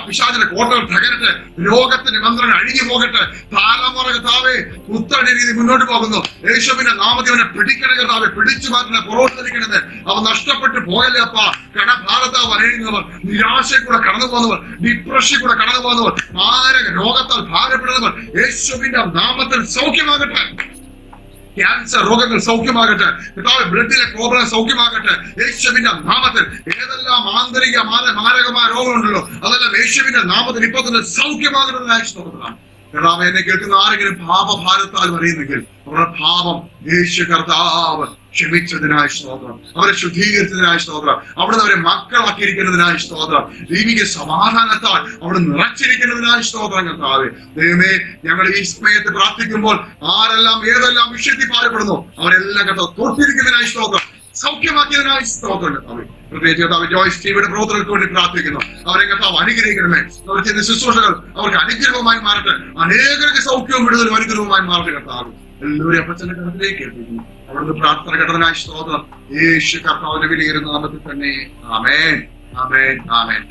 പിശാചിന്റെ കോട്ടകൾ തകരട്ടെ. രോഗത്തിന്റെ ബന്ധനങ്ങൾ അഴിഞ്ഞു പോകട്ടെ. തലമുറ കർത്താവേ കുത്തടി രീതി മുന്നോട്ട് പോകുന്നു. യേശുവിന്റെ നാമത്തിൽ അവനെ പിടിക്കണേ കർത്താവെ, പിടിച്ചു മാറ്റണേ, പുറോത്തരിക്കണത്. അവൻ നഷ്ടപ്പെട്ടു പോയല്ലേ അപ്പ. കടഭാരത്താൽ വരയുന്നവർ, നിരാശയിൽ കൂടെ കടന്നു പോകുന്നവർ, ഡിപ്രഷൻ കൂടെ കടന്നു പോകുന്നവർ, മാരക രോഗത്താൽ ഭാരപ്പെടുന്നവർ യേശുവിന്റെ നാമത്തിൽ സൗഖ്യമാകട്ടെ. ക്യാൻസർ രോഗങ്ങൾ സൗഖ്യമാകട്ടെ. കർത്താവേ, ബ്ലഡിലെ പ്രോബ്ലം സൗഖ്യമാകട്ടെ യേശുവിന്റെ നാമത്തിൽ. ഏതെല്ലാം ആന്തരിക മാരകമായ രോഗമുണ്ടല്ലോ അതെല്ലാം യേശുവിന്റെ നാമത്തിൽ ഇപ്പൊ തന്നെ സൗഖ്യമാകുന്നതിനായി സ്തോത്രം. കർത്താവേ, എന്നെ കേൾക്കുന്ന ആരെങ്കിലും പാപഭാരത്താൽ വരെയുന്നെങ്കിൽ അവരുടെ പാപം യേശു കർത്താവ് ക്ഷമിച്ചതിനായി സ്തോത്രം. അവരെ ശുദ്ധീകരിച്ചതിനായി സ്തോത്രം. അവിടുന്ന് അവരെ മക്കളാക്കിയിരിക്കുന്നതിനായി സ്തോത്രം. ദൈവിക സമാധാനത്താൽ അവിടെ നിറച്ചിരിക്കുന്നതിനായി സ്തോത്രം. കർത്താവേ, ദൈവമേ, ഞങ്ങൾ ഈ സമയത്ത് പ്രാർത്ഥിക്കുമ്പോൾ ആരെല്ലാം ഏതെല്ലാം വിഷയത്തിൽ പാരപ്പെടുന്നു അവരെല്ലാം കർത്താവ് തോർത്തിരിക്കുന്നതിനായി സ്തോത്രം, സൗഖ്യമാക്കിയതിനായി സ്തോത്രം. കർത്താവേ, പ്രത്യേകിച്ച് കർത്താവ് ജോയ്സ് ടിവിയുടെ പ്രവർത്തകർക്ക് വേണ്ടി പ്രാർത്ഥിക്കുന്നു. അവരെ കർത്താവ് അനുഗ്രഹിക്കണമേ. അവർ ചെയ്യുന്ന ശുശ്രൂഷകൾ അവർക്ക് അനുഗ്രഹമായി മാറട്ടെ. അനേകർക്ക് സൗഖ്യവും വിടുതലും അനുഗ്രഹവുമായി മാറട്ടെ. കർത്താവ് എല്ലാവരും അപ്പച്ചന്റെ കടത്തിലേക്ക് എത്തിക്കുന്നു. അവിടുന്ന് പ്രാർത്ഥന ഘടനായി സ്തോത്രം. യേശു കർത്താവിന്റെ വലിയ നാമത്തിൽ തന്നെ ആമേൻ, ആമേൻ, ആമേൻ.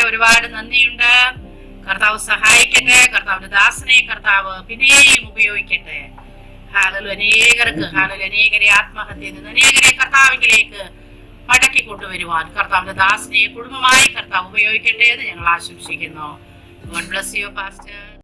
ഒരുപാട് നന്ദിയുണ്ട്. കർത്താവ് സഹായിക്കട്ടെ. കർത്താവിന്റെ ദാസനെ കർത്താവ് പിന്നെയും ഉപയോഗിക്കട്ടെ. അനേകരെ ആത്മഹത്യയിൽ നിന്ന് അനേകരെ കർത്താവിലേക്ക് മടക്കി കൊണ്ടുവരുവാൻ കർത്താവിന്റെ ദാസനെ കുടുംബമായി കർത്താവ് ഉപയോഗിക്കട്ടെ എന്ന് ഞങ്ങൾ ആശംസിക്കുന്നു. God bless you, Pastor.